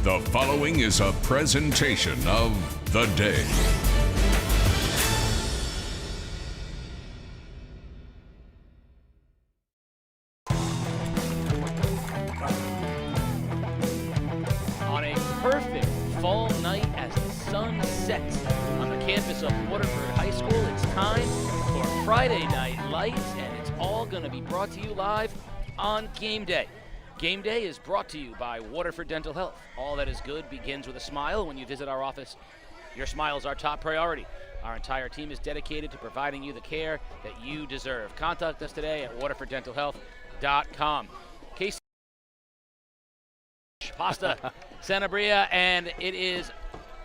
The following is a presentation of The Day. On a perfect fall night as the sun sets on the campus of Waterford High School, it's time for Friday Night Lights, and it's all going to be brought to you live on Game Day. Game Day is brought to you by Waterford Dental Health. All that is good begins with a smile. When you visit our office, your smile is our top priority. Our entire team is dedicated to providing you the care that you deserve. Contact us today at waterforddentalhealth.com. Casey Pasta Sanabria, and it is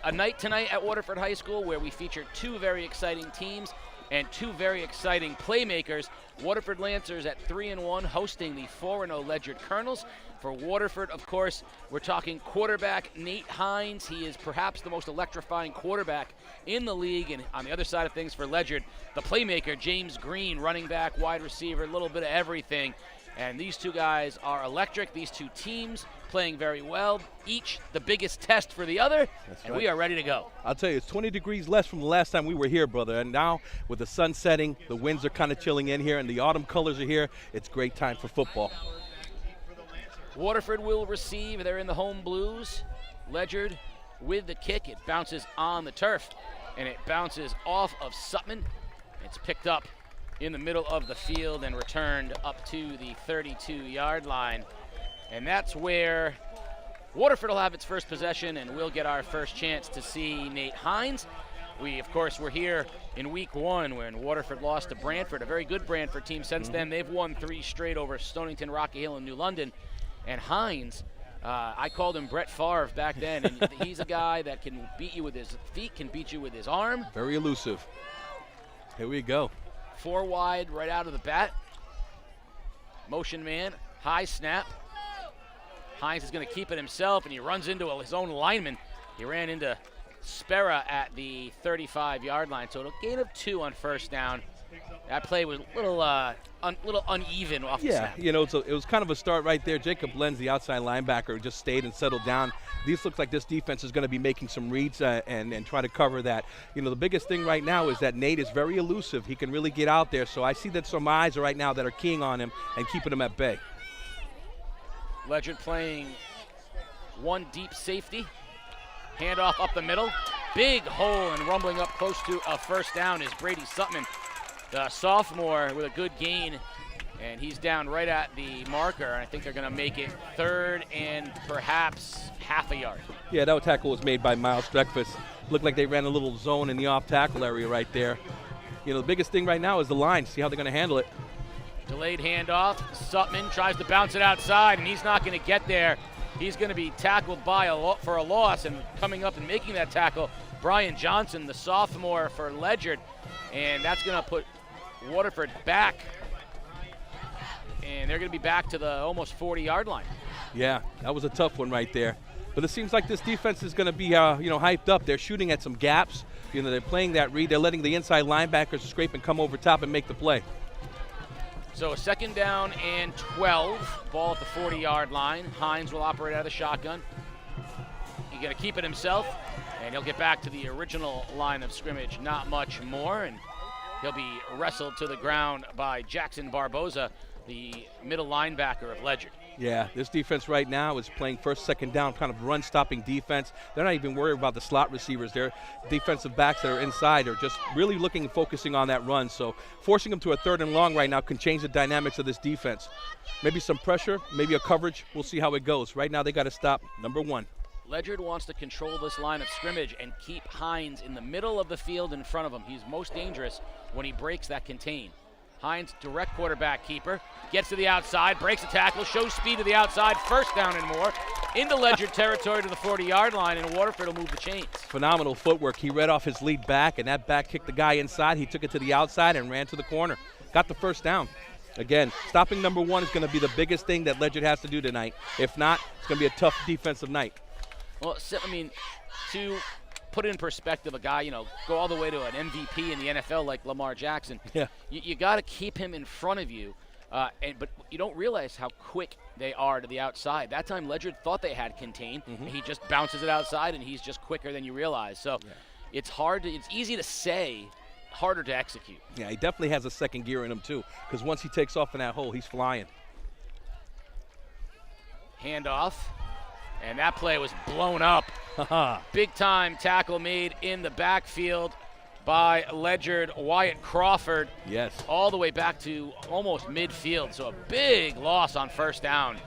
a night tonight at Waterford High School where we feature two very exciting teams and two very exciting playmakers. Waterford Lancers at 3-1 hosting the 4-0 Ledyard Colonels. For Waterford, of course, we're talking quarterback Nate Hines. He is perhaps the most electrifying quarterback in the league. And on the other side of things for Ledyard, the playmaker James Green, running back, wide receiver, a little bit of everything. And these two guys are electric. These two teams playing very well, each the biggest test for the other. That's and right. We are ready to go. I'll tell you, it's 20 degrees less from the last time we were here, brother. And now with the sun setting, the winds are kind of chilling in here, and the autumn colors are here. It's great time for football. Waterford will receive. They're in the home blues. Ledyard with the kick. It bounces on the turf, and it bounces off of Sutman. It's picked up in the middle of the field and returned up to the 32-yard line. And that's where Waterford will have its first possession, and we'll get our first chance to see Nate Hines. We, of course, were here in week one when Waterford lost to Brantford, a very good Brantford team. Since then, they've won 3 straight over Stonington, Rocky Hill, and New London. And Hines, I called him Brett Favre back then, and he's a guy that can beat you with his feet, can beat you with his arm. Very elusive. Here we go. 4 wide right out of the bat. Motion man, high snap. Hines is going to keep it himself, and he runs into his own lineman. He ran into Spera at the 35-yard line, so a gain of 2 on first down. That play was a little uneven off the snap. Yeah, you know, it was kind of a start right there. Jacob Lenz, the outside linebacker, just stayed and settled down. This looks like this defense is going to be making some reads and try to cover that. You know, the biggest thing right now is that Nate is very elusive. He can really get out there, so I see that some eyes are right now that are keying on him and keeping him at bay. Ledyard playing one deep safety. Handoff up the middle. Big hole and rumbling up close to a first down is Brady Sutman, the sophomore, with a good gain. And he's down right at the marker. And I think they're going to make it 3rd and perhaps half a yard. Yeah, that tackle was made by Miles Streckfus. Looked like they ran a little zone in the off-tackle area right there. You know, the biggest thing right now is the line. See how they're going to handle it. Delayed handoff. Sutman tries to bounce it outside, and he's not going to get there. He's going to be tackled for a loss, and coming up and making that tackle, Brian Johnson, the sophomore for Ledyard, and that's going to put Waterford back, and they're going to be back to the almost 40-yard line. Yeah, that was a tough one right there. But it seems like this defense is going to be, hyped up. They're shooting at some gaps. You know, they're playing that read. They're letting the inside linebackers scrape and come over top and make the play. So a 2nd down and 12, ball at the 40-yard line. Hines will operate out of the shotgun. He's going to keep it himself, and he'll get back to the original line of scrimmage, not much more, and he'll be wrestled to the ground by Jackson Barboza, the middle linebacker of Ledyard. Yeah, this defense right now is playing 1st, 2nd down, kind of run-stopping defense. They're not even worried about the slot receivers. Their defensive backs that are inside are just really looking and focusing on that run. So forcing them to a 3rd and long right now can change the dynamics of this defense. Maybe some pressure, maybe a coverage. We'll see how it goes. Right now they got to stop number 1. Ledyard wants to control this line of scrimmage and keep Hines in the middle of the field in front of him. He's most dangerous when he breaks that contain. Hines, direct quarterback keeper, gets to the outside, breaks a tackle, shows speed to the outside, first down and more, into Ledyard territory to the 40-yard line, and Waterford will move the chains. Phenomenal footwork. He read off his lead back, and that back kicked the guy inside. He took it to the outside and ran to the corner. Got the first down. Again, stopping number 1 is going to be the biggest thing that Ledyard has to do tonight. If not, it's going to be a tough defensive night. Well, I mean, to put it in perspective, a guy, go all the way to an MVP in the NFL like Lamar Jackson. Yeah. You got to keep him in front of you But you don't realize how quick they are to the outside. That time Ledyard thought they had contained. And he just bounces it outside, and he's just quicker than you realize. So it's easy to say, harder to execute. Yeah, he definitely has a second gear in him too, because once he takes off in that hole, he's flying. Handoff, and that play was blown up. Big time tackle made in the backfield by Ledyard. Wyatt Crawford. Yes. All the way back to almost midfield. So a big loss on first down.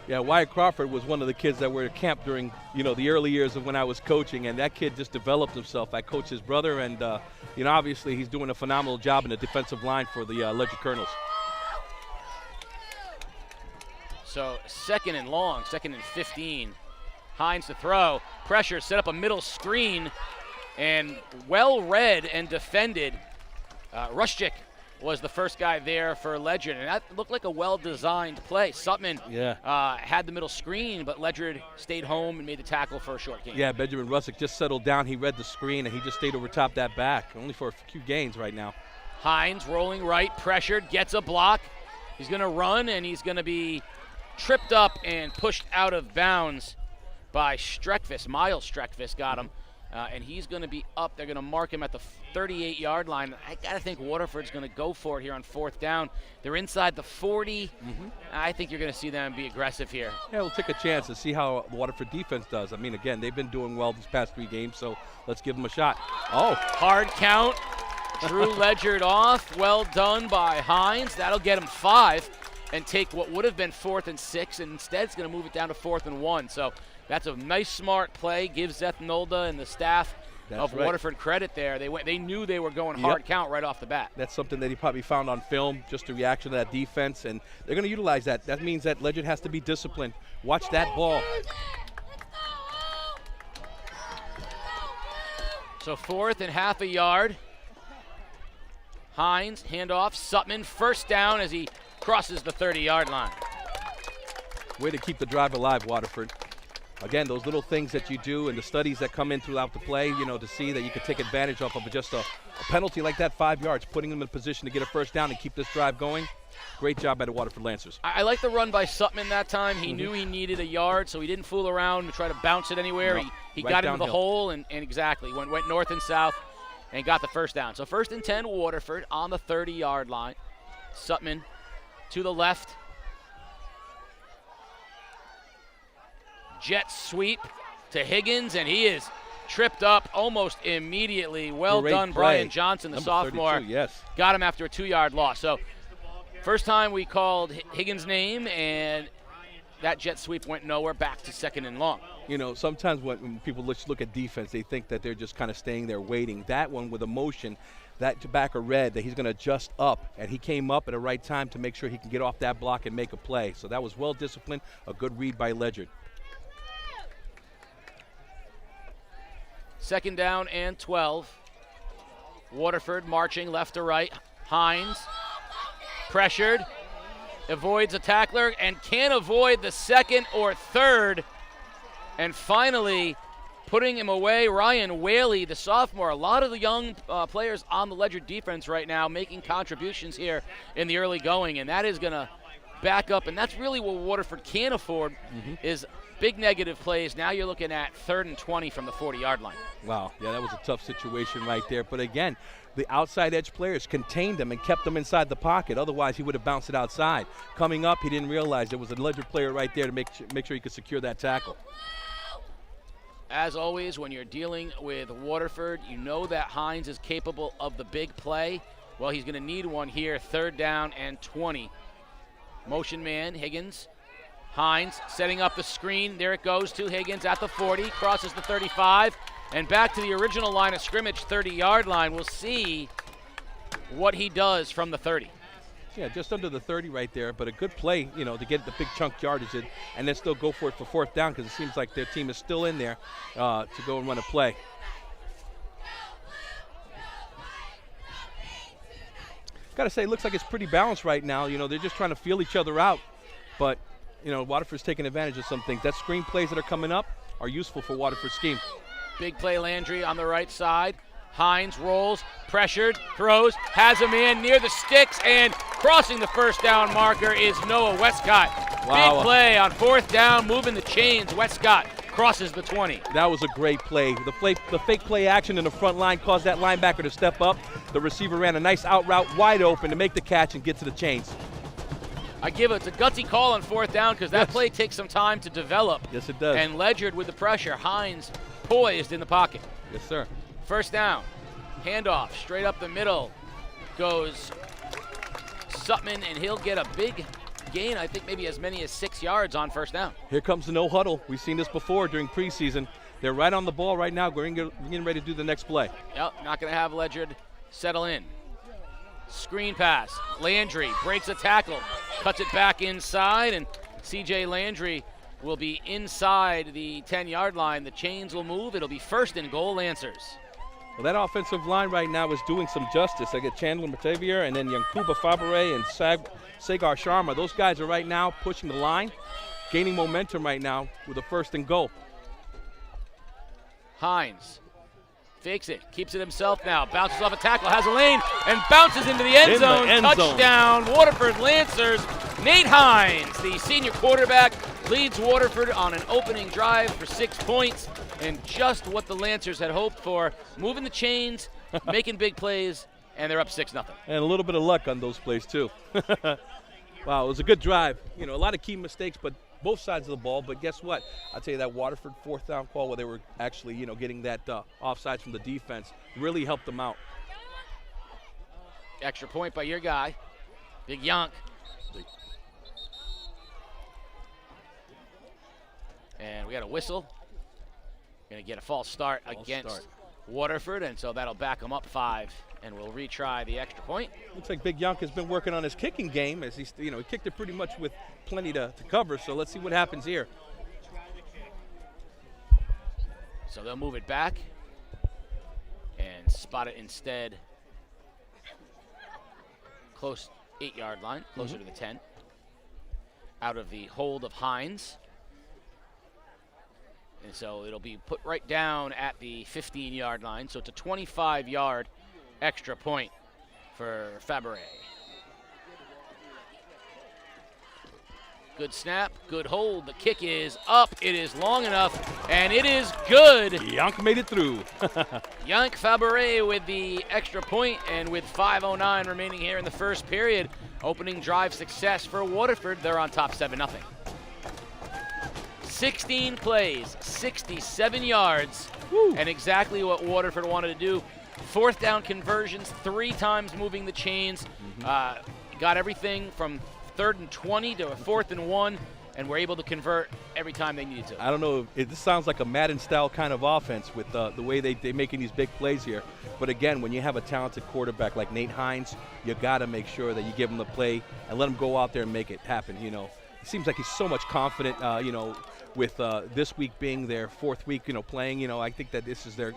Yeah, Wyatt Crawford was one of the kids that were at camp during, the early years of when I was coaching, and that kid just developed himself. I coached his brother, and, obviously he's doing a phenomenal job in the defensive line for the Ledyard Colonels. So second and long, 2nd and 15. Hines to throw. Pressure, set up a middle screen, and well read and defended. Rushchick was the first guy there for Ledyard, and that looked like a well-designed play. Sutman had the middle screen, but Ledyard stayed home and made the tackle for a short gain. Yeah, Benjamin Russick just settled down. He read the screen, and he just stayed over top that back, only for a few gains right now. Hines rolling right, pressured, gets a block. He's going to run, and he's going to be tripped up and pushed out of bounds by Streckfus. Miles Streckfus got him, and he's going to be up. They're going to mark him at the 38-yard line. I got to think Waterford's going to go for it here on 4th down. They're inside the 40. I think you're going to see them be aggressive here. Yeah, we'll take a chance and see how the Waterford defense does. I mean, again, they've been doing well these past 3 games, so let's give them a shot. Oh, hard count. Drew Ledyard off. Well done by Hines. That'll get him 5 and take what would have been 4th and 6, and instead it's going to move it down to 4th and 1. So that's a nice, smart play. Give Zeth Nolda and the staff of Waterford credit there. They knew they were going hard count right off the bat. That's something that he probably found on film, just the reaction to that defense, and they're going to utilize that. That means that Ledyard has to be disciplined. Watch that ball. So 4th and half a yard. Hines, handoff, Sutman, first down as he crosses the 30-yard line. Way to keep the drive alive, Waterford. Again, those little things that you do and the studies that come in throughout the play, to see that you can take advantage of just a penalty like that, 5 yards, putting them in a position to get a first down and keep this drive going. Great job by the Waterford Lancers. I like the run by Sutman that time. He knew he needed a yard, so he didn't fool around and try to bounce it anywhere. No, he right got into the downhill. hole and exactly went north and south and got the first down. So 1st and 10, Waterford on the 30-yard line. Sutman to the left. Jet sweep to Higgins, and he is tripped up almost immediately. Well Great done, play. Brian Johnson, the Number sophomore. 32, yes. Got him after a 2-yard loss. So first time we called Higgins' name, and that jet sweep went nowhere, back to 2nd and long. Sometimes when people look at defense, they think that they're just kind of staying there waiting. That one with a motion, that backer read that he's going to adjust up, and he came up at the right time to make sure he can get off that block and make a play. So that was well disciplined, a good read by Ledyard. 2nd down and 12. Waterford marching left to right. Hines pressured, avoids a tackler, and can't avoid the 2nd or 3rd. And finally, putting him away, Ryan Whaley, the sophomore. A lot of the young players on the Ledyard defense right now making contributions here in the early going, and that is going to back up. And that's really what Waterford can't afford is big negative plays. Now you're looking at 3rd and 20 from the 40-yard line. Wow, yeah, that was a tough situation right there. But again, the outside edge players contained him and kept him inside the pocket. Otherwise, he would have bounced it outside. Coming up, he didn't realize there was a Ledyard player right there to make sure he could secure that tackle. As always, when you're dealing with Waterford, you know that Hines is capable of the big play. Well, he's going to need one here, 3rd down and 20. Motion man, Higgins. Hines setting up the screen. There it goes to Higgins at the 40, crosses the 35, and back to the original line of scrimmage, 30-yard line. We'll see what he does from the 30. Yeah, just under the 30 right there, but a good play, to get the big chunk yardage in, and then still go for it for 4th down, because it seems like their team is still in there to go and run a play. Got to say, it looks like it's pretty balanced right now. They're just trying to feel each other out, but Waterford's taking advantage of some things. That screen plays that are coming up are useful for Waterford's scheme. Big play Landry on the right side. Hines rolls, pressured, throws, has a man near the sticks, and crossing the first down marker is Noah Westcott. Wow. Big play on 4th down, moving the chains. Westcott crosses the 20. That was a great play. The fake play action in the front line caused that linebacker to step up. The receiver ran a nice out route wide open to make the catch and get to the chains. I give it's a gutsy call on 4th down because that play takes some time to develop. Yes, it does. And Ledyard with the pressure. Hines poised in the pocket. Yes, sir. 1st down. Handoff straight up the middle. Goes Sutman, and he'll get a big gain, I think maybe as many as 6 yards on 1st down. Here comes the no huddle. We've seen this before during preseason. They're right on the ball right now, getting ready to do the next play. Yep, not going to have Ledyard settle in. Screen pass. Landry breaks a tackle, cuts it back inside, and C.J. Landry will be inside the 10-yard line. The chains will move. It'll be 1st and goal, Lancers. Well, that offensive line right now is doing some justice. I get Chandler Matavier and then Yankuba Fabre and Sagar Sharma. Those guys are right now pushing the line, gaining momentum right now with a 1st and goal. Hines fakes it, keeps it himself now, bounces off a tackle, has a lane, and bounces into the end zone. Touchdown, Waterford Lancers. Nate Hines, the senior quarterback, leads Waterford on an opening drive for 6 points, and just what the Lancers had hoped for, moving the chains, making big plays, and they're up 6-0. And a little bit of luck on those plays, too. Wow, it was a good drive. You know, a lot of key mistakes, but both sides of the ball. But guess what? I'll tell you that Waterford 4th down call where they were actually, getting that offsides from the defense really helped them out. Extra point by your guy, Big Yonk. And we got a whistle. Going to get a false start against Waterford, and so that'll back them up 5, and we'll retry the extra point. Looks like Big Yonk has been working on his kicking game as he kicked it pretty much with plenty to cover, so let's see what happens here. So they'll move it back and spot it instead close 8-yard line, closer to the 10. Out of the hold of Hines. And so it'll be put right down at the 15-yard line. So it's a 25-yard extra point for Fabre. Good snap, good hold. The kick is up. It is long enough, and it is good. Yonk made it through. Yank Fabre with the extra point, and with 5:09 remaining here in the first period, opening drive success for Waterford. They're on top 7-0. 16 plays, 67 yards, and exactly what Waterford wanted to do. 4th down conversions, 3 times moving the chains. Got everything from 3rd and 20 to a 4th and 1, and were able to convert every time they needed to. I don't know, this sounds like a Madden-style kind of offense with the way they're making these big plays here. But again, when you have a talented quarterback like Nate Hines, you got to make sure that you give him the play and let him go out there and make it happen. It seems like he's so much confident, with this week being their 4th week, playing. I think that this is their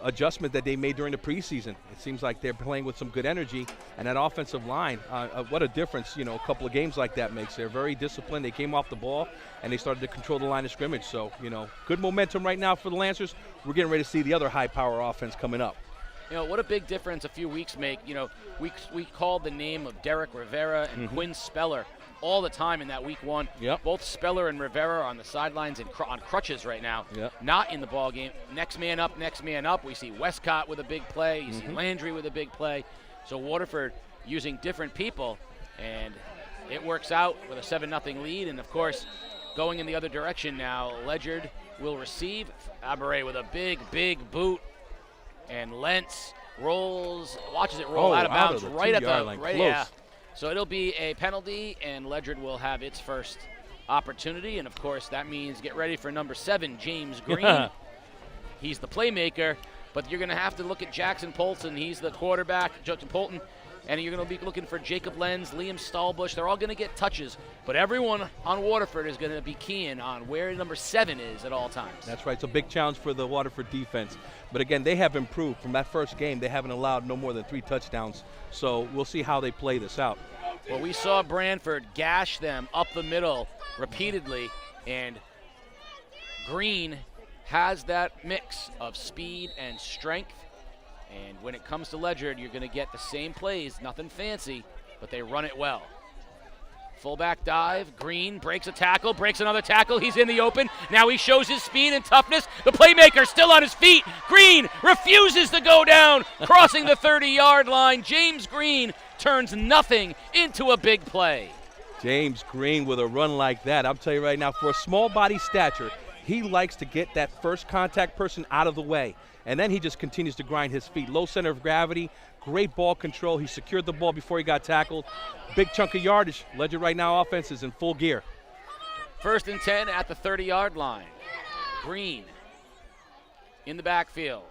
adjustment that they made during the preseason. It seems like they're playing with some good energy, and that offensive line, what a difference, a couple of games like that makes. They're very disciplined. They came off the ball, and they started to control the line of scrimmage. So, good momentum right now for the Lancers. We're getting ready to see the other high-power offense coming up. What a big difference a few weeks make. We called the name of Derek Rivera and Quinn Speller all the time in that week 1. Yep. Both Speller and Rivera are on the sidelines and on crutches right now. Yep. Not in the ball game. Next man up, next man up. We see Westcott with a big play. You see Landry with a big play. So Waterford using different people, and it works out with a 7-0 lead. And, of course, going in the other direction now, Ledyard will receive. Fabre with a big, big boot. And Lentz watches it roll out of bounds right at the line. yeah. So it'll be a penalty, and Ledyard will have its first opportunity. And, of course, that means get ready for number 7, James Green. He's the playmaker, but you're going to have to look at Jackson Polton. He's the quarterback, Jackson Polton. And you're going to be looking for Jacob Lenz, Liam Stahlbush. They're all going to get touches, but everyone on Waterford is going to be keying on where number 7 is at all times. That's right. It's a big challenge for the Waterford defense. But, again, they have improved. From that first game, they haven't allowed no more than 3 touchdowns. So we'll see how they play this out. Well, we saw Branford gash them up the middle repeatedly, and Green has that mix of speed and strength. And when it comes to Ledyard, you're going to get the same plays, nothing fancy, but they run it well. Fullback dive, Green breaks a tackle, breaks another tackle, he's in the open. Now he shows his speed and toughness. The playmaker still on his feet. Green refuses to go down, crossing the 30-yard line. James Green turns nothing into a big play. James Green with a run like that, I'll tell you right now, for a small body stature, he likes to get that first contact person out of the way. And then he just continues to grind his feet. Low center of gravity, great ball control. He secured the ball before he got tackled. Big chunk of yardage. Ledyard right now offense is in full gear. 1st and 10 at the 30-yard line. Green in the backfield.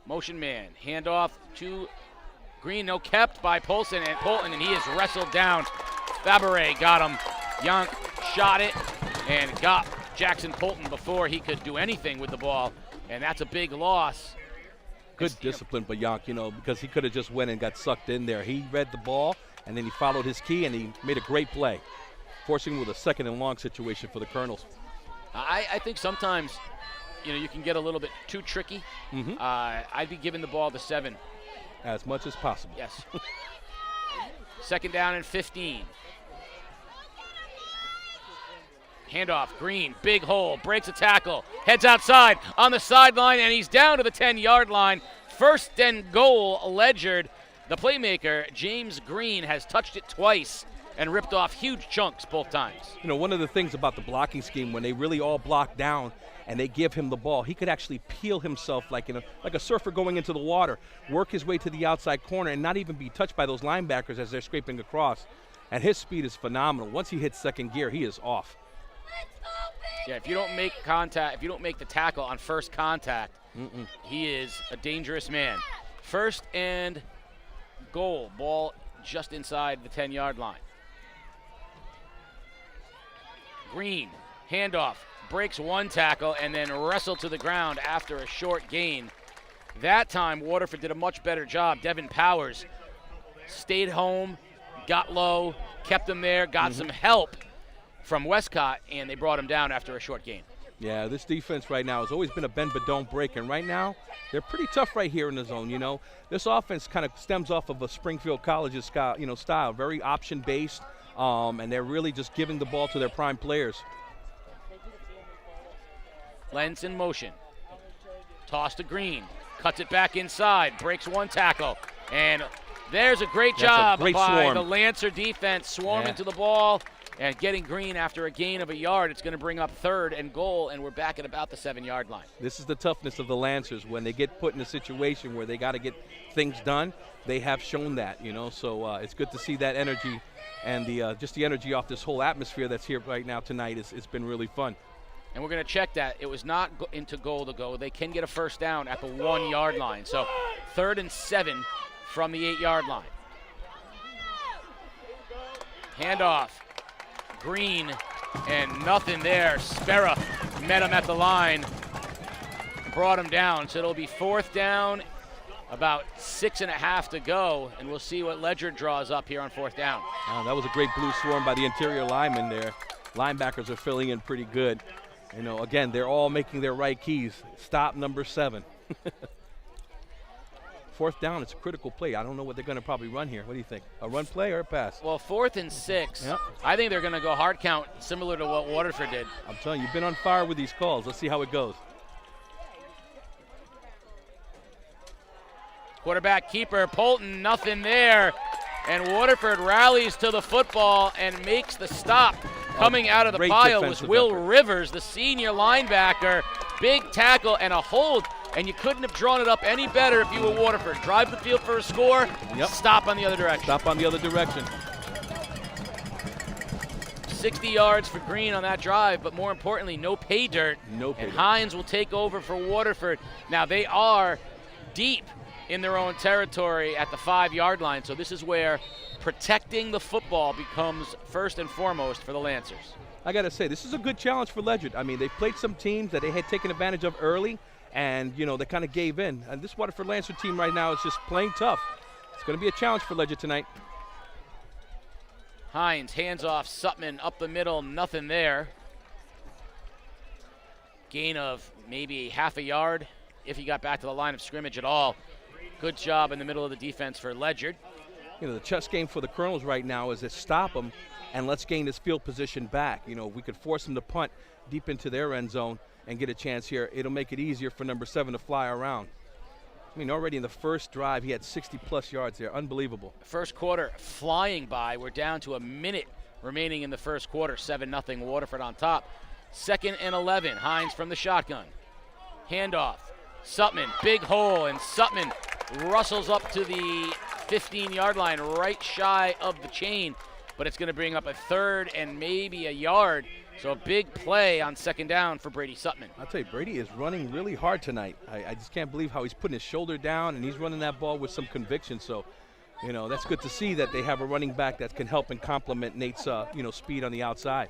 Motion man, handoff to Green, no, kept by Polson, and he is wrestled down. Fabre got him. Young shot it and got Jackson Polton before he could do anything with the ball, and that's a big loss. Good discipline by Yonk, because he could have just went and got sucked in there. He read the ball, and then he followed his key, and he made a great play, forcing him with a 2nd and long situation for the Colonels. I think sometimes, you can get a little bit too tricky. I'd be giving the ball to 7. As much as possible. Yes. 2nd down and 15. Handoff, Green, big hole, breaks a tackle, heads outside on the sideline, and he's down to the 10-yard line. 1st and goal, Ledyard. The playmaker, James Green, has touched it twice and ripped off huge chunks both times. One of the things about the blocking scheme, when they really all block down and they give him the ball, he could actually peel himself like a surfer going into the water, work his way to the outside corner and not even be touched by those linebackers as they're scraping across. And his speed is phenomenal. Once he hits 2nd gear, he is off. Yeah, if you don't make contact, if you don't make the tackle on first contact, he is a dangerous man. 1st and goal, ball just inside the 10-yard line. Green, handoff, breaks one tackle and then wrestled to the ground after a short gain. That time, Waterford did a much better job. Devin Powers stayed home, got low, kept him there, got some help from Westcott, and they brought him down after a short gain. Yeah, this defense right now has always been a bend but don't break, and right now they're pretty tough right here in the zone. This offense kind of stems off of a Springfield College's style, very option-based, and they're really just giving the ball to their prime players. Lens in motion, toss to Green, cuts it back inside, breaks one tackle, and there's a great job by swarm. the Lancer defense swarming to the ball and getting Green after a gain of a yard. It's going to bring up 3rd and goal, and we're back at about the 7-yard line. This is the toughness of the Lancers. When they get put in a situation where they got to get things done, they have shown that, so it's good to see that energy, and just the energy off this whole atmosphere that's here right now tonight. It's been really fun. And we're going to check that. It was not into goal to go. They can get a 1st down at the 1-yard line. So 3rd and 7 from the 8-yard line. Handoff. Green, and nothing there. Spera met him at the line, brought him down. So it'll be 4th down, about 6.5 to go, and we'll see what Ledyard draws up here on 4th down. That was a great blue swarm by the interior linemen there. Linebackers are filling in pretty good. Again, they're all making their right keys. Stop number 7. 4th down, it's a critical play. I don't know what they're going to probably run here. What do you think? A run play or a pass? Well, 4th and 6. Yep. I think they're going to go hard count, similar to what Waterford did. I'm telling you, you've been on fire with these calls. Let's see how it goes. Quarterback keeper, Polton, nothing there. And Waterford rallies to the football and makes the stop. Coming out of the pile was Will Rivers, the senior linebacker. Big tackle and a hold. And you couldn't have drawn it up any better if you were Waterford. Drive the field for a score, stop on the other direction. Stop on the other direction. 60 yards for Green on that drive, but more importantly, no pay dirt. And Hines will take over for Waterford. Now, they are deep in their own territory at the 5-yard line, so this is where protecting the football becomes first and foremost for the Lancers. I got to say, this is a good challenge for Ledyard. I mean, they've played some teams that they had taken advantage of early, and, they kind of gave in. And this Waterford Lancer team right now is just playing tough. It's going to be a challenge for Ledyard tonight. Hines, hands off, Sutman up the middle, nothing there. Gain of maybe half a yard. if he got back to the line of scrimmage at all. Good job in the middle of the defense for Ledyard. You know, the chess game for the Colonels right now is to stop them and let's gain this field position back. You know, we could force them to punt deep into their end zone and get a chance here. It'll make it easier for number 7 to fly around. I mean, already in the first drive, he had 60-plus yards there. Unbelievable. First quarter flying by. We're down to a minute remaining in the first quarter. 7-0 Waterford on top. 2nd and 11. Hines from the shotgun. Handoff. Sutman, big hole, and Sutman rustles up to the 15-yard line, right shy of the chain, but it's going to bring up a 3rd and maybe a yard. So a big play on 2nd down for Brady Sutman. I'll tell you, Brady is running really hard tonight. I just can't believe how he's putting his shoulder down, and he's running that ball with some conviction. So, you know, that's good to see that they have a running back that can help and complement Nate's, speed on the outside.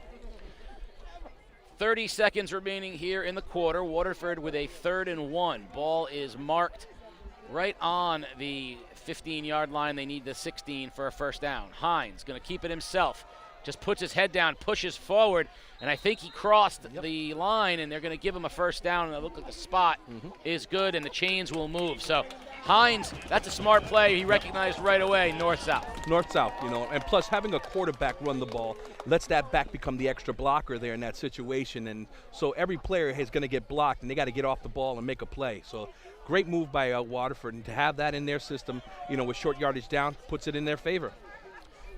30 seconds remaining here in the quarter. Waterford with a 3rd and 1. Ball is marked right on the 15-yard line. They need the 16 for a first down. Hines going to keep it himself. Just puts his head down, pushes forward, and I think he crossed the line, and they're going to give him a first down, and it looks like the spot is good, and the chains will move. So Hines, that's a smart play. He recognized right away, north-south. North-south, you know, and plus having a quarterback run the ball lets that back become the extra blocker there in that situation, and so every player is going to get blocked, and they got to get off the ball and make a play. So great move by Waterford, and to have that in their system, you know, with short yardage down, puts it in their favor.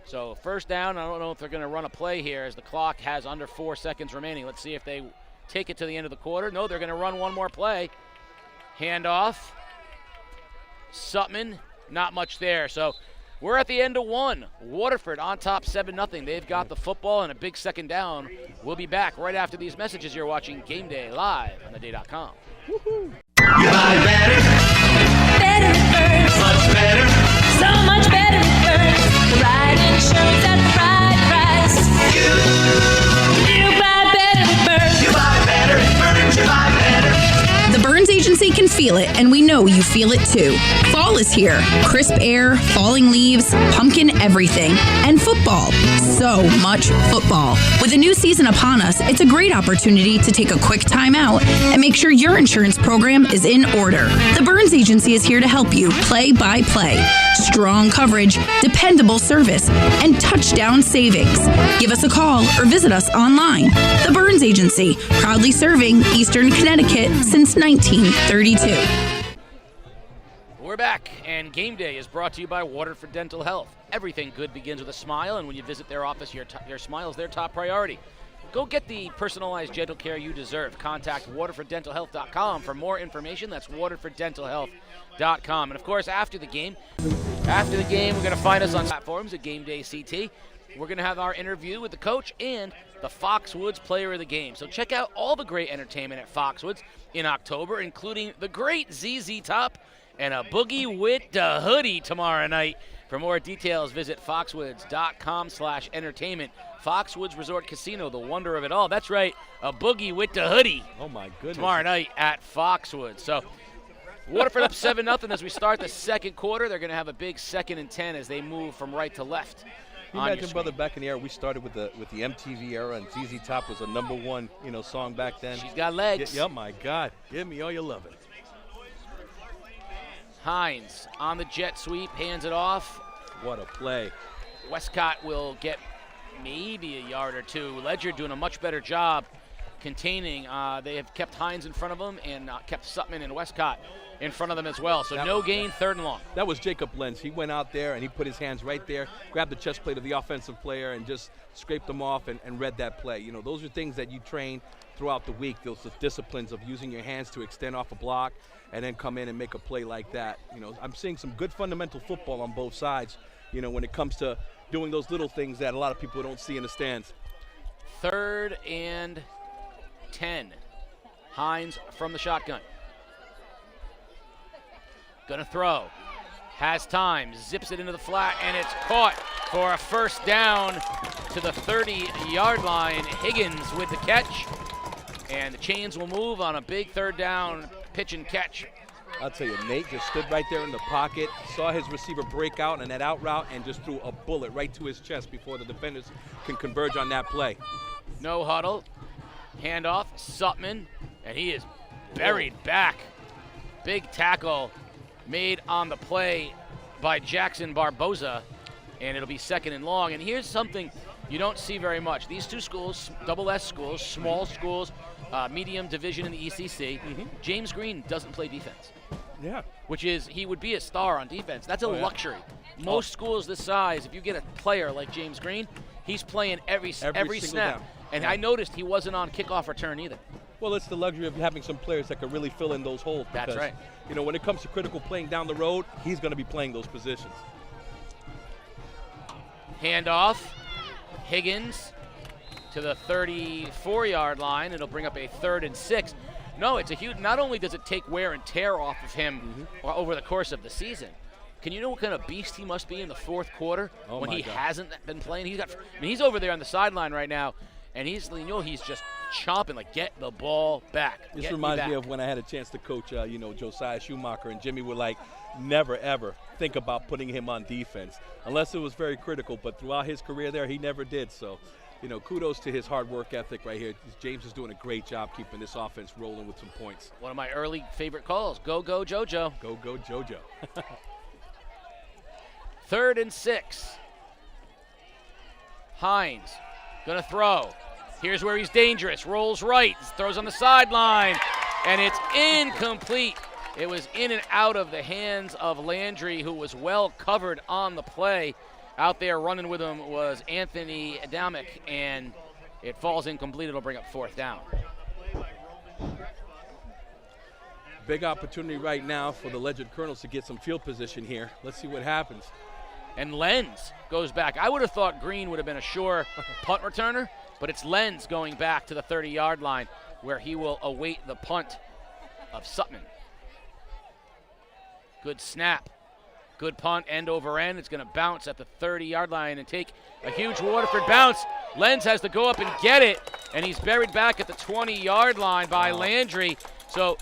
So first down, I don't know if they're going to run a play here as the clock has under 4 seconds remaining. Let's see if they take it to the end of the quarter. No, they're going to run one more play. Handoff. Sutman, not much there. So we're at the end of one. Waterford on top 7-0. They've got the football and a big 2nd down. We'll be back right after these messages. You're watching Game Day live on theday.com. You buy better. Better first. Much better. So much better first. The right insurance at the right price. You buy better first. You buy better first. You buy better. The Burns Agency can feel it, and we know you feel it too. Fall is here. Crisp air, falling leaves, pumpkin everything, and football. So much football. With a new season upon us, it's a great opportunity to take a quick time out and make sure your insurance program is in order. The Burns Agency is here to help you play by play. Strong coverage, dependable service, and touchdown savings. Give us a call or visit us online. The Burns Agency, proudly serving Eastern Connecticut since 1932. We're back, and Game Day is brought to you by Waterford Dental Health. Everything good begins with a smile, and when you visit their office, your smile is their top priority. Go get the personalized dental care you deserve. Contact waterforddentalhealth.com for more information. That's waterforddentalhealth.com. And, of course, after the game, we're going to find us on platforms at Game Day CT. We're going to have our interview with the coach and the Foxwoods Player of the Game. So check out all the great entertainment at Foxwoods in October, including the great ZZ Top and a Boogie with the Hoodie tomorrow night. For more details, visit foxwoods.com/entertainment. Foxwoods Resort Casino, the wonder of it all. That's right, a Boogie with the Hoodie. Oh, my goodness. Tomorrow night at Foxwoods. So Waterford up 7-0 as we start the second quarter. They're going to have a big 2nd and 10 as they move from right to left. Can you imagine, brother, back in the era, we started with the MTV era, and ZZ Top was a #1, song back then. She's got legs. Yeah, my God. Give me all you love it. Hines on the jet sweep, hands it off. What a play. Westcott will get maybe a yard or two. Ledyard doing a much better job containing. They have kept Hines in front of them and kept Sutman and Westcott in front of them as well. So no gain, 3rd and long. That was Jacob Lenz. He went out there and he put his hands right there, grabbed the chest plate of the offensive player and just scraped them off and read that play. Those are things that you train throughout the week, those disciplines of using your hands to extend off a block and then come in and make a play like that. I'm seeing some good fundamental football on both sides, when it comes to doing those little things that a lot of people don't see in the stands. 3rd and 10. Hines from the shotgun. Gonna throw. Has time. Zips it into the flat, and it's caught for a first down to the 30-yard line. Higgins with the catch. And the chains will move on a big 3rd down pitch and catch. I'll tell you, Nate just stood right there in the pocket, saw his receiver break out in that out route, and just threw a bullet right to his chest before the defenders can converge on that play. No huddle. Handoff, Sutman, and he is buried back Big tackle made on the play by Jackson Barboza, and it'll be 2nd and long. And here's something you don't see very much. These two schools, double S schools, small schools, medium division in the ECC, James Green doesn't play defense. Yeah. Which is, he would be a star on defense. That's a luxury. Most schools this size, if you get a player like James Green, he's playing every snap. down. And I noticed he wasn't on kickoff return either. Well, it's the luxury of having some players that can really fill in those holes. That's because, right. You know, when it comes to critical playing down the road, he's going to be playing those positions. Handoff. Higgins to the 34-yard line. It'll bring up a 3rd and 6. No, it's a huge, not only does it take wear and tear off of him over the course of the season, can you know what kind of beast he must be in the 4th quarter when he hasn't been playing? He's over there on the sideline right now, and he's just chomping, like, get the ball back. This reminds me of when I had a chance to coach, Josiah Schumacher, and Jimmy would, like, never, ever think about putting him on defense unless it was very critical. But throughout his career there, he never did. So, kudos to his hard work ethic right here. James is doing a great job keeping this offense rolling with some points. One of my early favorite calls, go JoJo. Go JoJo. 3rd and 6. Hines gonna throw. Here's where he's dangerous. Rolls right, throws on the sideline, and it's incomplete. It was in and out of the hands of Landry, who was well covered on the play. Out there running with him was Anthony Adamic, and it falls incomplete. It'll bring up 4th down. Big opportunity right now for the Ledyard Colonels to get some field position here. Let's see what happens. And Lenz goes back. I would have thought Green would have been a sure punt returner, but it's Lenz going back to the 30-yard line where he will await the punt of Sutton. Good snap. Good punt, end over end. It's going to bounce at the 30-yard line and take a huge Waterford bounce. Lenz has to go up and get it, and he's buried back at the 20-yard line by Landry. So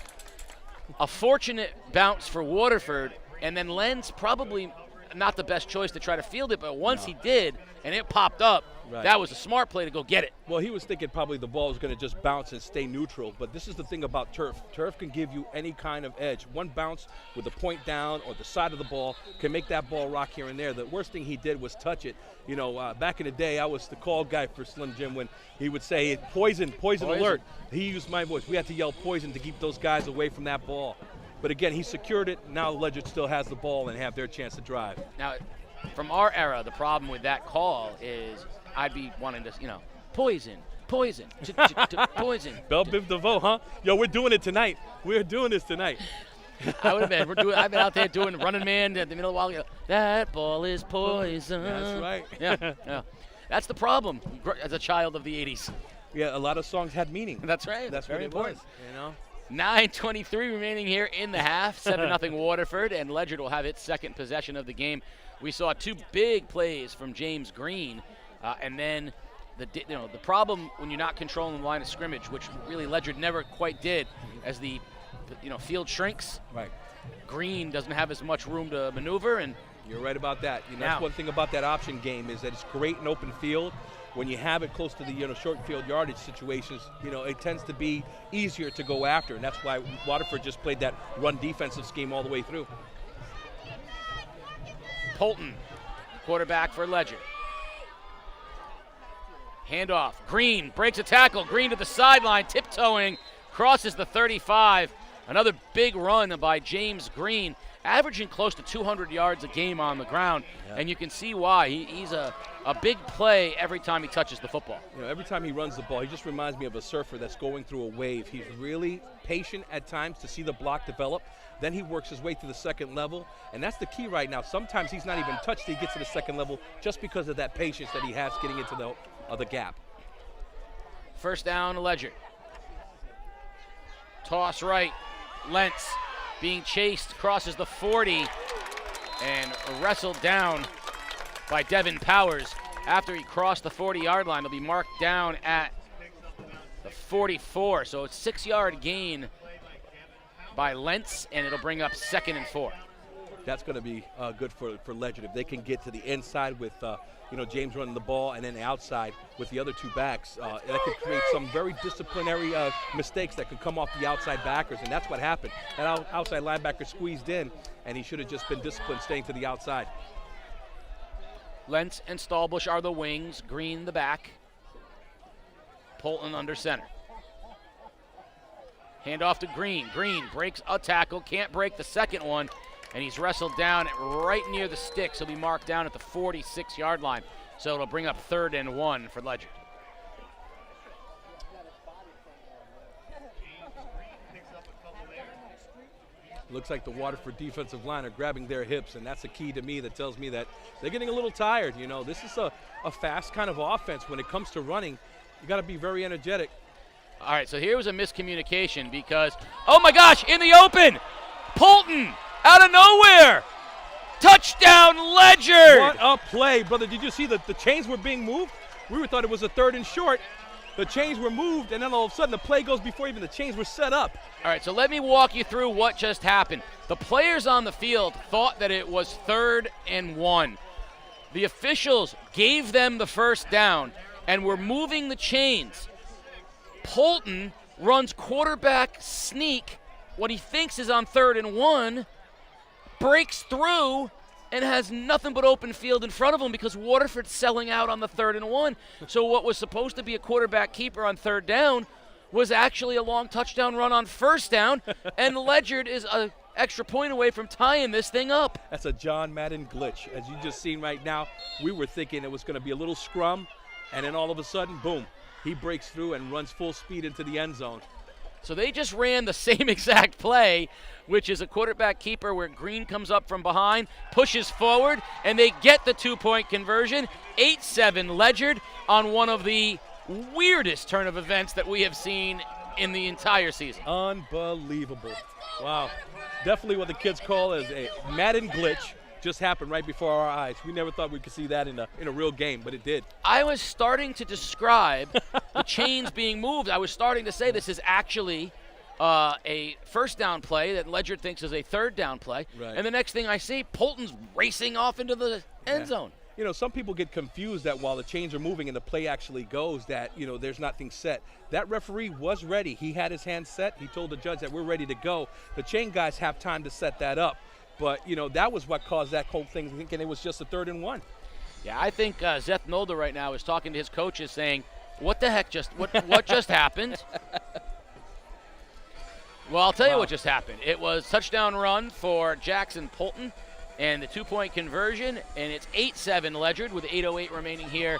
a fortunate bounce for Waterford, and then Lenz probably not the best choice to try to field it, but once he did and it popped up, that was a smart play to go get it. Well, he was thinking probably the ball was going to just bounce and stay neutral, but this is the thing about turf. Turf can give you any kind of edge. One bounce with the point down or the side of the ball can make that ball rock here and there. The worst thing he did was touch it. Back in the day, I was the call guy for Slim Jim when he would say, poison alert. He used my voice. We had to yell poison to keep those guys away from that ball. But again, he secured it. Now Ledyard still has the ball and have their chance to drive. Now, from our era, the problem with that call is I'd be wanting to, poison, poison. Belle Biv DeVoe, huh? Yo, we're doing it tonight. We're doing this tonight. I would have been. I've been out there doing running man at the middle of the while ago. That ball is poison. That's right. Yeah. That's the problem as a child of the 80s. Yeah, a lot of songs had meaning. That's right. That's very what it was. 9:23 remaining here in the half. 7-0 Waterford, and Ledyard will have its 2nd possession of the game. We saw 2 big plays from James Green, and then the problem when you're not controlling the line of scrimmage, which really Ledyard never quite did, as the field shrinks. Right. Green doesn't have as much room to maneuver, and you're right about that. That's one thing about that option game is that it's great in open field. When you have it close to the short field yardage situations, it tends to be easier to go after, and that's why Waterford just played that run defensive scheme all the way through. Polton, quarterback for Ledyard. Handoff. Green breaks a tackle. Green to the sideline, tiptoeing, crosses the 35. Another big run by James Green, averaging close to 200 yards a game on the ground, and you can see why. He's a big play every time he touches the football. Every time he runs the ball, he just reminds me of a surfer that's going through a wave. He's really patient at times to see the block develop. Then he works his way to the 2nd level, and that's the key right now. Sometimes he's not even touched till he gets to the 2nd level just because of that patience that he has getting into the gap. 1st down, Ledyard. Toss right. Lentz being chased, crosses the 40, and wrestled down by Devin Powers. After he crossed the 40-yard line, he'll be marked down at the 44. So it's 6-yard gain by Lentz, and it'll bring up 2nd and 4. That's going to be good for Ledyard. If they can get to the inside with James running the ball, and then the outside with the other two backs, that could create some very disciplinary mistakes that could come off the outside backers, and that's what happened. That outside linebacker squeezed in, and he should have just been disciplined, staying to the outside. Lentz and Stahlbush are the wings, Green the back. Polton under center. Hand off to Green. Green breaks a tackle, can't break the second one, and he's wrestled down right near the sticks. He'll be marked down at the 46-yard line, so it'll bring up 3rd and 1 for Ledyard. Looks like the Waterford defensive line are grabbing their hips, and that's a key to me that tells me that they're getting a little tired. This is a fast kind of offense. When it comes to running, you got to be very energetic. All right, so here was a miscommunication because, oh my gosh, in the open, Polton out of nowhere. Touchdown, Ledyard. What a play, brother. Did you see that the chains were being moved? We thought it was a 3rd and short. The chains were moved, and then all of a sudden the play goes before even the chains were set up. All right, so let me walk you through what just happened. The players on the field thought that it was 3rd and 1. The officials gave them the first down and were moving the chains. Polton runs quarterback sneak, what he thinks is on 3rd and 1, breaks through, and has nothing but open field in front of him because Waterford's selling out on the 3rd and 1. So what was supposed to be a quarterback keeper on 3rd down was actually a long touchdown run on 1st down, and Ledyard is an extra point away from tying this thing up. That's a John Madden glitch. As you just seen right now, we were thinking it was going to be a little scrum, and then all of a sudden, boom, he breaks through and runs full speed into the end zone. So they just ran the same exact play, which is a quarterback keeper where Green comes up from behind, pushes forward, and they get the 2-point conversion. 8-7 Ledyard on one of the weirdest turn of events that we have seen in the entire season. Unbelievable. Wow. Definitely what the kids call as a Madden glitch. Just happened right before our eyes. We never thought we could see that in a real game, but it did. I was starting to describe the chains being moved. I was starting to say this is actually a 1st down play that Ledyard thinks is a 3rd down play. Right. And the next thing I see, Polton's racing off into the end zone. Some people get confused that while the chains are moving and the play actually goes that, there's nothing set. That referee was ready. He had his hands set. He told the judge that we're ready to go. The chain guys have time to set that up. But, that was what caused that whole thing, thinking it was just a 3rd and 1. Yeah, I think Zeth Nolder right now is talking to his coaches saying, what the heck what just happened? Well, I'll tell you what just happened. It was touchdown run for Jackson Polton and the 2-point conversion, and it's 8-7 Ledyard with 8:08 remaining here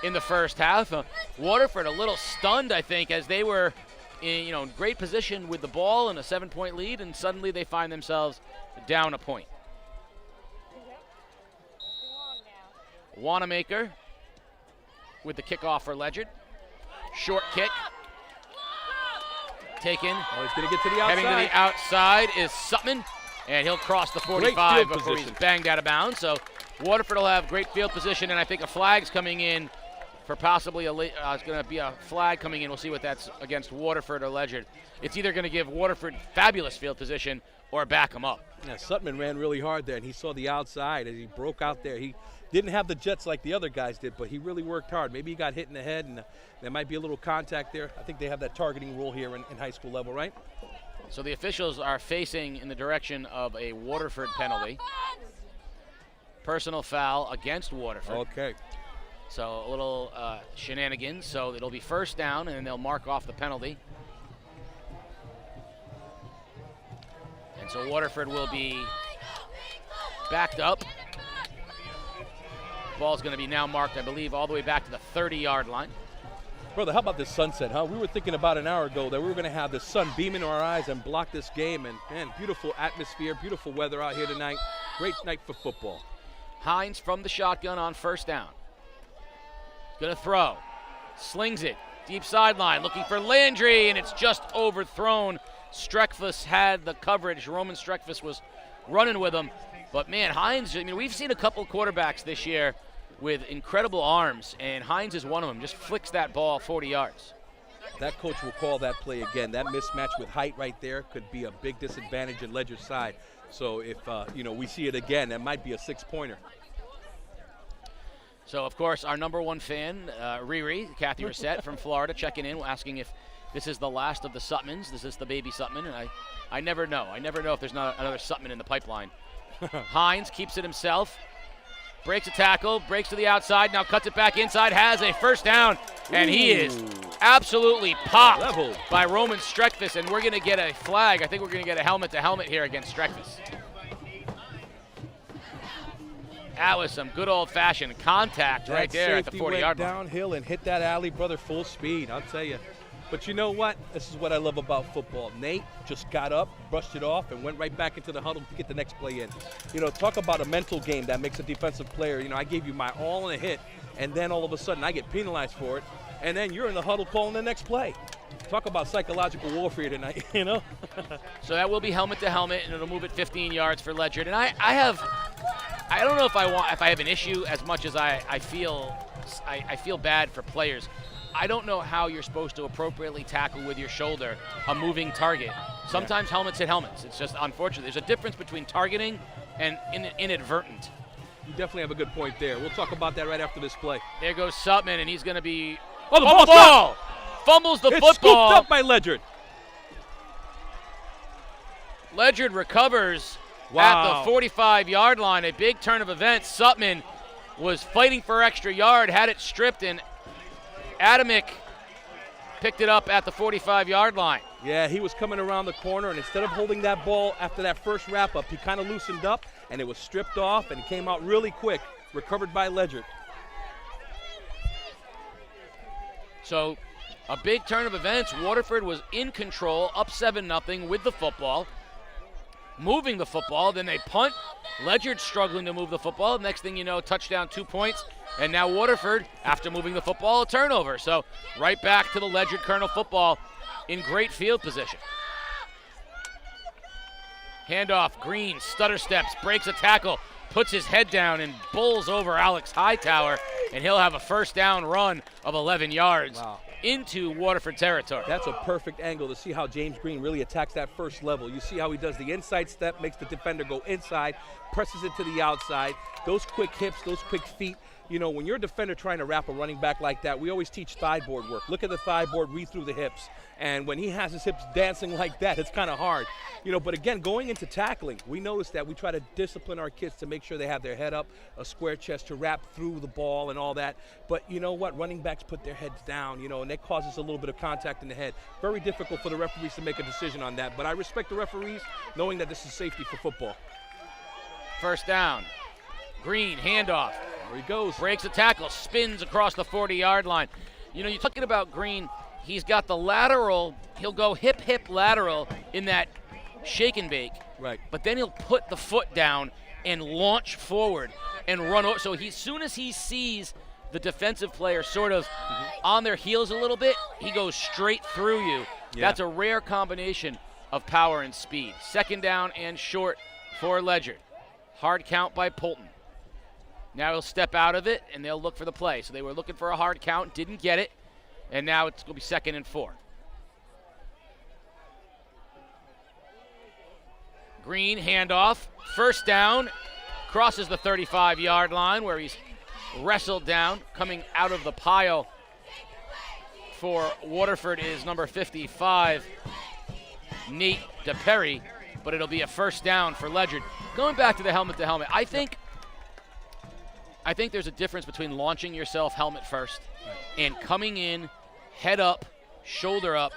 in the first half. Waterford a little stunned, I think, as they were in great position with the ball and a 7-point lead, and suddenly they find themselves down a point. Wanamaker with the kickoff for Ledyard. Short kick. Taken. Oh, he's going to get to the outside. Heading to the outside is Sutman, and he'll cross the 45 before he's banged out of bounds. So Waterford will have great field position, and I think a flag's coming in for possibly it's going to be a flag coming in. We'll see what that's against Waterford or Ledyard. It's either going to give Waterford fabulous field position or back them up. Yeah, Sutman ran really hard there, and he saw the outside as he broke out there. He didn't have the jets like the other guys did, but he really worked hard. Maybe he got hit in the head, and there might be a little contact there. I think they have that targeting rule here in high school level, right? So the officials are facing in the direction of a Waterford penalty. Personal foul against Waterford. Okay. So a little shenanigans. So it'll be 1st down, and then they'll mark off the penalty. And so Waterford will be backed up. Ball's going to be now marked, I believe, all the way back to the 30-yard line. Brother, how about this sunset, huh? We were thinking about an hour ago that we were going to have the sun beam into our eyes and block this game. And, man, beautiful atmosphere, beautiful weather out here tonight. Great night for football. Hines from the shotgun on 1st down. Going to throw. Slings it. Deep sideline. Looking for Landry, and it's just overthrown. Streckfuss had the coverage. Roman Streckfuss was running with him. But, man, Hines, we've seen a couple quarterbacks this year with incredible arms, and Hines is one of them. Just flicks that ball 40 yards. That coach will call that play again. That mismatch with height right there could be a big disadvantage in Ledyard's side. So if, we see it again, that might be a 6-pointer. So, of course, our number one fan, Riri, Kathy Reset from Florida, checking in, asking if this is the last of the Sutmans. This is the baby Sutman, and I never know. I never know if there's not another Sutman in the pipeline. Hines keeps it himself, breaks a tackle, breaks to the outside, now cuts it back inside, has a first down, and he is absolutely popped Leveled by Roman Streckfus, and we're going to get a flag. I think we're going to get a helmet-to-helmet here against Streckfus. That was some good old-fashioned contact right there at the 40-yard line. Downhill and hit that alley, brother, full speed, I'll tell you. But you know what? This is what I love about football. Nate just got up, brushed it off, and went right back into the huddle to get the next play in. Talk about a mental game that makes a defensive player. I gave you my all in a hit, and then all of a sudden I get penalized for it, and then you're in the huddle calling the next play. Talk about psychological warfare tonight, So that will be helmet-to-helmet, and it'll move it 15 yards for Ledyard. And I don't know if I have an issue as much as I feel bad for players. I don't know how you're supposed to appropriately tackle with your shoulder a moving target. Sometimes helmets hit helmets. It's just unfortunate. There's a difference between targeting and inadvertent. You definitely have a good point there. We'll talk about that right after this play. There goes Sutman, and he's going to be the ball! Fumbles the it's football. Scooped up by Ledyard. Ledyard recovers Wow. at the 45-yard line. A big turn of events. Sutman was fighting for extra yard, had it stripped, and Adamick picked it up at the 45-yard line. Yeah, he was coming around the corner, and instead of holding that ball after that first wrap-up, he kind of loosened up, and it was stripped off and came out really quick, recovered by Ledyard. So a big turn of events. Waterford was in control, up 7-0 with the football, moving the football. Then they punt. Ledyard struggling to move the football. Next thing you know, touchdown, 2 points. And now Waterford, after moving the football, a turnover. So right back to the Ledyard Colonel football in great field position. Handoff, Green, stutter steps, breaks a tackle, puts his head down and bowls over Alex Hightower, and he'll have a first down run of 11 yards into Waterford territory. That's a perfect angle to see how James Green really attacks that first level. You see how he does the inside step, makes the defender go inside, presses it to the outside. Those quick hips, those quick feet. When you're a defender trying to wrap a running back like that, we always teach thigh board work. Look at the thigh board, read through the hips. And when he has his hips dancing like that, it's kind of hard. But again, going into tackling, we notice that we try to discipline our kids to make sure they have their head up, a square chest to wrap through the ball and all that. But you know what? Running backs put their heads down, and that causes a little bit of contact in the head. Very difficult for the referees to make a decision on that. But I respect the referees knowing that this is safety for football. First down. Green, handoff. There he goes. Breaks a tackle, spins across the 40-yard line. You're talking about Green. He's got the lateral. He'll go hip lateral in that shake and bake. Right. But then he'll put the foot down and launch forward and run over. So as soon as he sees the defensive player sort of on their heels a little bit, he goes straight through you. Yeah. That's a rare combination of power and speed. Second down and short for Ledyard. Hard count by Polton. Now he'll step out of it, and they'll look for the play. So they were looking for a hard count, didn't get it, and now it's going to be 2nd and 4. Green, handoff, first down, crosses the 35-yard line where he's wrestled down. Coming out of the pile for Waterford is number 55, Nate DePerry, but it'll be a first down for Ledyard. Going back to the helmet-to-helmet, I think there's a difference between launching yourself helmet first and coming in head up, shoulder up,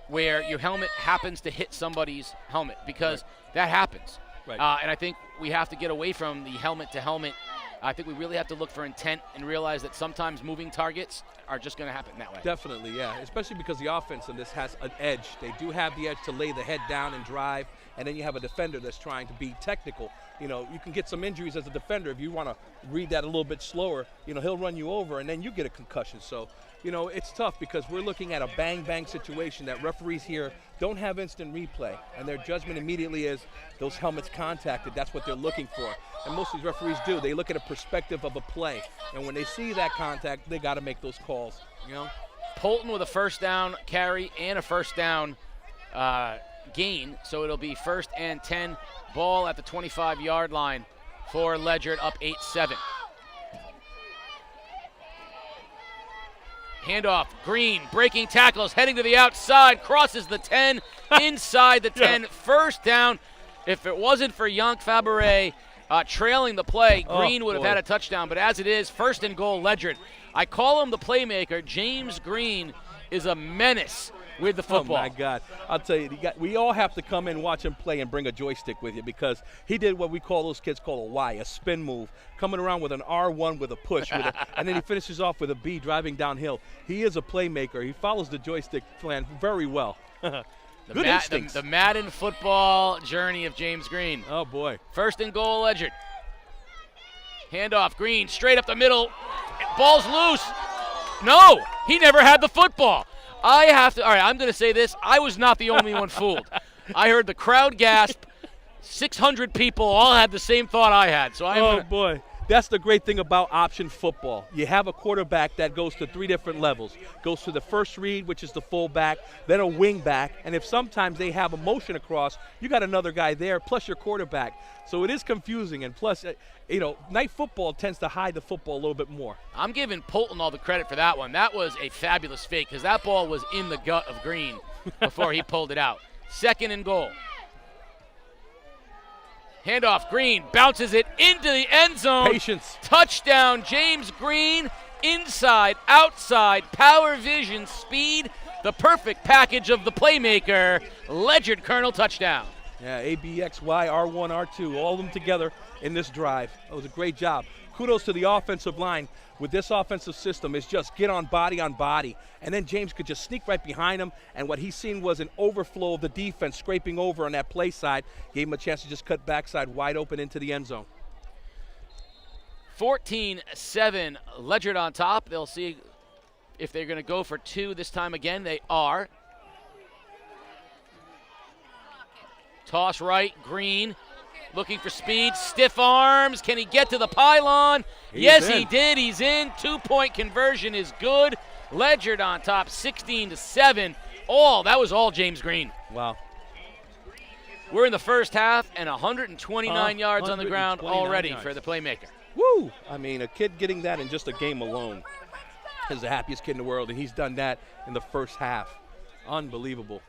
where your helmet happens to hit somebody's helmet, because that happens. Right. And I think we have to get away from the helmet-to-helmet. I think we really have to look for intent and realize that sometimes moving targets are just going to happen that way. Definitely, yeah, especially because the offense in this has an edge. They do have the edge to lay the head down and drive, and then you have a defender that's trying to be technical. You can get some injuries as a defender if you want to read that a little bit slower. He'll run you over, and then you get a concussion. So, it's tough because we're looking at a bang-bang situation that referees here don't have instant replay, and their judgment immediately is those helmets contacted. That's what they're looking for. And most of these referees do. They look at a perspective of a play, and when they see that contact, they got to make those calls. Polton with a first down carry and a first down gain, so it'll be 1st and 10, ball at the 25-yard line for Ledyard, up 8-7. Handoff, Green, breaking tackles, heading to the outside, crosses the 10, inside the 10, first down. If it wasn't for Yank Fabre trailing the play, Green would have had a touchdown, but as it is, 1st and goal, Ledyard. I call him the playmaker. James Green is a menace with the football. Oh, my God. I'll tell you, we all have to come in, watch him play, and bring a joystick with you, because he did what we call, those kids call a Y, a spin move, coming around with an R1 with a push, and then he finishes off with a B driving downhill. He is a playmaker. He follows the joystick plan very well. Good instincts. The Madden football journey of James Green. Oh, boy. 1st and goal, Ledyard. Handoff, Green, straight up the middle. Ball's loose. No, he never had the football. All right, I'm going to say this. I was not the only one fooled. I heard the crowd gasp. 600 people all had the same thought I had. So boy. That's the great thing about option football. You have a quarterback that goes to 3 different levels. Goes to the first read, which is the fullback, then a wing back, and if sometimes they have a motion across, you got another guy there, plus your quarterback. So it is confusing, and plus, night football tends to hide the football a little bit more. I'm giving Polton all the credit for that one. That was a fabulous fake, because that ball was in the gut of Green before he pulled it out. 2nd and goal. Handoff, Green bounces it into the end zone. Patience. Touchdown, James Green. Inside, outside, power, vision, speed. The perfect package of the playmaker. Ledyard Colonel touchdown. Yeah, A, B, X, Y, R1, R2, all of them together in this drive. That was a great job. Kudos to the offensive line. With this offensive system, it's just get on body, and then James could just sneak right behind him, and what he seen was an overflow of the defense scraping over on that play side, gave him a chance to just cut backside wide open into the end zone. 14-7, Ledyard on top. They'll see if they're going to go for 2 this time again. They are. Toss right, Green. Looking for speed, stiff arms. Can he get to the pylon? Yes, he did. He's in. 2-point conversion is good. Ledyard on top, 16-7. That was all James Green. Wow. We're in the first half, and 129 yards on the ground already for the playmaker. Woo! I mean, a kid getting that in just a game alone is the happiest kid in the world, and he's done that in the first half. Unbelievable.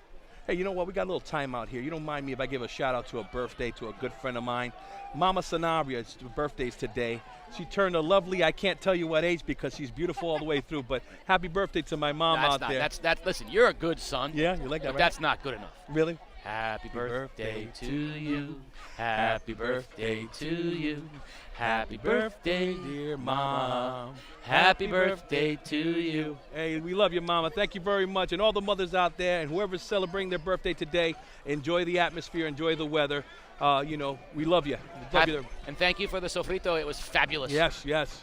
Hey, you know what? We got a little time out here. You don't mind me if I give a shout-out to a birthday to a good friend of mine. Mama Sanabria, her birthday's today. She turned a lovely, I can't tell you what age because she's beautiful all the way through, but happy birthday to my mom there. Listen, you're a good son. Yeah, you like that, but right? that's not good enough. Really? Happy birthday to you. Happy birthday to you. Happy birthday, dear Mom. Happy birthday to you. Hey, we love you, Mama. Thank you very much. And all the mothers out there and whoever's celebrating their birthday today, enjoy the atmosphere, enjoy the weather. We love you. And thank you for the sofrito. It was fabulous. Yes.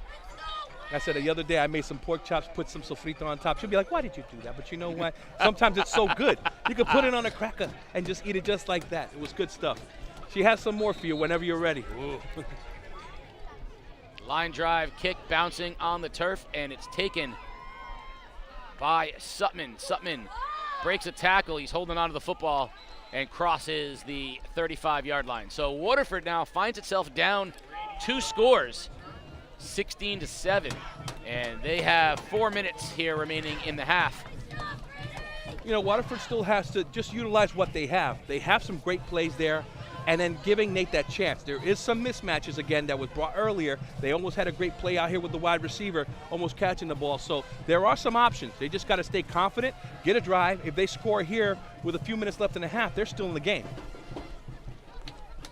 I said the other day I made some pork chops, put some sofrito on top. She'll be like, why did you do that? But you know what? Sometimes it's so good. You can put it on a cracker and just eat it just like that. It was good stuff. She has some more for you whenever you're ready. Line drive kick bouncing on the turf, and it's taken by Sutman. Sutman breaks a tackle. He's holding on to the football and crosses the 35-yard line. So Waterford now finds itself down 2 scores, 16-7, and they have 4 minutes here remaining in the half. Waterford still has to just utilize what they have. They have some great plays there, and then giving Nate that chance. There is some mismatches again that was brought earlier. They almost had a great play out here with the wide receiver, almost catching the ball. So there are some options. They just got to stay confident, get a drive. If they score here with a few minutes left in the half, they're still in the game.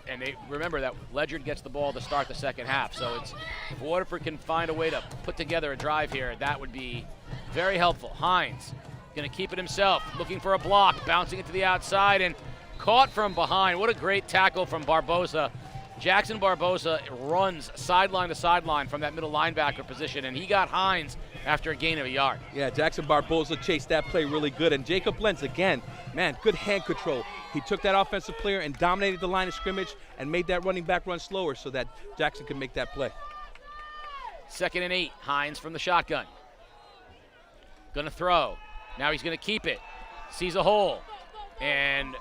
And remember that Ledyard gets the ball to start the second half. So if Waterford can find a way to put together a drive here, that would be very helpful. Hines going to keep it himself, looking for a block, bouncing it to the outside, and caught from behind. What a great tackle from Barbosa. Jackson Barbosa runs sideline to sideline from that middle linebacker position, and he got Hines after a gain of a yard. Yeah, Jackson Barbosa chased that play really good. And Jacob Lenz, again, man, good hand control. He took that offensive player and dominated the line of scrimmage and made that running back run slower so that Jackson could make that play. 2nd and 8, Hines from the shotgun. Gonna throw. Now he's gonna keep it. Sees a hole. And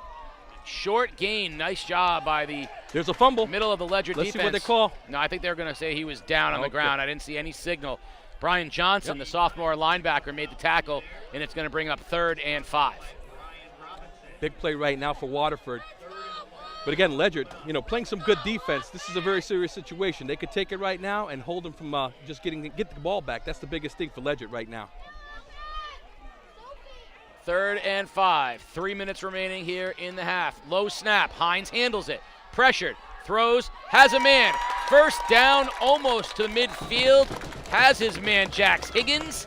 Short gain. Nice job by the There's a fumble. middle of the Ledyard Let's defense. see what they call. No, I think they're going to say he was down on the Okay. ground. I didn't see any signal. Brian Johnson, the sophomore linebacker, made the tackle, and it's going to bring up 3rd and 5. Big play right now for Waterford. But again, Ledyard, playing some good defense. This is a very serious situation. They could take it right now and hold them from just get the ball back. That's the biggest thing for Ledyard right now. 3rd and 5. 3 minutes remaining here in the half. Low snap. Hines handles it. Pressured. Throws. Has a man. First down almost to midfield. Has his man Jax Higgins.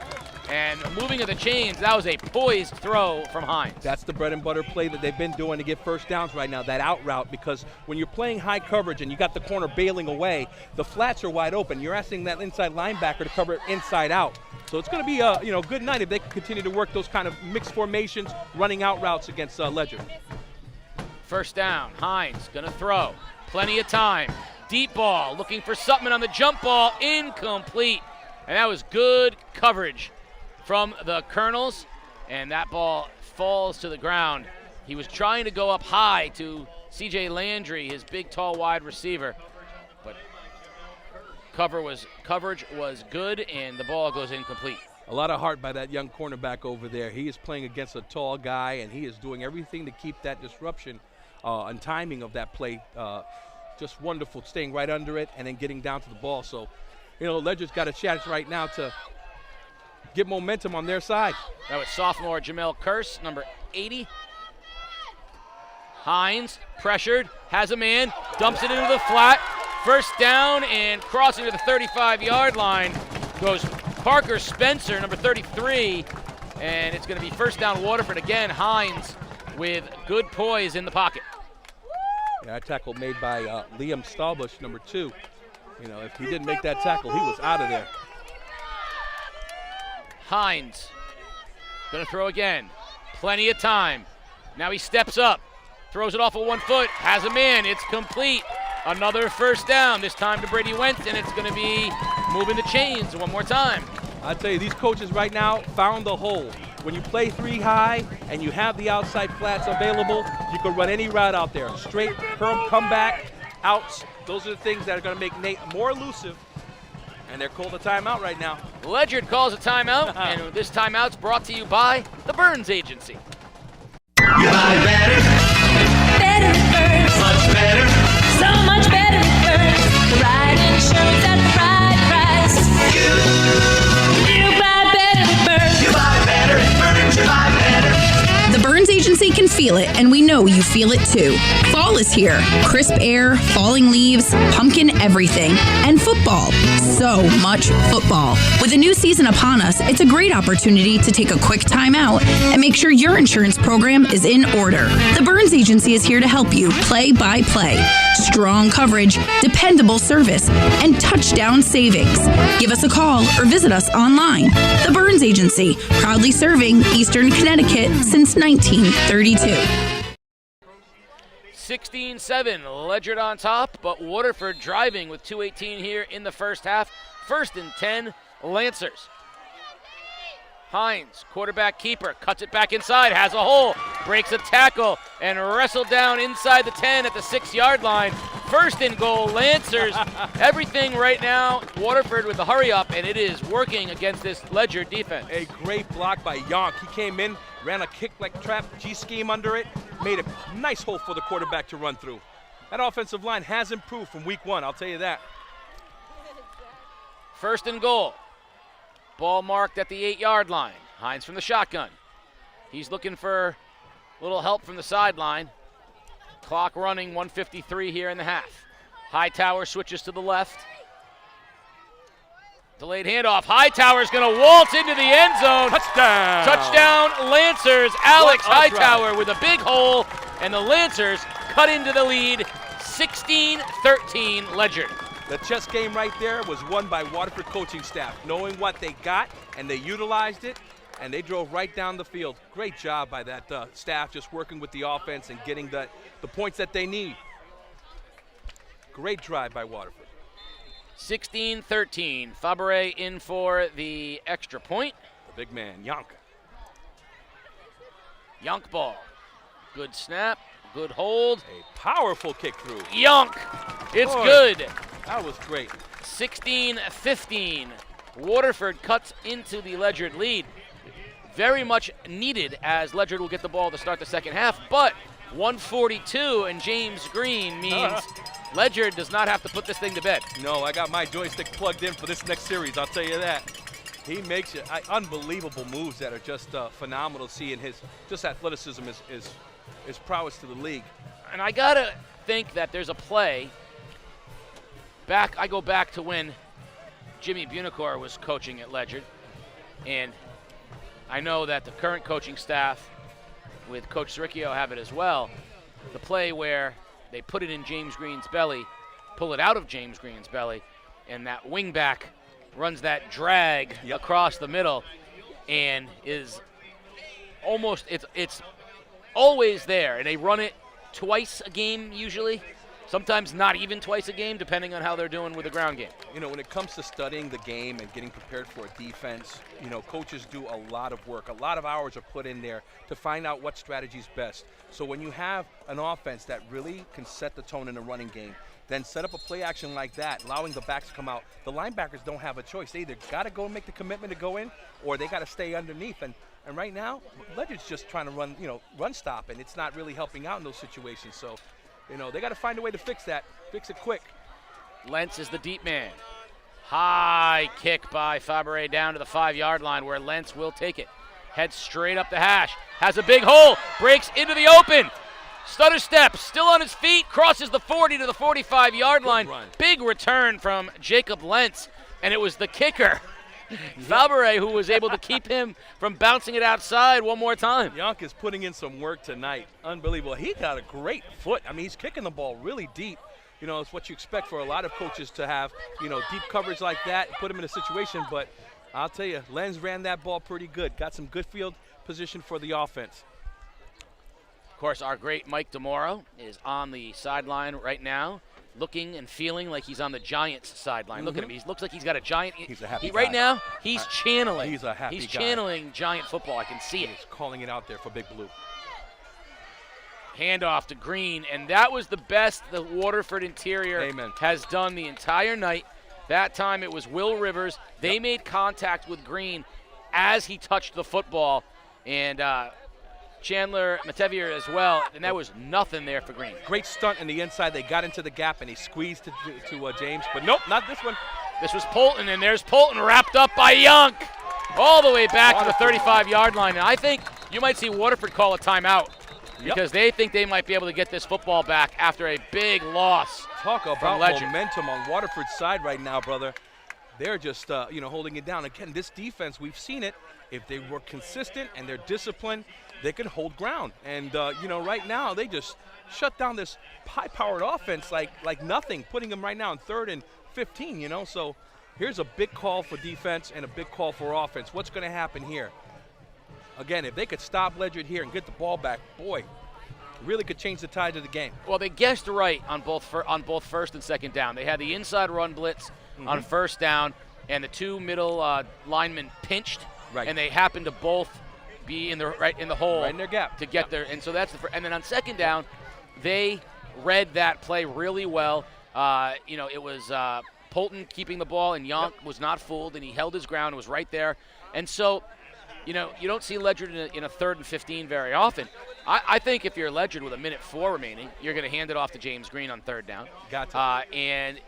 And moving of the chains, that was a poised throw from Hines. That's the bread and butter play that they've been doing to get first downs right now, that out route, because when you're playing high coverage and you got the corner bailing away, the flats are wide open. You're asking that inside linebacker to cover it inside out. So it's going to be a good night if they can continue to work those kind of mixed formations, running out routes against Ledyard. First down, Hines gonna throw. Plenty of time. Deep ball, looking for Sutman on the jump ball, incomplete. And that was good coverage from the Colonels, and that ball falls to the ground. He was trying to go up high to C.J. Landry, his big, tall, wide receiver, but coverage was good, and the ball goes incomplete. A lot of heart by that young cornerback over there. He is playing against a tall guy, and he is doing everything to keep that disruption and timing of that play just wonderful, staying right under it and then getting down to the ball. So, Ledyard's got a chance right now to get momentum on their side. That was sophomore Jamel Curse, number 80. Hines, pressured, has a man, dumps it into the flat. First down, and crossing to the 35-yard line goes Parker Spencer, number 33. And it's going to be first down Waterford again. Hines with good poise in the pocket. Yeah, that tackle made by Liam Staublich, number 2. If he didn't make that tackle, he was out of there. Hines gonna throw again. Plenty of time. Now he steps up, throws it off of 1 foot, has a man, it's complete. Another first down, this time to Brady Wentz, and it's gonna be moving the chains one more time. I tell you, these coaches right now found the hole. When you play 3 high and you have the outside flats available, you can run any route out there. Straight, come back, outs. Those are the things that are gonna make Nate more elusive. And they're called a timeout right now. Ledyard calls a timeout, and this timeout's brought to you by the Burns Agency. You buy better. Better with Burns. Much better. So much better with Burns. The right insurance at the right price. You buy better with Burns. You buy better with Burns. You buy better. The Burns Agency can feel it, and we know you feel it too. Fall is here. Crisp air, falling leaves, pumpkin everything, and football. So much football. With a new season upon us, it's a great opportunity to take a quick time out and make sure your insurance program is in order. The Burns Agency is here to help you play by play. Strong coverage, dependable service, and touchdown savings. Give us a call or visit us online. The Burns Agency, proudly serving Eastern Connecticut since 1932. 16-7, Ledyard on top, but Waterford driving with 2:18 here in the first half. 1st and 10, Lancers. Hines, quarterback keeper, cuts it back inside, has a hole, breaks a tackle, and wrestled down inside the 10 at the 6-yard line. 1st and goal, Lancers. Everything right now, Waterford with the hurry up, and it is working against this Ledyard defense. A great block by Yonk. He came in, ran a kick like trap, G-scheme under it, made a nice hole for the quarterback to run through. That offensive line has improved from week 1, I'll tell you that. 1st and goal. Ball marked at the 8-yard line. Hines from the shotgun. He's looking for a little help from the sideline. Clock running, 1:53 here in the half. Hightower switches to the left. Delayed handoff. Hightower's going to waltz into the end zone. Touchdown! Touchdown, Lancers. Alex What a Hightower drive. with a big hole, and the Lancers cut into the lead, 16-13 Ledyard. The chess game right there was won by Waterford coaching staff, knowing what they got, and they utilized it, and they drove right down the field. Great job by that staff, just working with the offense and getting the points that they need. Great drive by Waterford. 16-13. Fabre in for the extra point. The big man, Yonk. Yonk ball. Good snap, Good hold. A powerful kick through. Yonk. It's Boy. good. That was great. 16-15. Waterford cuts into the Ledyard lead. Very much needed, as Ledyard will get the ball to start the second half, but 142 and James Green means Ledyard does not have to put this thing to bed. No, I got my joystick plugged in for this next series, I'll tell you that. He makes unbelievable moves that are just phenomenal to see, and his just athleticism is prowess to the league. And I gotta think that there's a play I go back to when Jimmy Bunicor was coaching at Ledyard, and I know that the current coaching staff with Coach Siricchio have it as well. The play where they put it in James Green's belly, pull it out of James Green's belly, and that wing back runs that drag across the middle and is almost, it's always there. And they run it twice a game usually. Sometimes not even twice a game, depending on how they're doing with the ground game. You know, when it comes to studying the game and getting prepared for a defense, you know, coaches do a lot of work. A lot of hours are put in there to find out what strategy is best. So when you have an offense that really can set the tone in the running game, then set up a play action like that, allowing the backs to come out, the linebackers don't have a choice. They either got to go and make the commitment to go in, or they got to stay underneath. And right now, Ledyard's just trying to run stop, and it's not really helping out in those situations. So, you know, they got to find a way to fix that, fix it quick. Lentz is the deep man. High kick by Fabre down to the 5-yard line, where Lentz will take it. Heads straight up the hash, has a big hole, breaks into the open. Stutter step, still on his feet, crosses the 40 to the 45-yard line. Big return from Jacob Lentz, and it was the kicker, Fabre, who was able to keep him from bouncing it outside one more time. Yonk is putting in some work tonight. Unbelievable. He got a great foot. I mean, he's kicking the ball really deep. You know, it's what you expect for a lot of coaches to have, you know, deep coverage like that, put him in a situation. But I'll tell you, Lenz ran that ball pretty good. Got some good field position for the offense. Of course, our great Mike DeMoro is on the sideline right now, looking and feeling like he's on the Giants sideline. Look at him. He looks like he's got a giant. He's a happy guy. Right now, he's channeling. He's a happy He's guy. channeling Giant football. I can see it. He's calling it out there for Big Blue. Handoff to Green, and that was the best the Waterford interior has done the entire night. That time it was Will Rivers. They made contact with Green as he touched the football, and Chandler Matevier as well, and that was nothing there for Green. Great stunt in the inside. They got into the gap, and he squeezed to James, but nope, not this one. This was Polton, and there's Polton wrapped up by Yonk all the way back to the 35-yard line. And I think you might see Waterford call a timeout because they think they might be able to get this football back after a big loss. Talk about momentum on Waterford's side right now, brother. They're just, holding it down. Again, this defense, we've seen it. If they were consistent and they're disciplined, they can hold ground. And, right now they just shut down this high-powered offense like nothing, putting them right now in 3rd and 15, So here's a big call for defense and a big call for offense. What's going to happen here? Again, if they could stop Ledyard here and get the ball back, boy, really could change the tide of the game. Well, they guessed right on both first and second down. They had the inside run blitz on first down, and the two middle linemen pinched, and they happened to both be in the hole, right in their gap to get there. And so that's and then on second down, they read that play really well. It was Polton keeping the ball, and Yonk was not fooled, and he held his ground, was right there. And so, you don't see Ledyard in a 3rd and 15 very often. I think if you're Ledyard with 1:04 remaining, you're going to hand it off to James Green on 3rd down. Got to. And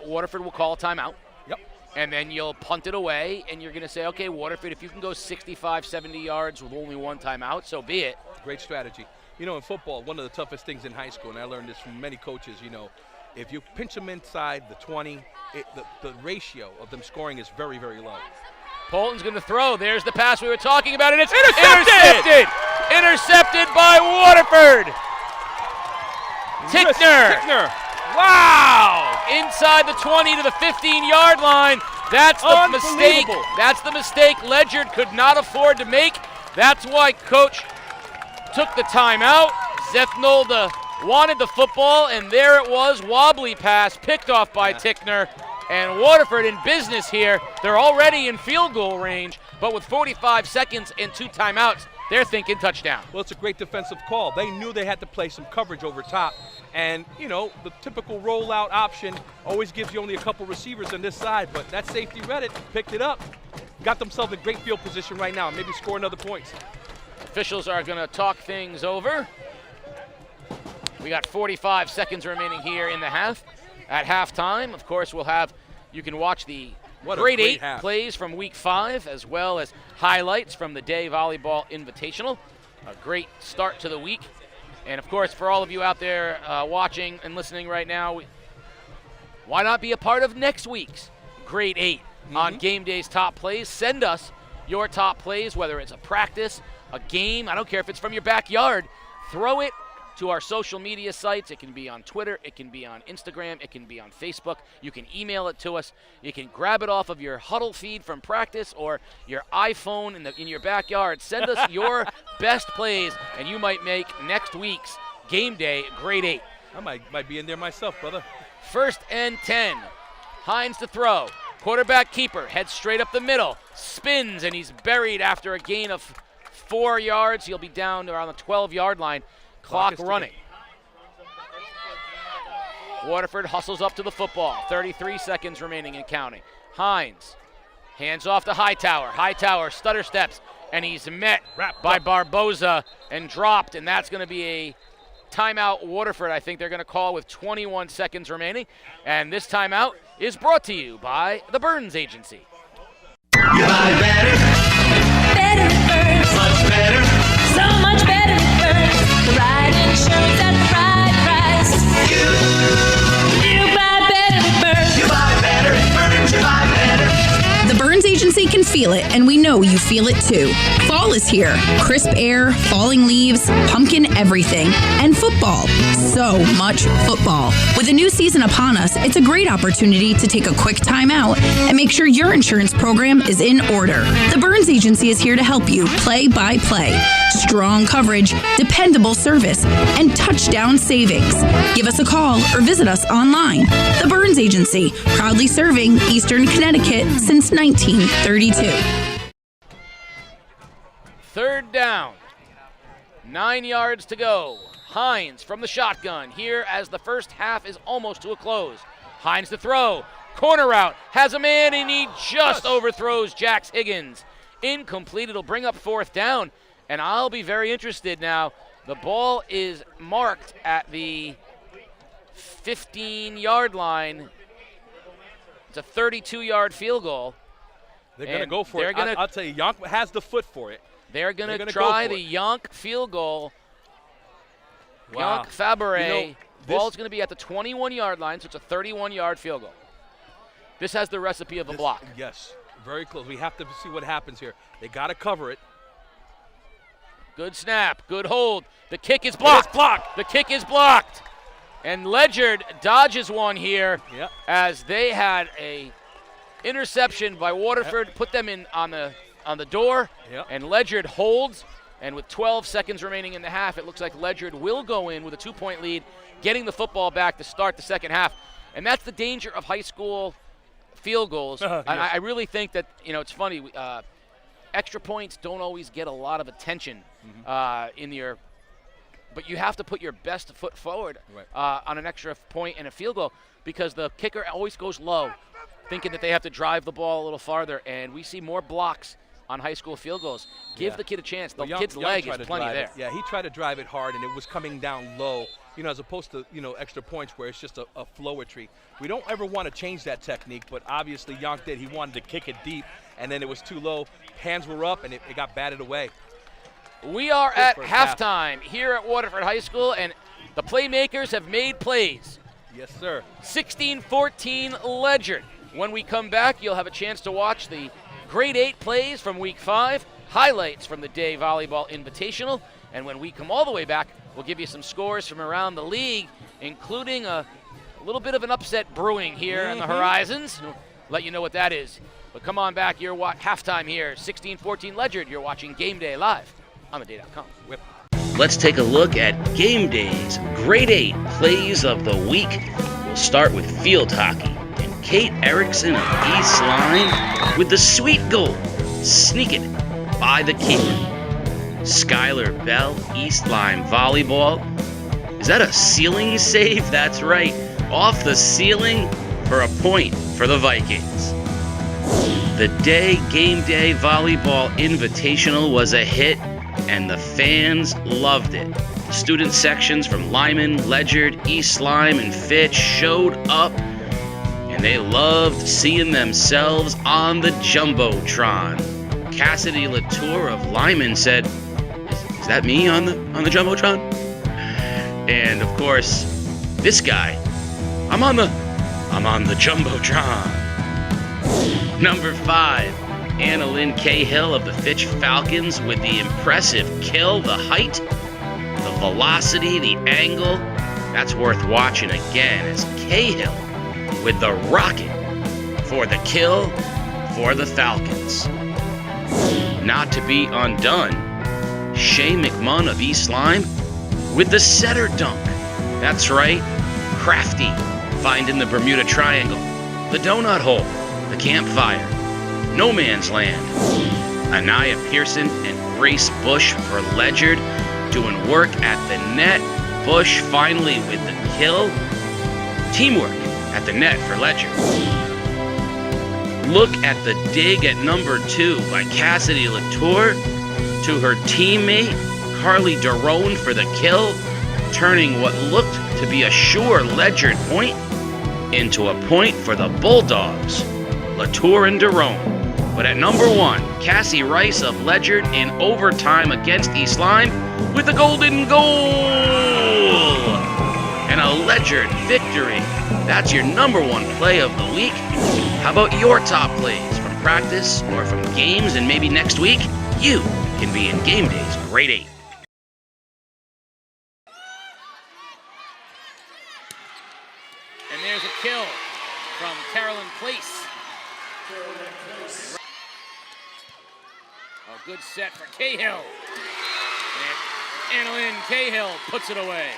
Waterford will call a timeout. Yep. And then you'll punt it away, and you're going to say, okay, Waterford, if you can go 65, 70 yards with only one timeout, so be it. Great strategy. In football, one of the toughest things in high school, and I learned this from many coaches, if you pinch them inside the 20, the ratio of them scoring is very, very low. Polton's going to throw. There's the pass we were talking about, and it's intercepted! Intercepted by Waterford. Tickner. Wow! Inside the 20 to the 15-yard line. That's the mistake. That's the mistake Ledyard could not afford to make. That's why Coach took the timeout. Zethnolda wanted the football, and there it was. Wobbly pass picked off by Tickner. And Waterford in business here. They're already in field goal range, but with 45 seconds and 2 timeouts, they're thinking touchdown. Well, it's a great defensive call. They knew they had to play some coverage over top. And, you know, the typical rollout option always gives you only a couple receivers on this side, but that safety read it, picked it up, got themselves in great field position right now, and maybe score another points. Officials are going to talk things over. We got 45 seconds remaining here in the half. At halftime, of course, you can watch the grade 8 plays from week 5, as well as highlights from the Day Volleyball Invitational. A great start to the week. And of course, for all of you out there watching and listening right now, why not be a part of next week's grade 8 on Game Day's top plays? Send us your top plays, whether it's a practice, a game, I don't care if it's from your backyard. Throw it to our social media sites. It can be on Twitter, it can be on Instagram, it can be on Facebook. You can email it to us. You can grab it off of your huddle feed from practice or your iPhone in your backyard. Send us your best plays, and you might make next week's Game Day grade 8. I might be in there myself, brother. 1st and 10. Hines to throw. Quarterback keeper heads straight up the middle, spins, and he's buried after a gain of 4 yards. He'll be down around the 12-yard line. Clock running. Waterford hustles up to the football. 33 seconds remaining and counting. Hines hands off to Hightower. Hightower stutter steps, and he's met by Barboza and dropped, and that's going to be a timeout Waterford. I think they're going to call with 21 seconds remaining, and this timeout is brought to you by the Burns Agency. You buy better. Better at Burns. Much better. So much better at Burns. The right insurance at the right price. You buy better at Burns. You buy better at Burns. You buy better. The Burns Agency can feel it, and we know you feel it too. Fall is here. Crisp air, falling leaves, pumpkin everything, and football. So much football. With a new season upon us, it's a great opportunity to take a quick time out and make sure your insurance program is in order. The Burns Agency is here to help you play by play. Strong coverage, dependable service, and touchdown savings. Give us a call or visit us online. The Burns Agency, proudly serving Eastern Connecticut since 1932. 3rd down. 9 yards to go. Hines from the shotgun here as the first half is almost to a close. Hines to throw. Corner route. Has a man, and he just overthrows Jax Higgins. Incomplete. It'll bring up 4th down. And I'll be very interested now. The ball is marked at the 15-yard line. It's a 32-yard field goal. They're going to go for it. I'll tell you, Yonk has the foot for it. They're going to try the Yonk field goal. Wow. Yonk Fabre. Ball's going to be at the 21-yard line, so it's a 31-yard field goal. This has the recipe of a block. Yes, very close. We have to see what happens here. They got to cover it. Good snap, good hold. The kick is blocked. The kick is blocked. And Ledyard dodges one here as they had a interception by Waterford, put them in on the door, and Ledyard holds. And with 12 seconds remaining in the half, it looks like Ledyard will go in with a 2-point lead, getting the football back to start the second half. And that's the danger of high school field goals. I really think that, it's funny. Extra points don't always get a lot of attention but you have to put your best foot forward on an extra point and a field goal, because the kicker always goes low, thinking that they have to drive the ball a little farther, and we see more blocks on high school field goals. Give the kid a chance. The kid's leg is plenty there. Yeah, he tried to drive it hard, and it was coming down low, as opposed to, extra points where it's just a flowetry. We don't ever want to change that technique, but obviously Yonk did. He wanted to kick it deep, and then it was too low. Hands were up, and it got batted away. We are at halftime here at Waterford High School, and the playmakers have made plays. Yes, sir. 16-14 Ledyard. When we come back, you'll have a chance to watch the grade 8 plays from week 5, highlights from the Day Volleyball Invitational, and when we come all the way back, we'll give you some scores from around the league, including a little bit of an upset brewing here on the horizons. We'll let you know what that is. But come on back, you're halftime here, 16-14 Ledyard. You're watching Game Day live on theday.com. Let's take a look at Game Day's Grade 8 Plays of the Week. We'll start with field hockey, and Kate Erickson of East Line with the sweet goal, sneak it by the keeper. Skylar Bell, East Lyme volleyball. Is that a ceiling save? That's right. Off the ceiling for a point for the Vikings. The game day volleyball invitational was a hit, and the fans loved it. Student sections from Lyman, Ledyard, East Lyme, and Fitch showed up, and they loved seeing themselves on the Jumbotron. Cassidy Latour of Lyman said, "Is that me on the Jumbotron?" And of course, this guy, I'm on the Jumbotron. Number 5, Anna Lynn Cahill of the Fitch Falcons with the impressive kill, the height, the velocity, the angle. That's worth watching again as Cahill with the rocket for the kill for the Falcons. Not to be undone, Shay McMunn of East Lyme with the setter dunk. That's right, crafty, finding the Bermuda Triangle, the donut hole, the campfire, no man's land. Anaya Pearson and Grace Bush for Ledyard doing work at the net. Bush finally with the kill. Teamwork at the net for Ledyard. Look at the dig at number 2 by Cassidy Latour to her teammate Carly Derone for the kill, turning what looked to be a sure Ledyard point into a point for the Bulldogs, Latour and Derone. But at number 1, Cassie Rice of Ledyard in overtime against East Lyme with the golden goal! And a Ledyard victory. That's your number 1 play of the week. How about your top plays from practice or from games, and maybe next week you can be in Game Day's Grade 8. And there's a kill from Carolyn Place. A good set for Cahill. And Annalyn Cahill puts it away.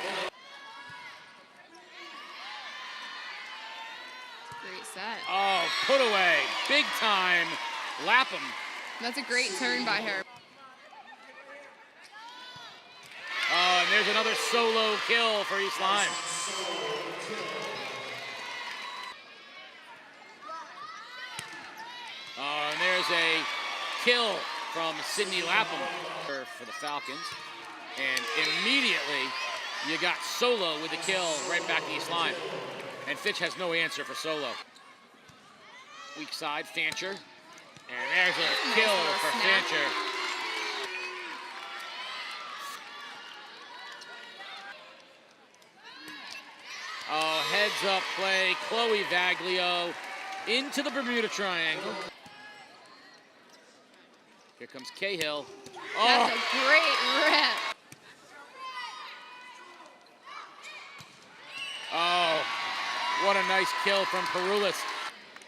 Great set. Oh, put away. Big time. Lapham. That's a great turn by her. Oh, and there's another solo kill for East Lyme. Oh, and there's a kill from Sydney Lapham for the Falcons. And immediately, you got Solo with the kill right back to East Lyme. And Fitch has no answer for Solo. Weak side, Fancher. And there's a kill for Fancher. Oh, heads up play, Chloe Vaglio into the Bermuda Triangle. Here comes Cahill. Oh. That's a great rip. Oh, what a nice kill from Perulis.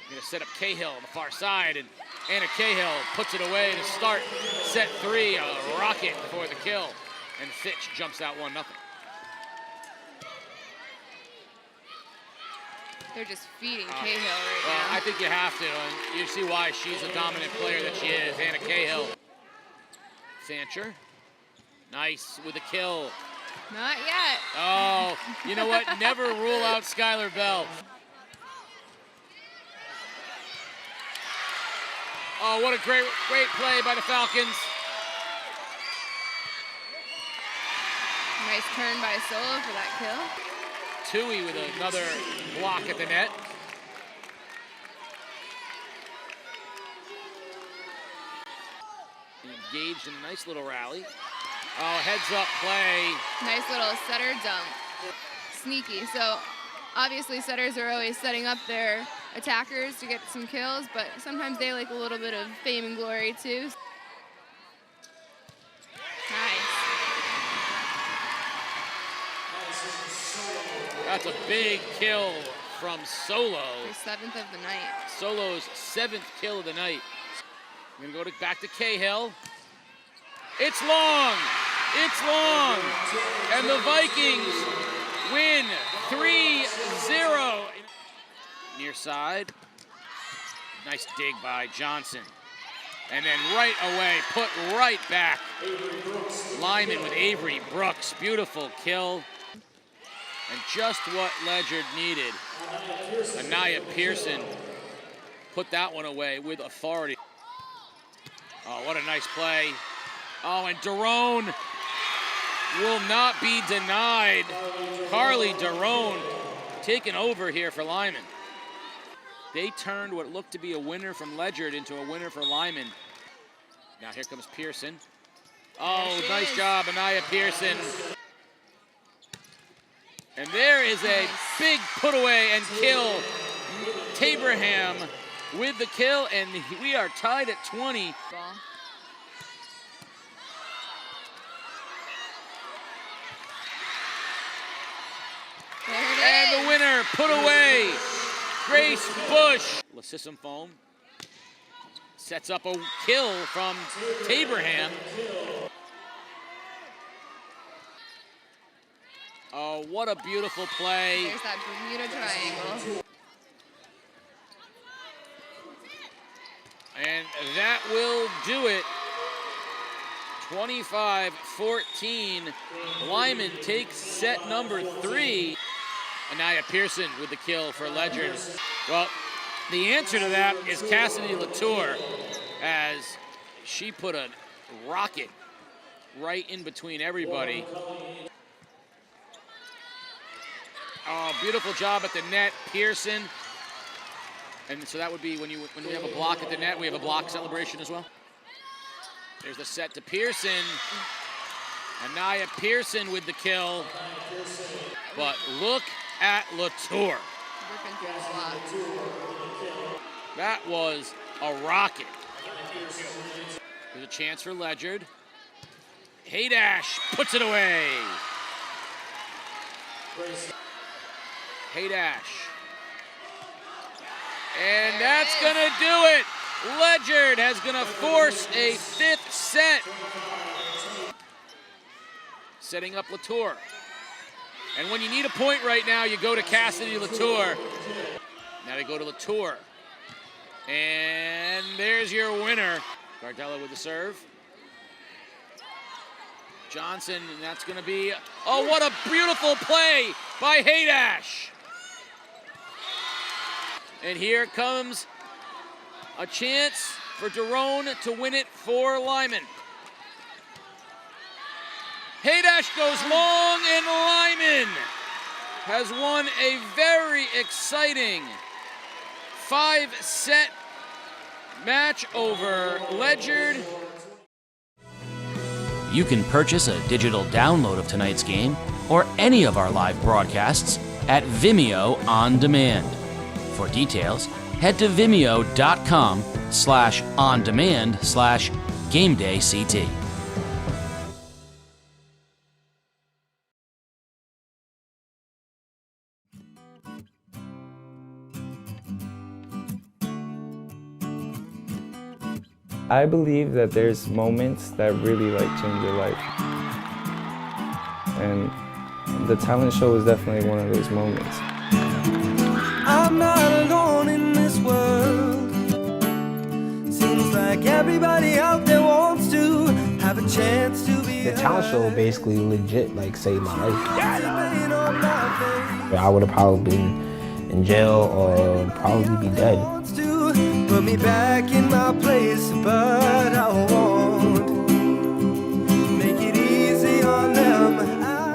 Gonna set up Cahill on the far side, and Anna Cahill puts it away to start set 3. A rocket for the kill, and Fitch jumps out 1-0. They're just feeding Cahill right now. I think you have to, and you see why she's a dominant player that she is. Anna Cahill. Fancher. Nice with the kill. Not yet. Oh, you know what? Never rule out Skylar Bell. Oh, what a great play by the Falcons. Nice turn by Solo for that kill. Tui with another block at the net. Engaged in a nice little rally. Oh, heads up play. Nice little setter dunk. Sneaky. So obviously setters are always setting up their attackers to get some kills, but sometimes they like a little bit of fame and glory too. Nice. That's a big kill from Solo. Her 7th of the night. Solo's 7th kill of the night. We're gonna go back to Cahill. It's long. It's long. And the Vikings win 3-0. Near side. Nice dig by Johnson. And then right away, put right back Lyman with Avery Brooks. Beautiful kill. And just what Ledyard needed. Anaya Pearson put that one away with authority. Oh, what a nice play. Oh, and Derone will not be denied. Carly Derone taking over here for Lyman. They turned what looked to be a winner from Ledyard into a winner for Lyman. Now here comes Pearson. Oh, nice job, Anaya Pearson. And there is a big put away and kill. Tabraham with the kill, and we are tied at 20. And the winner, put away, Grace Bush. Lassisum foam sets up a kill from Tabraham. Oh, what a beautiful play. There's that Bermuda Triangle. And that will do it. 25-14. Lyman takes set number 3. Anaya Pearson with the kill for Ledyard. Well, the answer to that is Cassidy Latour, as she put a rocket right in between everybody. Oh, beautiful job at the net, Pearson. And so that would be when we have a block at the net, we have a block celebration as well. There's the set to Pearson. Anaya Pearson with the kill. But look at Latour. That was a rocket. There's a chance for Ledyard. Haydash puts it away. Haydash. And that's gonna do it. Ledyard has gonna force a 5th set. Setting up Latour. And when you need a point right now, you go to Cassidy Latour. Now they go to Latour. And there's your winner. Gardella with the serve. Johnson, and that's gonna be, oh, what a beautiful play by Haydash. And here comes a chance for Derone to win it for Lyman. Haydash goes long, and Lyman has won a very exciting 5-set match over Ledyard. You can purchase a digital download of tonight's game or any of our live broadcasts at Vimeo On Demand. For details, head to vimeo.com/ondemand/GameDayCT. I believe that there's moments that really change your life. And the talent show is definitely one of those moments. I'm not alone in this world. Seems like everybody out there wants to have a chance to be. The talent show basically legit saved my life. I would have probably been in jail or probably be dead. Put me back in my place, but I won't make it easy on them.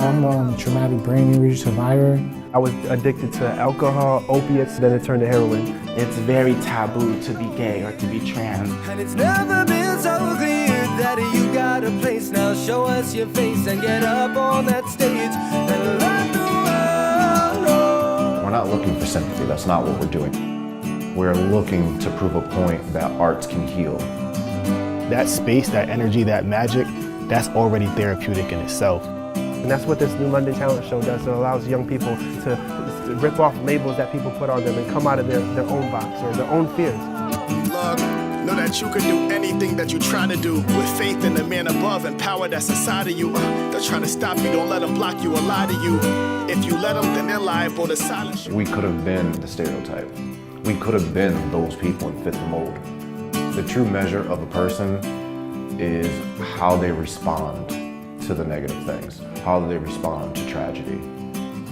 I'm a traumatic brain injury survivor. I was addicted to alcohol, opiates, then it turned to heroin. It's very taboo to be gay or to be trans. And it's never been so clear that you got a place. Now show us your face and get up on that stage and let the world know. We're not looking for sympathy, that's not what we're doing. We're looking to prove a point that arts can heal. That space, that energy, that magic, that's already therapeutic in itself. And that's what this new London Talent Show does. It allows young people to rip off labels that people put on them and come out of their own box or their own fears. Look, know that you can do anything that you try to do with faith in the man above and power that's inside of you. They're trying to stop you, don't let them block you or lie to you. If you let them, then they're liable to silence you. We could have been the stereotype. We could have been those people and fit the mold. The true measure of a person is how they respond to the negative things? How do they respond to tragedy?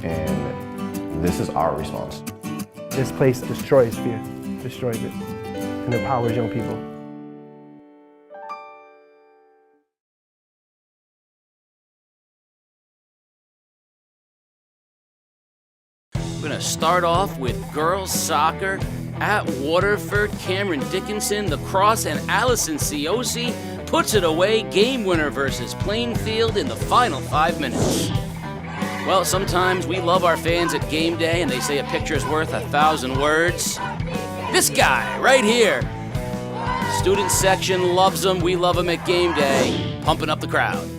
And this is our response. This place destroys fear, destroys it, and empowers young people. We're going to start off with girls soccer at Waterford. Cameron Dickinson, the cross, and Allison Ciosi puts it away. Game winner versus Plainfield in the final 5 minutes. Well, sometimes we love our fans at game day, and they say a picture's worth 1,000 words. This guy right here. Student section loves him. We love him at game day, pumping up the crowd.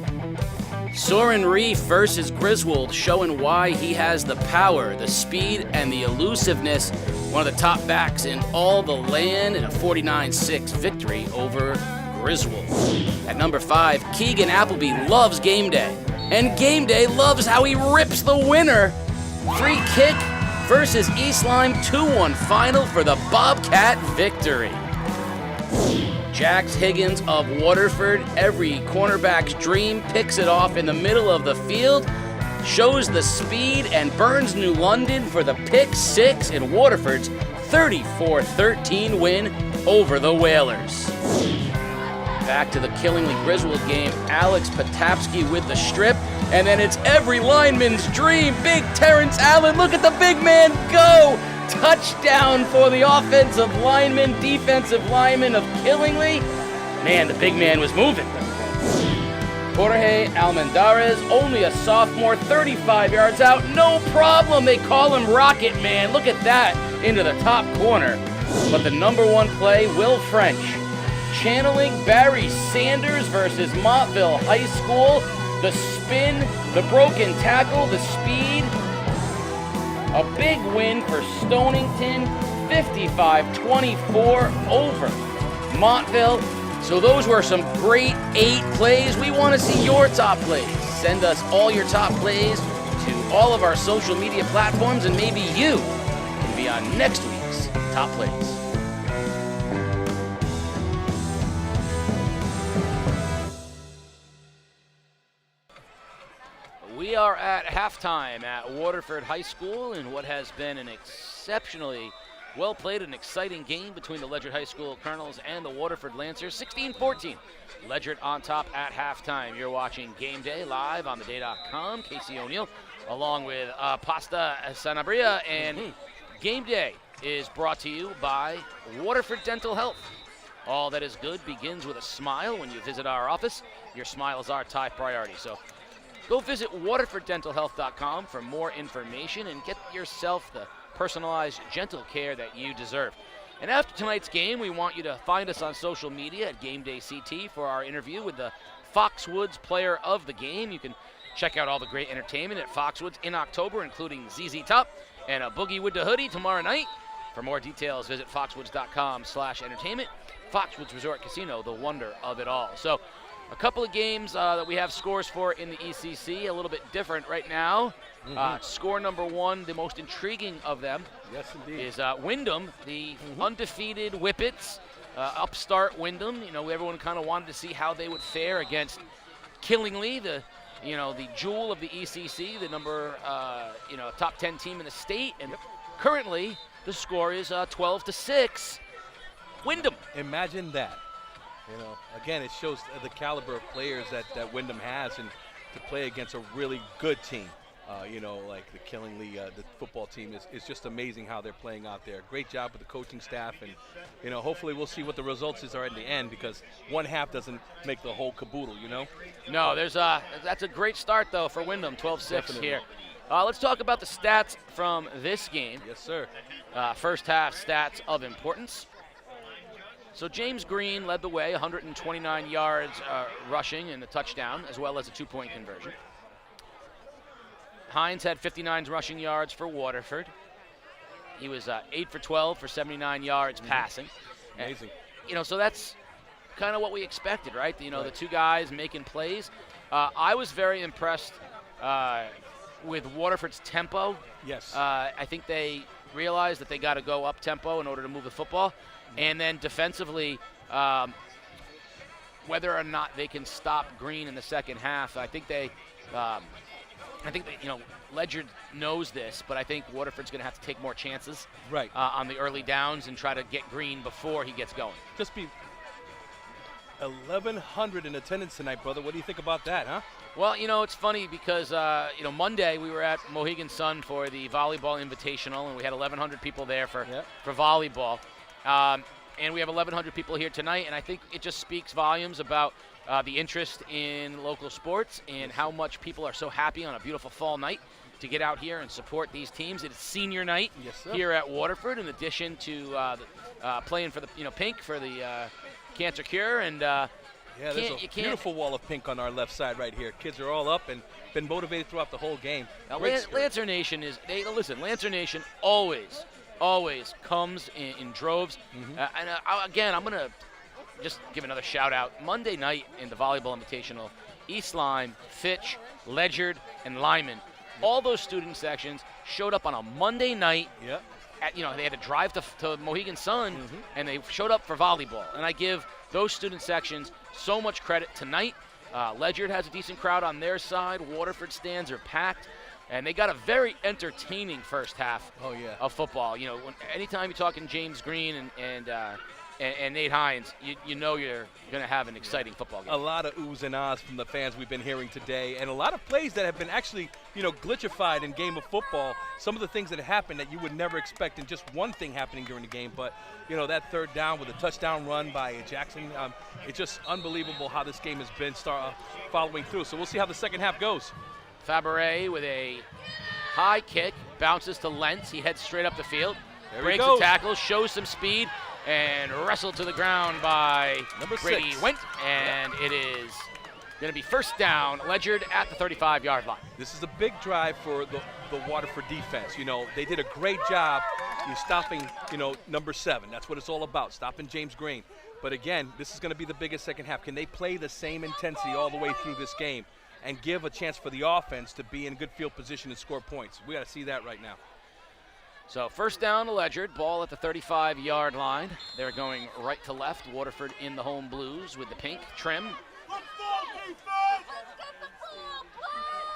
Soren Reef versus Griswold, showing why he has the power, the speed, and the elusiveness. One of the top backs in all the land in a 49-6 victory over Griswold. At number 5, Keegan Appleby loves game day. And game day loves how he rips the winner. Free kick versus East Lyme 2-1 final for the Bobcat victory. Jax Higgins of Waterford, every cornerback's dream, picks it off in the middle of the field, shows the speed, and burns New London for the pick 6 in Waterford's 34-13 win over the Whalers. Back to the Killingly Griswold game, Alex Potapsky with the strip, and then it's every lineman's dream. Big Terrence Allen, look at the big man go! Touchdown for the offensive lineman, defensive lineman of Killingly. Man, the big man was moving. Jorge Almendarez, only a sophomore, 35 yards out, no problem. They call him Rocket Man. Look at that, into the top corner. But the number 1 play, Will French, channeling Barry Sanders versus Montville High School. The spin, the broken tackle, the speed. A big win for Stonington, 55-24 over Montville. So those were some great 8 plays. We want to see your top plays. Send us all your top plays to all of our social media platforms, and maybe you can be on next week's Top Plays. We are at halftime at Waterford High School in what has been an exceptionally well-played and exciting game between the Ledyard High School Colonels and the Waterford Lancers. 16-14, Ledyard on top at halftime. You're watching Game Day live on theday.com. Casey O'Neill along with Pasta Sanabria, and Game Day is brought to you by Waterford Dental Health. All that is good begins with a smile. When you visit our office, your smile is our top priority. So go visit waterforddentalhealth.com for more information and get yourself the personalized, gentle care that you deserve. And after tonight's game, we want you to find us on social media at Game Day CT for our interview with the Foxwoods Player of the Game. You can check out all the great entertainment at Foxwoods in October, including ZZ Top and a Boogie with the Hoodie tomorrow night. For more details, visit foxwoods.com/entertainment. Foxwoods Resort Casino, the wonder of it all. So a couple of games that we have scores for in the ECC, a little bit different right now. Score number 1, the most intriguing of them, is Wyndham, the undefeated Whippets, upstart Wyndham. You know, everyone kind of wanted to see how they would fare against Killingly, the jewel of the ECC, the number, top 10 team in the state. And currently, the score is 12-6. Wyndham. Imagine that. Again, it shows the caliber of players that Wyndham has, and to play against a really good team, like the Killingly, the football team is just amazing how they're playing out there. Great job with the coaching staff, and hopefully we'll see what the results are at the end, because one half doesn't make the whole caboodle. No, that's a great start though for Wyndham, 12-6 here. Let's talk about the stats from this game. Yes, sir. First half stats of importance. So James Green led the way, 129 yards rushing and a touchdown, as well as a 2-point conversion. Hines had 59 rushing yards for Waterford. He was 8 for 12 for 79 yards passing. Amazing. So that's kind of what we expected, right? The two guys making plays. I was very impressed with Waterford's tempo. Yes. I think they realized that they got to go up tempo in order to move the football. And then defensively, whether or not they can stop Green in the second half. I think they, Ledyard knows this, but I think Waterford's going to have to take more chances on the early downs and try to get Green before he gets going. Just be 1,100 in attendance tonight, brother. What do you think about that, huh? Well, it's funny because, Monday we were at Mohegan Sun for the volleyball invitational, and we had 1,100 people there for volleyball. And we have 1,100 people here tonight, and I think it just speaks volumes about the interest in local sports and how much people are so happy on a beautiful fall night to get out here and support these teams. It is senior night here at Waterford, in addition to playing for the pink for the cancer cure. And there's a beautiful wall of pink on our left side right here. Kids are all up and been motivated throughout the whole game. Now, Lancer Nation Lancer Nation always comes in droves. Again, I'm going to just give another shout out. Monday night in the volleyball invitational, East Lyme, Fitch, Ledyard, and Lyman, all those student sections showed up on a Monday night. They had to drive to Mohegan Sun, and they showed up for volleyball. And I give those student sections so much credit tonight. Ledyard has a decent crowd on their side. Waterford stands are packed. And they got a very entertaining first half of football. Anytime you're talking James Green and Nate Hines, you know you're going to have an exciting football game. A lot of oohs and ahs from the fans we've been hearing today, and a lot of plays that have been actually, glitchified in game of football. Some of the things that happened that you would never expect, and just one thing happening during the game. But, that third down with a touchdown run by Jackson, it's just unbelievable how this game has been following through. So we'll see how the second half goes. Fabre with a high kick, bounces to Lentz. He heads straight up the field, breaks the tackle, shows some speed, and wrestled to the ground by number Brady 6. Went, and it is going to be first down, Ledyard at the 35-yard line. This is a big drive for the Waterford defense. They did a great job stopping, number 7. That's what it's all about, stopping James Green. But again, this is going to be the biggest second half. Can they play the same intensity all the way through this game and give a chance for the offense to be in good field position and score points? We got to see that right now. So first down to Ledyard, ball at the 35-yard line. They're going right to left. Waterford in the home blues with the pink trim.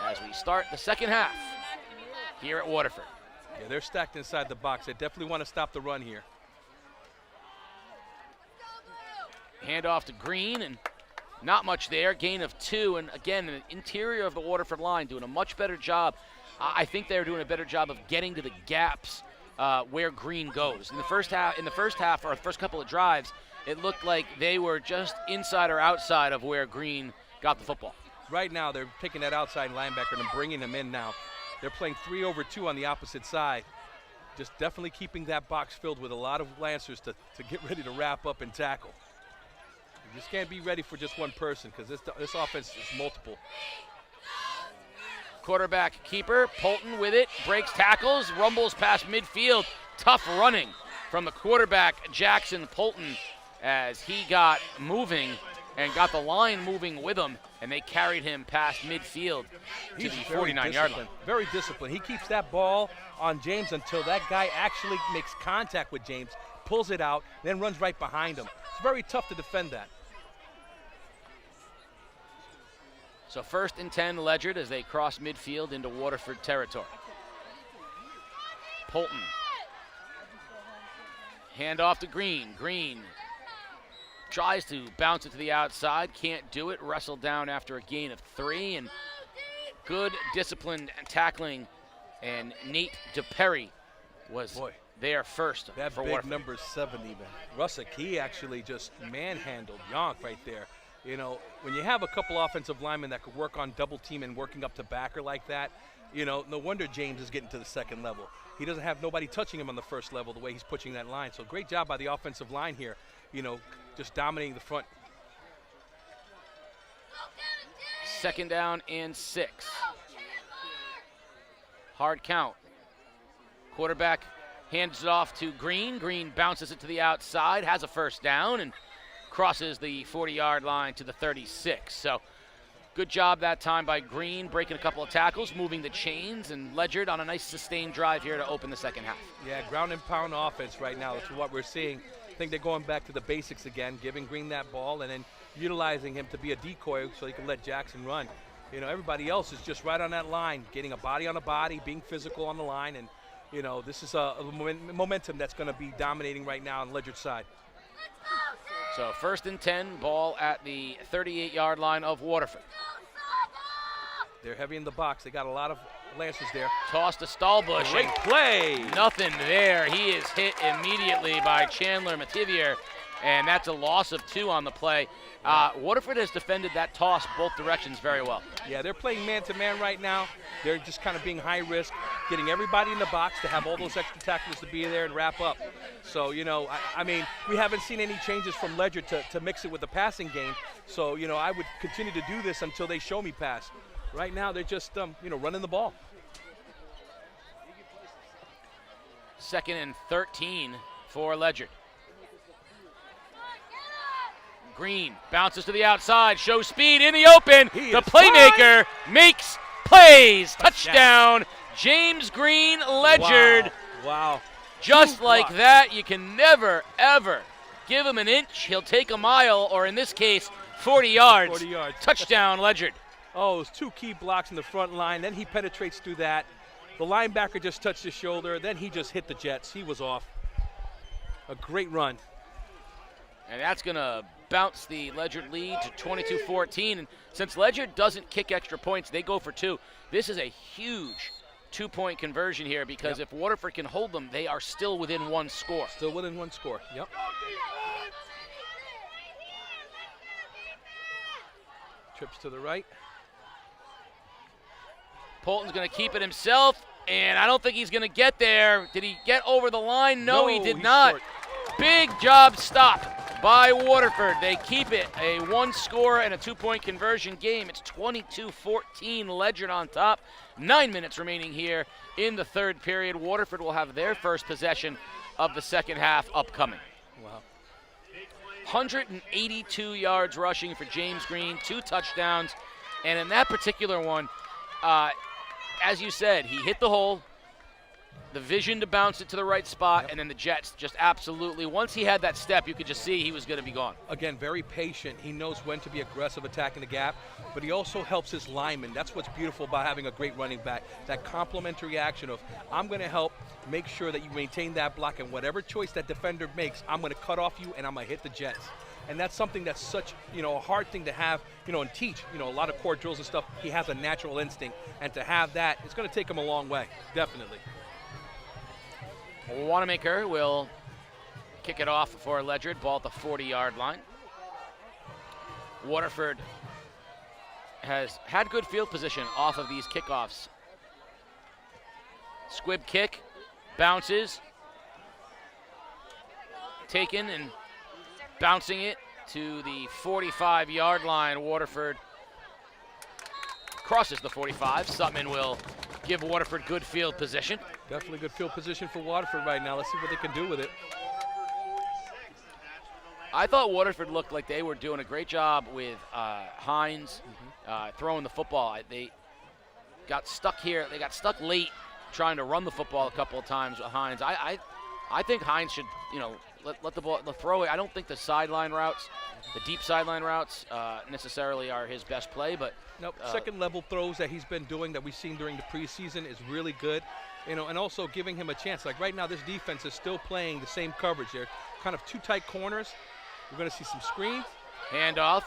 As we start the second half here at Waterford. Yeah, they're stacked inside the box. They definitely want to stop the run here. Hand off to Green, and not much there. Gain of 2, and again, the interior of the Waterford line doing a much better job. I think they're doing a better job of getting to the gaps where Green goes. In the first half, or the first couple of drives, it looked like they were just inside or outside of where Green got the football. Right now, they're taking that outside linebacker and bringing him in now. They're playing 3 over 2 on the opposite side. Just definitely keeping that box filled with a lot of Lancers to get ready to wrap up and tackle. You just can't be ready for just one person because this offense is multiple. Quarterback keeper, Polton with it, breaks tackles, rumbles past midfield. Tough running from the quarterback, Jackson Polton, as he got moving and got the line moving with him, and they carried him past midfield to the 49-yard line. Very disciplined. He keeps that ball on James until that guy actually makes contact with James, pulls it out, then runs right behind him. It's very tough to defend that. So 1st and 10, Ledyard as they cross midfield into Waterford territory. Polton. Hand off to Green. Green tries to bounce it to the outside, can't do it. Wrestled down after a gain of 3, and good disciplined tackling. And Nate DePerry was there first. That for big Waterford. number 7 even. Russick, he actually just manhandled Yonk right there. When you have a couple offensive linemen that could work on double team and working up to backer like that, no wonder James is getting to the second level. He doesn't have nobody touching him on the first level the way he's pushing that line. So great job by the offensive line here, just dominating the front. 2nd down and 6. Hard count. Quarterback hands it off to Green. Green bounces it to the outside, has a first down, and crosses the 40-yard line to the 36. So good job that time by Green, breaking a couple of tackles, moving the chains, and Ledyard on a nice sustained drive here to open the second half. Yeah, ground and pound offense right now. That's what we're seeing. I think they're going back to the basics again, giving Green that ball and then utilizing him to be a decoy so he can let Jackson run. You know, everybody else is just right on that line, getting a body on a body, being physical on the line, and, you know, this is a momentum that's going to be dominating right now on Ledyard's side. So 1st and 10, ball at the 38-yard line of Waterford. They're heavy in the box. They got a lot of Lancers there. Toss to Stallbush. Great play. Nothing there. He is hit immediately by Chandler Mativier, and that's a loss of 2 on the play. Waterford has defended that toss both directions very well. Yeah, they're playing man-to-man right now. They're just kind of being high risk, getting everybody in the box to have all those extra tacklers to be there and wrap up. So, you know, I mean, we haven't seen any changes from Ledyard to mix it with the passing game. So, you know, I would continue to do this until they show me pass. Right now, they're just, you know, running the ball. 2nd and 13 for Ledyard. Green bounces to the outside, shows speed in the open. The playmaker makes plays. Touchdown, James Green, Ledyard. Wow. Just like that, you can never, ever give him an inch. He'll take a mile, or in this case, 40 yards. 40 yards. Touchdown, Ledyard. Oh, it was 2 key blocks in the front line. Then he penetrates through that. The linebacker just touched his shoulder. Then he just hit the Jets. He was off. A great run. And that's going to bounce the Ledyard lead to 22-14. And since Ledyard doesn't kick extra points, they go for 2. This is a huge 2-point conversion here because if Waterford can hold them, they are still within 1 score. Still within 1 score, yep. Trips to the right. Polton's going to keep it himself, and I don't think he's going to get there. Did he get over the line? No, he did not. Short. Big job stop by Waterford. They keep it a 1-score and a 2-point conversion game. It's 22-14, Ledyard on top. 9 minutes remaining here in the 3rd period. Waterford will have their first possession of the second half upcoming. Wow. 182 yards rushing for James Green, 2 touchdowns. And in that particular one, as you said, he hit the hole, the vision to bounce it to the right spot, and then the Jets just absolutely, once he had that step, you could just see he was going to be gone. Again, very patient. He knows when to be aggressive attacking the gap, but he also helps his linemen. That's what's beautiful about having a great running back, that complementary action of, I'm going to help make sure that you maintain that block, and whatever choice that defender makes, I'm going to cut off you, and I'm going to hit the Jets. And that's something that's such, you know, a hard thing to have, you know, and teach. You know, a lot of core drills and stuff, he has a natural instinct. And to have that, it's going to take him a long way, definitely. Wanamaker will kick it off for Ledyard, ball at the 40-yard line. Waterford has had good field position off of these kickoffs. Squib kick, bounces, taken and bouncing it to the 45-yard line. Waterford crosses the 45. Sutman will give Waterford good field position. Definitely good field position for Waterford right now. Let's see what they can do with it. I thought Waterford looked like they were doing a great job with Hines throwing the football. They got stuck here. They got stuck late trying to run the football a couple of times with Hines. I think Hines should, you know, let the ball, throw it. I don't think the sideline routes, the deep sideline routes necessarily are his best play, but nope. Second level throws that he's been doing that we've seen during the preseason is really good, you know, and also giving him a chance. Like right now, this defense is still playing the same coverage. They're kind of 2 tight corners. We're going to see some screens. Handoff,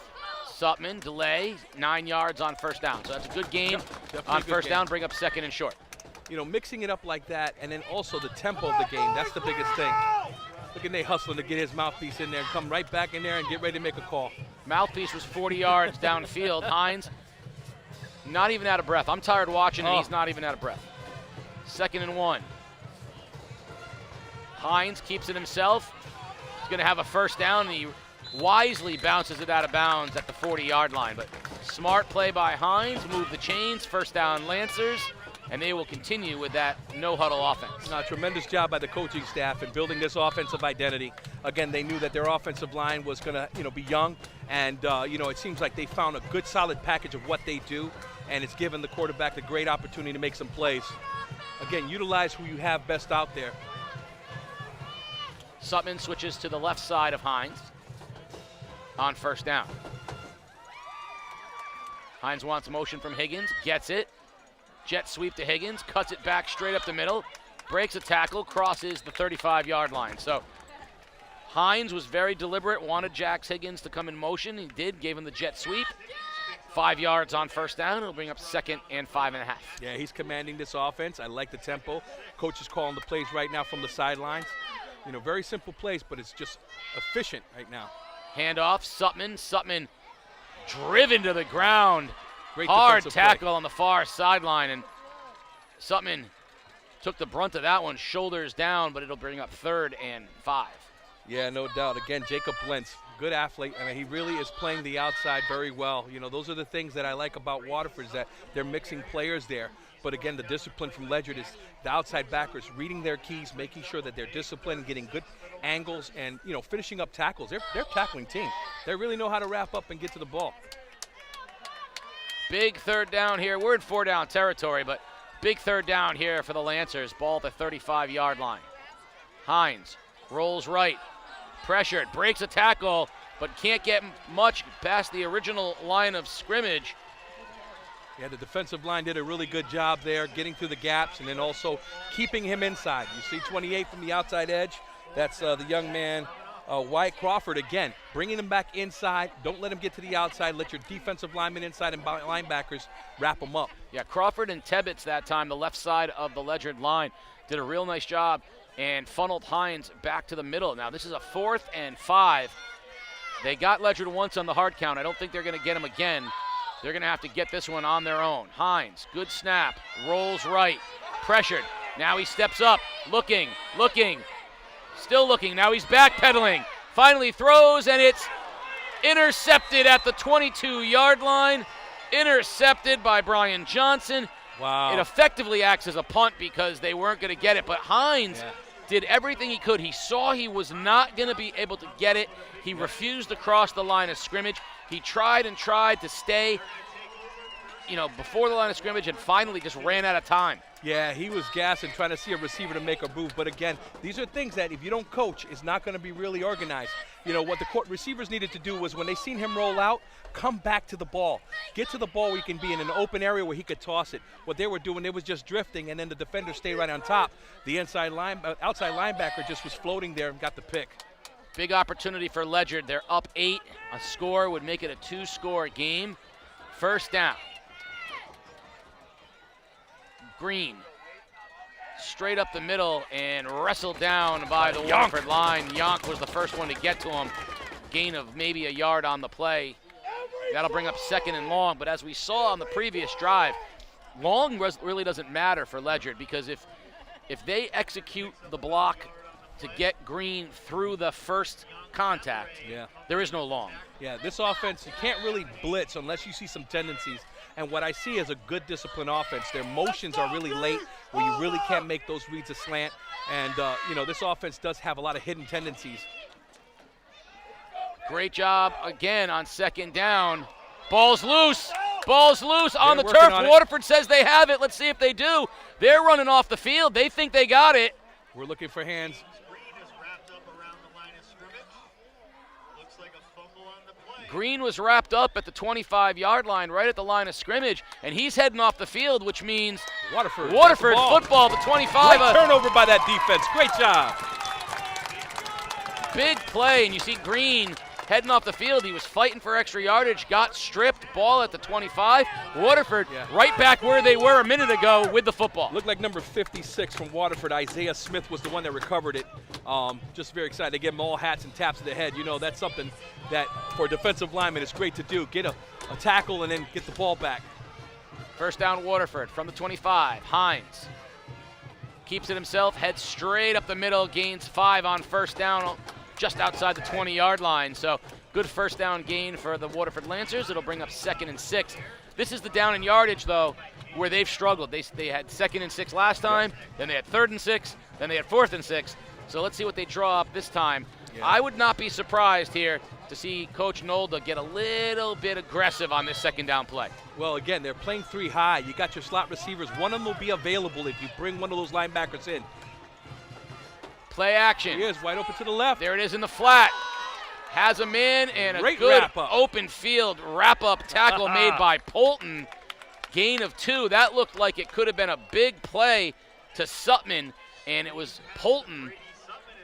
Sutman, delay, 9 yards on first down. So that's a good game on first down, bring up 2nd and short. You know, mixing it up like that, and then also the tempo of the game, that's the biggest thing. Look at Nate hustling to get his mouthpiece in there and come right back in there and get ready to make a call. Mouthpiece was 40 yards downfield. Hines, not even out of breath. I'm tired watching, and he's not even out of breath. 2nd and 1. Hines keeps it himself. He's going to have a first down, and he wisely bounces it out of bounds at the 40-yard line. But smart play by Hines, move the chains, first down Lancers, and they will continue with that no-huddle offense. No, tremendous job by the coaching staff in building this offensive identity. Again, they knew that their offensive line was going to, you know, be young, and you know, it seems like they found a good, solid package of what they do, and it's given the quarterback a great opportunity to make some plays. Again, utilize who you have best out there. Sutman switches to the left side of Hines on first down. Hines wants motion from Higgins, gets it. Jet sweep to Higgins, cuts it back straight up the middle, breaks a tackle, crosses the 35-yard line. So Hines was very deliberate, wanted Jax Higgins to come in motion. He did, gave him the jet sweep. 5 yards on first down. It'll bring up 2nd and 5.5. Yeah, he's commanding this offense. I like the tempo. Coach is calling the plays right now from the sidelines. You know, very simple plays, but it's just efficient right now. Handoff, Sutman. Sutman driven to the ground. Great hard defensive tackle play on the far sideline, and Sutman took the brunt of that one, shoulders down, but it'll bring up 3rd and 5. Yeah, no doubt. Again, Jacob Lentz, good athlete. I mean, he really is playing the outside very well. You know, those are the things that I like about Waterford, is that they're mixing players there. But again, the discipline from Ledyard is the outside backers reading their keys, making sure that they're disciplined, getting good angles, and, you know, finishing up tackles. They're tackling team. They really know how to wrap up and get to the ball. Big 3rd down here. We're in 4-down territory, but big 3rd down here for the Lancers. Ball at the 35-yard line. Hines rolls right. Pressured, breaks a tackle, but can't get much past the original line of scrimmage. Yeah, the defensive line did a really good job there, getting through the gaps and then also keeping him inside. You see 28 from the outside edge. That's the young man, Wyatt Crawford, again, bringing him back inside. Don't let him get to the outside. Let your defensive linemen inside and linebackers wrap them up. Yeah, Crawford and Tebbets that time, the left side of the Ledyard line, did a real nice job and funneled Hines back to the middle. Now, this is a 4th and 5. They got Ledyard once on the hard count. I don't think they're going to get him again. They're going to have to get this one on their own. Hines, good snap, rolls right, pressured. Now he steps up, looking, still looking. Now he's backpedaling. Finally throws, and it's intercepted at the 22-yard line. Intercepted by Brian Johnson. Wow. It effectively acts as a punt because they weren't going to get it, but Hines did everything he could. He saw he was not going to be able to get it. He refused to cross the line of scrimmage. He tried and tried to stay, you know, before the line of scrimmage and finally just ran out of time. Yeah, he was gassing, trying to see a receiver to make a move. But again, these are things that if you don't coach, it's not going to be really organized. You know, what the receivers needed to do was when they seen him roll out, come back to the ball. Get to the ball where he can be in an open area where he could toss it. What they were doing, they was just drifting, and then the defender stayed right on top. The outside linebacker just was floating there and got the pick. Big opportunity for Ledyard. They're up 8. A score would make it a 2-score game. First down. Green straight up the middle and wrestled down by the Waterford line. Yonk was the first one to get to him. Gain of maybe a yard on the play. That'll bring up 2nd and long, but as we saw on the previous drive, long really doesn't matter for Ledyard because if they execute the block to get Green through the first contact, there is no long. Yeah, this offense, you can't really blitz unless you see some tendencies. And what I see is a good disciplined offense. Their motions are really late where you really can't make those reads a slant. And, you know, this offense does have a lot of hidden tendencies. Great job again on 2nd down. Ball's loose. Ball's loose on the turf. Waterford says they have it. Let's see if they do. They're running off the field. They think they got it. We're looking for hands. Green was wrapped up at the 25-yard line, right at the line of scrimmage, and he's heading off the field, which means Waterford football, the 25. Great turnover by that defense. Great job. Big play, and you see Green heading off the field. He was fighting for extra yardage, got stripped, ball at the 25. Waterford right back where they were a minute ago with the football. Looked like number 56 from Waterford. Isaiah Smith was the one that recovered it. Just very excited. They give them all hats and taps to the head. You know, that's something that for a defensive lineman is great to do. Get a tackle and then get the ball back. First down Waterford from the 25. Hines keeps it himself, heads straight up the middle, gains 5 on first down just outside the 20-yard line. So good first down gain for the Waterford Lancers. It'll bring up 2nd and 6. This is the down in yardage, though, where they've struggled. They had 2nd and 6 last time, then they had 3rd and 6, then they had 4th and 6. So let's see what they draw up this time. I would not be surprised here to see Coach Nolda get a little bit aggressive on this 2nd down play. Well, again, they're playing 3 high. You got your slot receivers. One of them will be available if you bring one of those linebackers in. Play action. He is wide open to the left. There it is in the flat. has a man, and a Great good wrap-up. open field wrap-up tackle made by Polton. Gain of 2. That looked like it could have been a big play to Sutman, and it was Polton,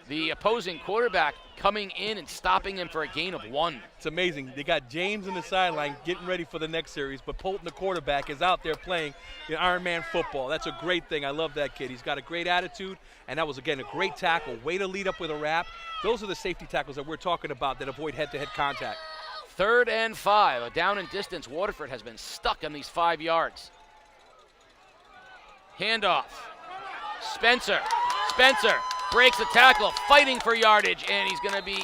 the opposing quarterback, coming in and stopping him for a gain of 1. It's amazing. They got James in the sideline getting ready for the next series, but Polton, the quarterback, is out there playing the Iron Man football. That's a great thing. I love that kid. He's got a great attitude, and that was, again, a great tackle. Way to lead up with a wrap. Those are the safety tackles that we're talking about that avoid head-to-head contact. 3rd and 5. A down and distance. Waterford has been stuck on these 5 yards. Handoff. Spencer breaks the tackle, fighting for yardage, and he's going to be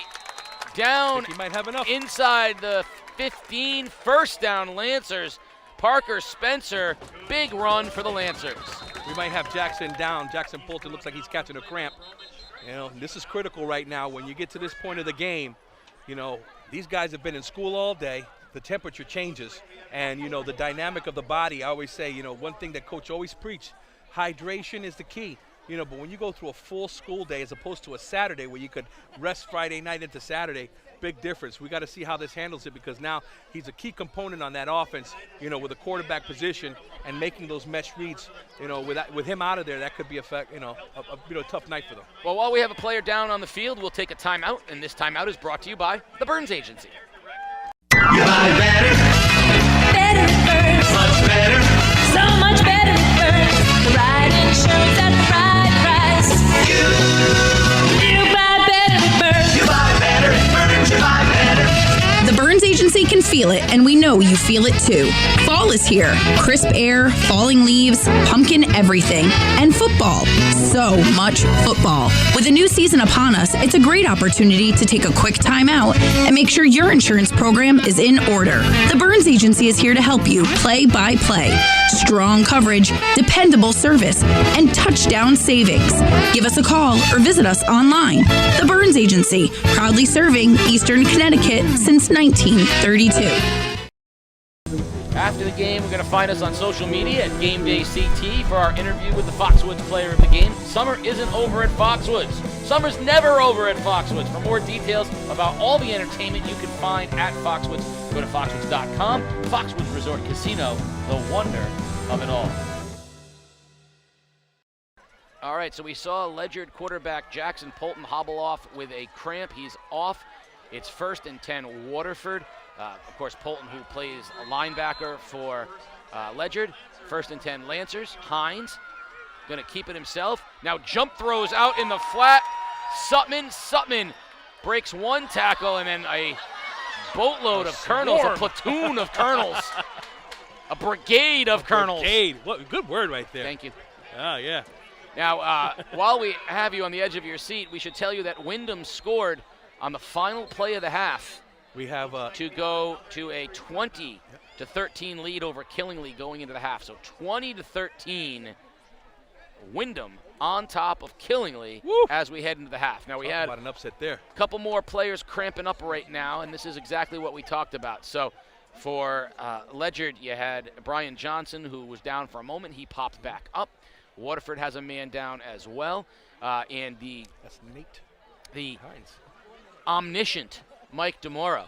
down He might have enough. inside the 15. First down, Lancers. Parker Spencer, big run for the Lancers. We might have Jackson down. Jackson Polton looks like he's catching a cramp. You know, this is critical right now. When you get to this point of the game, you know, these guys have been in school all day. The temperature changes, and, you know, the dynamic of the body. I always say, you know, one thing that Coach always preached, hydration is the key. You know, but when you go through a full school day as opposed to a Saturday where you could rest Friday night into Saturday, big difference. We got to see how this handles it, because now he's a key component on that offense, you know, with the quarterback position and making those mesh reads. You know, with him out of there, that could be a tough night for them. Well, while we have a player down on the field, we'll take a timeout, and this timeout is brought to you by the Burns Agency. You buy better. Better at Burns. Much better. So much better at Burns. The right insurance at the right price. You buy better at Burns. You buy better at Burns. You buy better. The Burns Agency can feel it, and we know you feel it too. Fall is here. Crisp air, falling leaves, pumpkin everything, and football. So much football. With a new season upon us, it's a great opportunity to take a quick time out and make sure your insurance program is in order. The Burns Agency is here to help you play by play. Strong coverage, dependable service, and touchdown savings. Give us a call or visit us online. The Burns Agency, proudly serving Eastern Connecticut since 1932. After the game, we're going to find us on social media at Game Day CT for our interview with the Foxwoods player of the game. Summer isn't over at Foxwoods. Summer's never over at Foxwoods. For more details about all the entertainment you can find at Foxwoods, go to foxwoods.com. Foxwoods Resort Casino, the wonder of it all. All right, so we saw Ledyard quarterback Jackson Polton hobble off with a cramp. He's off. It's 1st and 10 Waterford. Of course, Polton, who plays a linebacker for Ledyard. 1st and 10 Lancers. Hines going to keep it himself. Now jump throws out in the flat. Sutman breaks one tackle, and then a boatload of colonels, a platoon of colonels, a brigade of colonels. Brigade. What good word right there. Thank you. Oh, yeah. Now, while we have you on the edge of your seat, we should tell you that Wyndham scored on the final play of the half. We have to go to a 20-13 lead over Killingly going into the half. So 20-13, Wyndham on top of Killingly as we head into the half. Now we had about an upset there. A couple more players cramping up right now, and this is exactly what we talked about. So for Ledyard, you had Brian Johnson, who was down for a moment. He popped back up. Waterford has a man down as well, and that's Nate. The Hines. Omniscient Mike DeMoro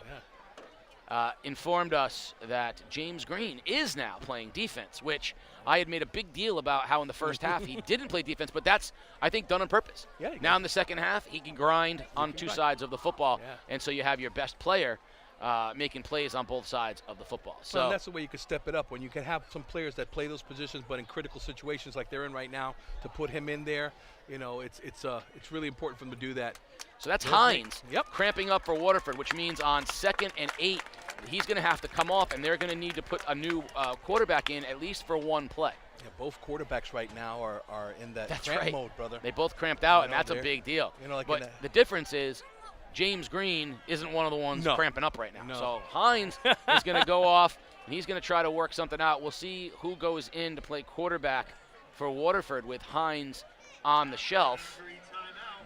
informed us that James Green is now playing defense, which I had made a big deal about how in the first half he didn't play defense, but that's, I think, done on purpose. Yeah, now in the second half, he can grind on two sides of the football, and so you have your best player making plays on both sides of the football. So well, that's the way you can step it up, when you can have some players that play those positions, but in critical situations like they're in right now, to put him in there, you know, it's really important for them to do that. So that's Hines cramping up for Waterford, which means on 2nd and 8, he's going to have to come off, and they're going to need to put a new quarterback in at least for one play. Yeah, both quarterbacks right now are in that cramp mode, brother. They both cramped out, and that's a big deal. You know, like but the difference is James Green isn't one of the ones cramping up right now. No. So Hines is going to go off, and he's going to try to work something out. We'll see who goes in to play quarterback for Waterford with Hines on the shelf.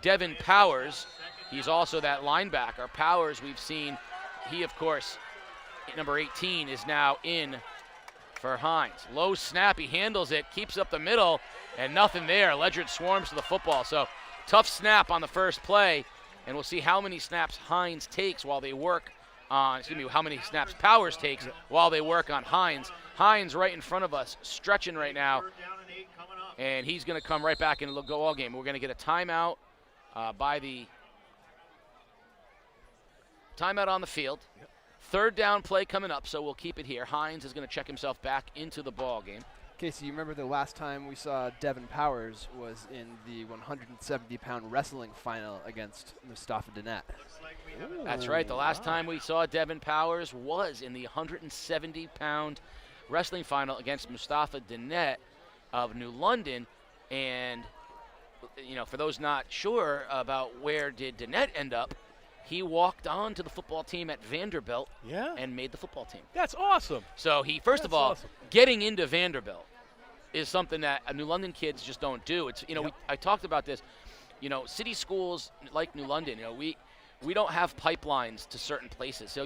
Devin Powers, he's also that linebacker. Powers, we've seen, he, of course, number 18, is now in for Hines. Low snap, he handles it, keeps up the middle, and nothing there. Ledyard swarms to the football. So tough snap on the first play, and we'll see how many snaps Hines takes while they work on, how many snaps Powers takes while they work on Hines. Hines right in front of us, stretching right now, and he's going to come right back into the go-all game. We're going to get a timeout by the timeout on the field. Third down play coming up, so we'll keep it here. Hines is going to check himself back into the ball game. Casey, you remember the last time we saw Devin Powers was in the 170-pound wrestling final against Mustafa Dinette. That's right. The last time we saw Devin Powers was in the 170-pound wrestling final against Mustafa Dinette of New London. And, for those not sure about where did Dinette end up, he walked on to the football team at Vanderbilt and made the football team. That's awesome. So he, first of all, getting into Vanderbilt is something that New London kids just don't do. It's I talked about this. City schools like New London, we don't have pipelines to certain places. So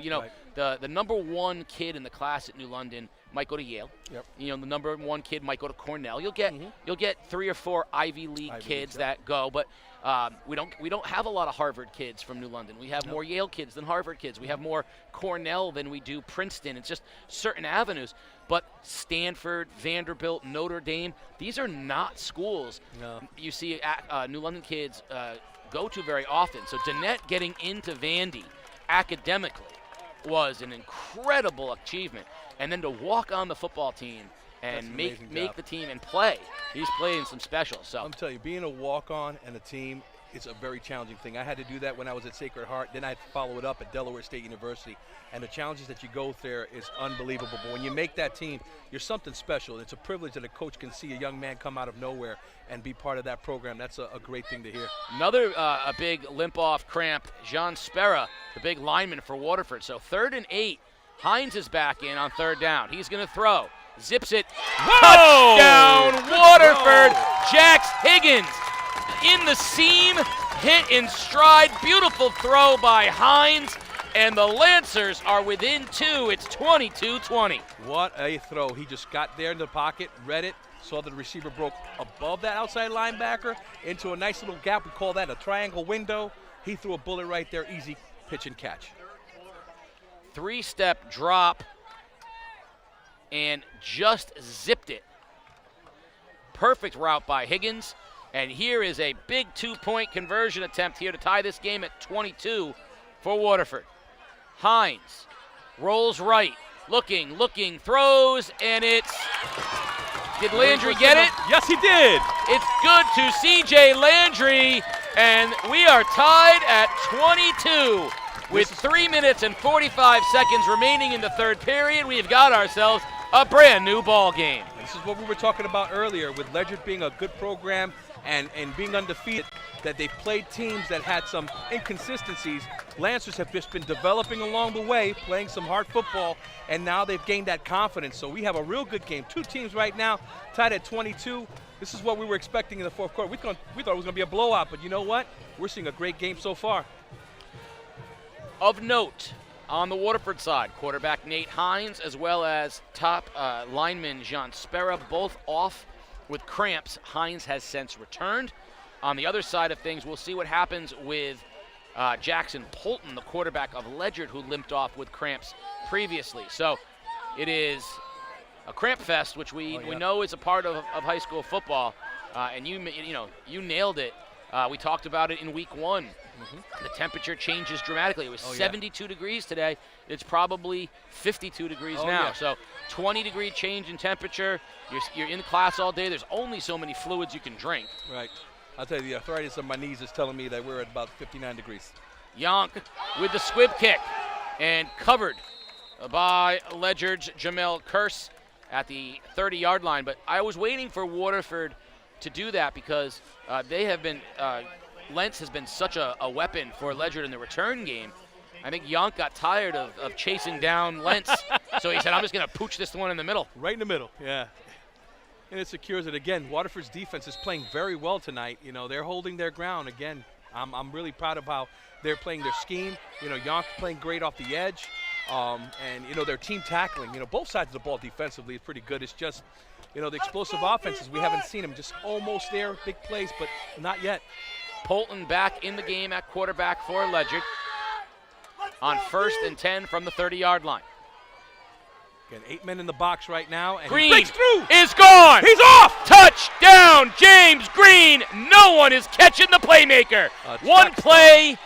the number one kid in the class at New London might go to Yale. Yep. The number one kid might go to Cornell. You'll get 3 or 4 Ivy League kids that go, but we don't have a lot of Harvard kids from New London. We have more Yale kids than Harvard kids. We have more Cornell than we do Princeton. It's just certain avenues. But Stanford, Vanderbilt, Notre Dame, these are not schools you see New London kids go to very often. So Dinette getting into Vandy academically was an incredible achievement. And then to walk on the football team and make the team and play. He's playing some special. So I'm telling you, being a walk-on and a team is a very challenging thing. I had to do that when I was at Sacred Heart. Then I had to follow it up at Delaware State University. And the challenges that you go through is unbelievable. But when you make that team, you're something special. It's a privilege that a coach can see a young man come out of nowhere and be part of that program. That's a great thing to hear. Another a big limp-off cramp, Jean Spera, the big lineman for Waterford. So 3rd and 8. Hines is back in on 3rd down. He's going to throw. Zips it. Touchdown, Waterford. Jax Higgins in the seam, hit in stride. Beautiful throw by Hines. And the Lancers are within 2. It's 22-20. What a throw. He just got there in the pocket, read it, saw the receiver broke above that outside linebacker into a nice little gap. We call that a triangle window. He threw a bullet right there. Easy pitch and catch. 3-step drop and just zipped it. Perfect route by Higgins. And here is a big 2-point conversion attempt here to tie this game at 22 for Waterford. Hines rolls right, looking, throws, and it's... Did Landry get it? Yes, he did. It's good to C.J. Landry, and we are tied at 22. With 3 minutes and 45 seconds remaining in the third period, we've got ourselves a brand new ball game. This is what we were talking about earlier with Ledyard being a good program and being undefeated, that they've played teams that had some inconsistencies. Lancers have just been developing along the way, playing some hard football, and now they've gained that confidence. So we have a real good game. 2 teams right now tied at 22. This is what we were expecting in the fourth quarter. We thought it was going to be a blowout, but you know what? We're seeing a great game so far. Of note, on the Waterford side, quarterback Nate Hines as well as top lineman Jean Spera, both off with cramps. Hines has since returned. On the other side of things, we'll see what happens with Jackson Polton, the quarterback of Ledyard, who limped off with cramps previously. So it is a cramp fest, which we know is a part of high school football. And you nailed it. We talked about it in week 1. The temperature changes dramatically. It was 72 degrees today. It's probably 52 degrees now. So 20-degree change in temperature. You're in class all day. There's only so many fluids you can drink. Right. I'll tell you, the arthritis of my knees is telling me that we're at about 59 degrees. Yonk with the squib kick and covered by Ledyard's Jamel Curse at the 30-yard line. But I was waiting for Waterford to do that because they have been Lentz has been such a weapon for Ledyard in the return game. I think Yonk got tired of chasing down Lentz, so he said, I'm just going to pooch this one in the middle. Right in the middle, yeah. And it secures it again. Waterford's defense is playing very well tonight. They're holding their ground again. I'm really proud of how they're playing their scheme. Yonk playing great off the edge. And, their team tackling, both sides of the ball defensively is pretty good. It's just, the explosive offenses, we haven't seen them just almost there, big plays, but not yet. Polton back in the game at quarterback for Ledyard on 1st and 10 from the 30-yard line. Again, 8 men in the box right now, and Green he breaks through. Is gone. He's off. Touchdown, James Green. No one is catching the playmaker. One play,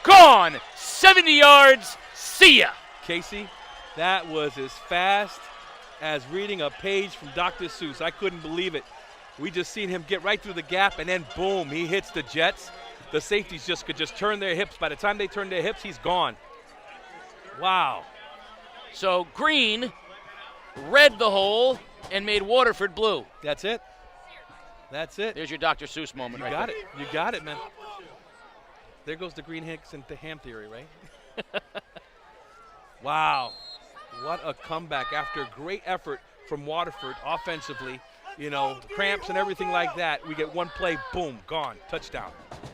gone. 70 yards. See ya. Casey, that was as fast as reading a page from Dr. Seuss. I couldn't believe it. We just seen him get right through the gap, and then boom, he hits the Jets. The safeties could just turn their hips. By the time they turn their hips, he's gone. Wow. So Green read the hole and made Waterford blue. That's it. That's it. There's your Dr. Seuss moment right there. You got it, man. There goes the Green Hicks and the ham theory, right? Wow. What a comeback after great effort from Waterford offensively. You know, cramps and everything like that. We get one play, boom, gone. Touchdown.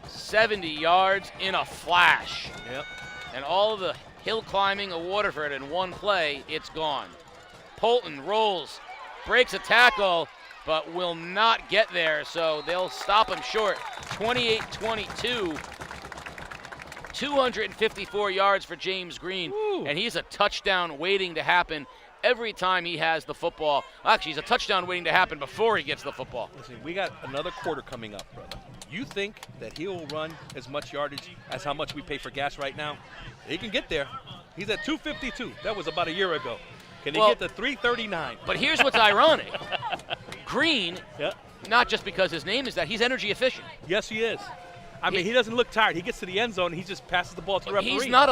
70 yards in a flash. Yep. And all of the hill climbing of Waterford in one play, it's gone. Polton rolls, breaks a tackle, but will not get there, so they'll stop him short. 28-22. 254 yards for James Green, and he's a touchdown waiting to happen every time he has the football. Actually, he's a touchdown waiting to happen before he gets the football. Listen, we got another quarter coming up, brother. You think that he'll run as much yardage as how much we pay for gas right now? He can get there. He's at 252. That was about a year ago. Can he get to 339? But here's what's ironic. Green, not just because his name is that, he's energy efficient. Yes, he is. I mean, he doesn't look tired. He gets to the end zone, and he just passes the ball to the referee.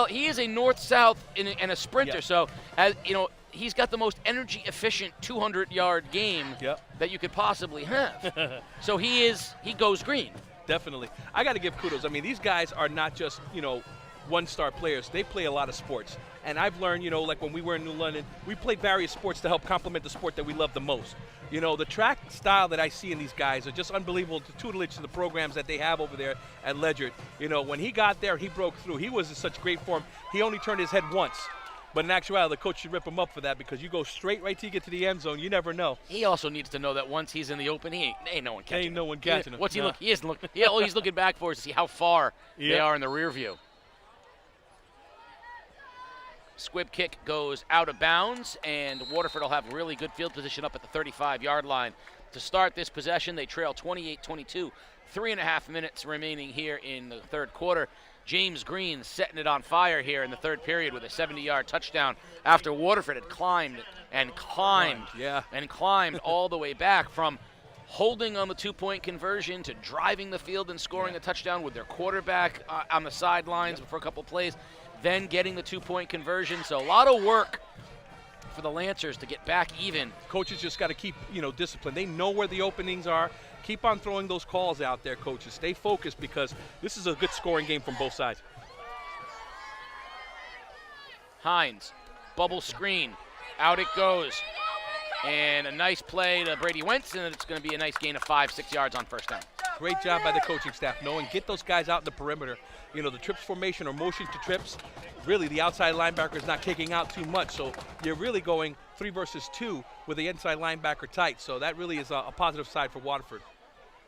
He is a north-south and a sprinter. So, as you know, he's got the most energy-efficient 200-yard game that you could possibly have. So he goes green. Definitely. I got to give kudos. I mean, these guys are not just, one-star players. They play a lot of sports. And I've learned, like when we were in New London, we played various sports to help complement the sport that we love the most. The track style that I see in these guys are just unbelievable, the tutelage and the programs that they have over there at Ledyard. When he got there, he broke through. He was in such great form. He only turned his head once. But in actuality, the coach should rip him up for that because you go straight right till you get to the end zone. You never know. He also needs to know that once he's in the open, ain't no one catching him. Ain't no one catching him. What's he look? He isn't looking. Yeah, all he's looking back for is to see how far they are in the rear view. Squib kick goes out of bounds, and Waterford will have really good field position up at the 35-yard line. To start this possession, they trail 28-22. 3.5 minutes remaining here in the third quarter. James Green setting it on fire here in the third period with a 70-yard touchdown after Waterford had climbed all the way back from holding on the two-point conversion to driving the field and scoring a touchdown with their quarterback on the sidelines for a couple plays, then getting the two-point conversion. So a lot of work for the Lancers to get back even. Coaches just got to keep, discipline. They know where the openings are. Keep on throwing those calls out there, coaches. Stay focused because this is a good scoring game from both sides. Hines, bubble screen, out it goes. And a nice play to Brady Wentz, and it's going to be a nice gain of 5-6 yards on first down. Great job by the coaching staff knowing get those guys out in the perimeter. The trips formation or motion to trips, really the outside linebacker is not kicking out too much. So you're really going 3 versus 2 with the inside linebacker tight. So that really is a positive side for Waterford.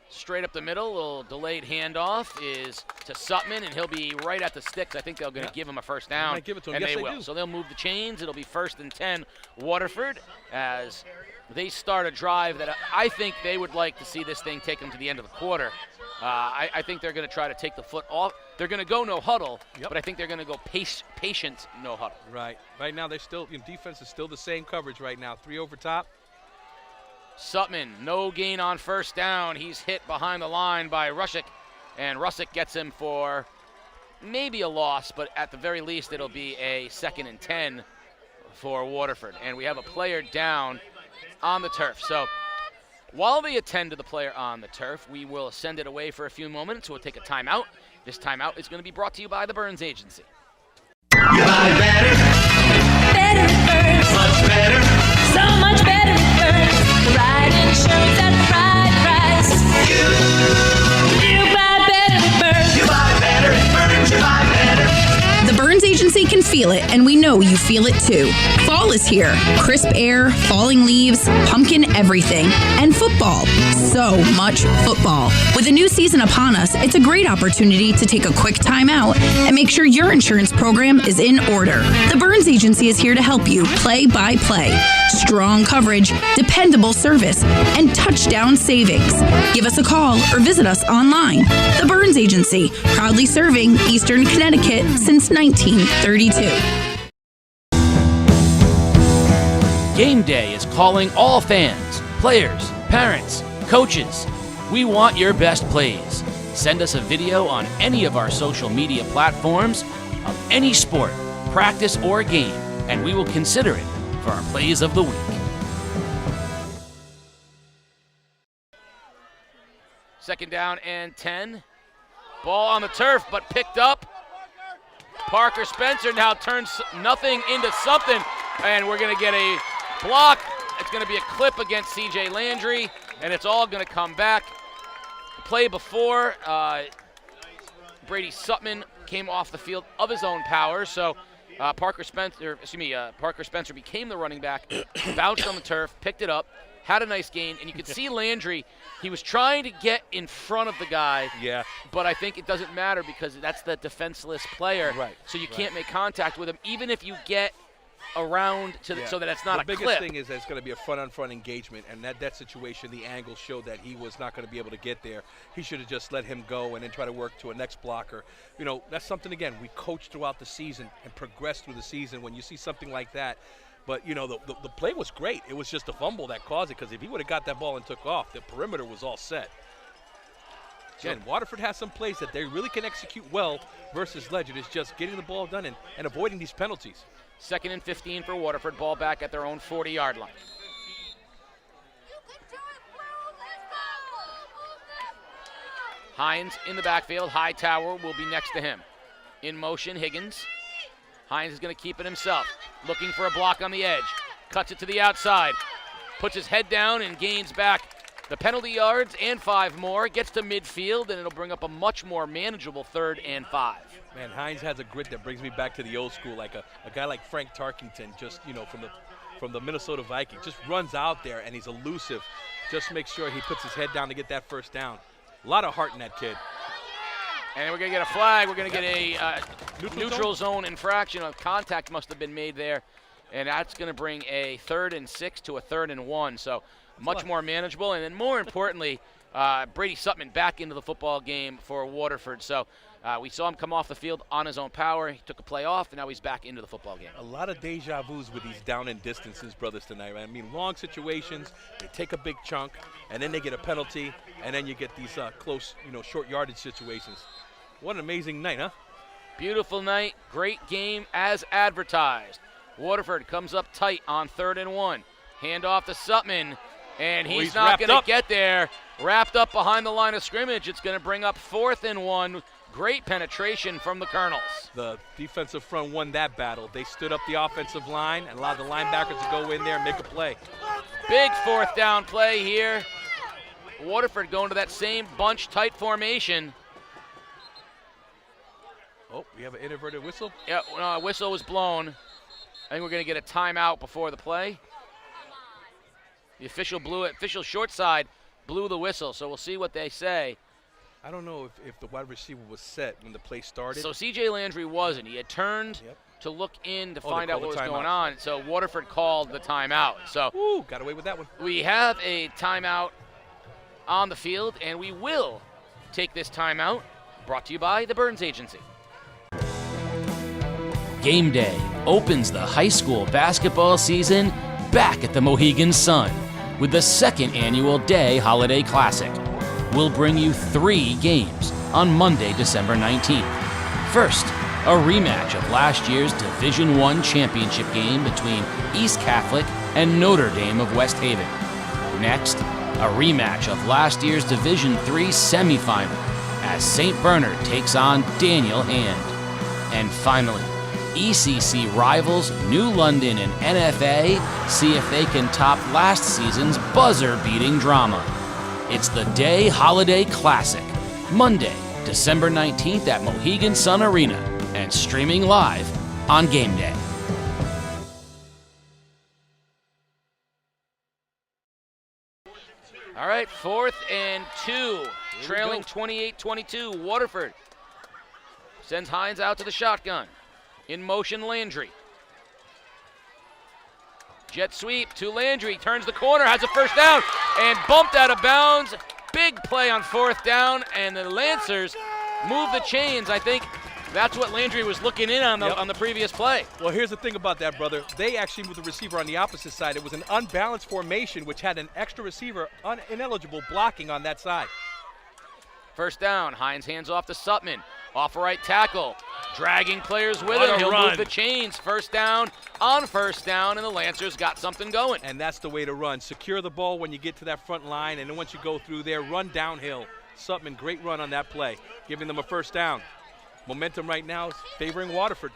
Straight up the middle, a little delayed handoff is to Sutman, and he'll be right at the sticks. I think they're going to give him a first down. They might give it to him. And yes, they will. do. So they'll move the chains. It'll be 1st and 10 Waterford as they start a drive that I think they would like to see this thing take them to the end of the quarter. I think they're going to try to take the foot off. They're going to go no huddle, but I think they're going to go patient no huddle. Right. Right now, they're still defense is still the same coverage right now. 3 over top. Sutman, no gain on first down. He's hit behind the line by Rusick, and Rusick gets him for maybe a loss, but at the very least it'll be a 2nd and 10 for Waterford. And we have a player down on the turf. So while they attend to the player on the turf, we will send it away for a few moments. We'll take a timeout. This timeout is going to be brought to you by the Burns Agency. You buy better. Better with Burns. Much better. So much better with Burns. The right insurance at the right price. You buy better with Burns. You buy better with Burns. You buy better. The Burns Agency can feel feel it, and we know you feel it too. Fall is here. Crisp air, falling leaves, pumpkin everything, and football. So much football. With a new season upon us, it's a great opportunity to take a quick time out and make sure your insurance program is in order. The Burns Agency is here to help you play by play. Strong coverage, dependable service, and touchdown savings. Give us a call or visit us online. The Burns Agency, proudly serving Eastern Connecticut since 1932. Game Day is calling all fans, players, parents, coaches. We want your best plays. Send us a video on any of our social media platforms of any sport, practice, or game, and we will consider it for our plays of the week. Second down and 10. Ball on the turf, but picked up. Parker Spencer now turns nothing into something, and we're going to get a block. It's going to be a clip against C.J. Landry, and it's all going to come back. The play before, Brady Sutman came off the field of his own power, so Parker Spencer became the running back, bounced on the turf, picked it up, had a nice gain, and you could see Landry, he was trying to get in front of the guy. Yeah. But I think it doesn't matter because that's the defenseless player. Right. So you can't make contact with him, even if you get around to so that it's not a clip. The biggest thing is that it's going to be a front-on-front engagement, and that situation, the angle showed that he was not going to be able to get there. He should have just let him go and then try to work to a next blocker. You know, that's something, again, we coach throughout the season and progress through the season when you see something like that. But, you know, the play was great. It was just a fumble that caused it, because if he would have got that ball and took off, the perimeter was all set. Again, Waterford has some plays that they really can execute well versus Ledyard. It's just getting the ball done and avoiding these penalties. 2nd and 15 for Waterford. Ball back at their own 40-yard line. Hines in the backfield. Hightower will be next to him. In motion, Higgins. Hines is going to keep it himself. Looking for a block on the edge. Cuts it to the outside. Puts his head down and gains back the penalty yards and 5 more. Gets to midfield, and it'll bring up a much more manageable 3rd and 5. Man, Hines has a grit that brings me back to the old school, like a guy like Frank Tarkington, just, you know, from the Minnesota Vikings, just runs out there and he's elusive. Just make sure he puts his head down to get that first down. A lot of heart in that kid. And we're going to get a flag. We're going to get a neutral zone infraction. Of contact must have been made there. And that's going to bring a 3rd and 6 to a 3rd and 1. So much more manageable. And then more importantly, Brady Sutman back into the football game for Waterford. So we saw him come off the field on his own power. He took a play off, and now he's back into the football game. A lot of deja vus with these down and distances, brothers, tonight. Right? I mean, long situations, they take a big chunk, and then they get a penalty, and then you get these close, you know, short yardage situations. What an amazing night, huh? Beautiful night. Great game as advertised. Waterford comes up tight on 3rd and 1. Hand off to Sutman, and he's not going to get there. Wrapped up behind the line of scrimmage. It's going to bring up 4th and 1. Great penetration from the Colonels. The defensive front won that battle. They stood up the offensive line and allowed the linebackers to go in there and make a play. Big 4th down play here. Waterford going to that same bunch tight formation. Oh, we have an inverted whistle? Yeah, whistle was blown. I think we're going to get a timeout before the play. The official blew it. Official short side blew the whistle, so we'll see what they say. I don't know if the wide receiver was set when the play started. So C.J. Landry wasn't. He had turned to look in to find out what was going on. So Waterford called the timeout. So got away with that one. We have a timeout on the field, and we will take this timeout. Brought to you by the Burns Agency. Game Day opens the high school basketball season back at the Mohegan Sun with the 2nd annual Day Holiday Classic. We'll bring you 3 games on Monday, December 19th. First, a rematch of last year's Division I championship game between East Catholic and Notre Dame of West Haven. Next, a rematch of last year's Division III semifinal as St. Bernard takes on Daniel Hand. And finally, ECC rivals New London and NFA see if they can top last season's buzzer-beating drama. It's the Day Holiday Classic, Monday, December 19th at Mohegan Sun Arena, and streaming live on game day. All right, 4th and 2, trailing 28-22. Waterford sends Hines out to the shotgun. In motion, Landry. Jet sweep to Landry, turns the corner, has a first down, and bumped out of bounds. Big play on 4th down, and the Lancers move the chains. I think that's what Landry was looking in on on the previous play. Well, here's the thing about that, brother. They actually moved the receiver on the opposite side. It was an unbalanced formation, which had an extra receiver ineligible blocking on that side. First down, Hines hands off to Sutman. Off right tackle, dragging players with him. He'll move the chains. First down on first down, and the Lancers got something going. And that's the way to run. Secure the ball when you get to that front line, and then once you go through there, run downhill. Sutman, great run on that play, giving them a first down. Momentum right now is favoring Waterford.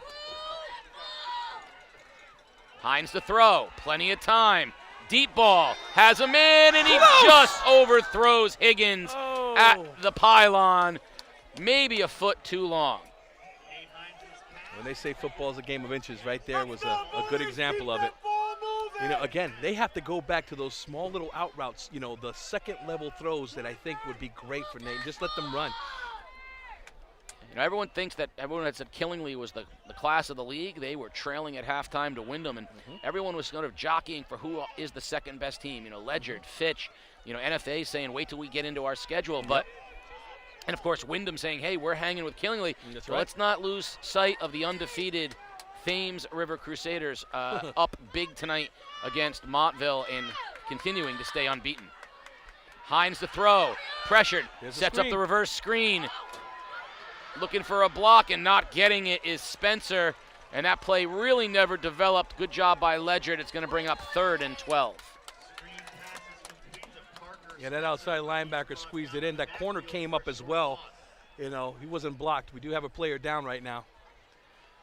Hines to throw, plenty of time. Deep ball, has a man, and he just overthrows Higgins at the pylon. Maybe a foot too long. When they say football is a game of inches, right there was a good example of it. You know, again, they have to go back to those small little out routes, you know, the second level throws that I think would be great for Nate. Just let them run. You know, everyone had said Killingly was the class of the league. They were trailing at halftime to Wyndham, and everyone was sort of jockeying for who is the second best team. You know, Ledyard, Fitch, you know, NFA saying wait till we get into our schedule, but. And, of course, Wyndham saying, hey, we're hanging with Killingly. That's so right. Let's not lose sight of the undefeated Thames River Crusaders up big tonight against Montville and continuing to stay unbeaten. Hines to throw, pressured, sets up the reverse screen. Looking for a block and not getting it is Spencer. And that play really never developed. Good job by Ledyard. It's going to bring up 3rd and 12. Yeah, that outside linebacker squeezed it in. That corner came up as well. You know, he wasn't blocked. We do have a player down right now.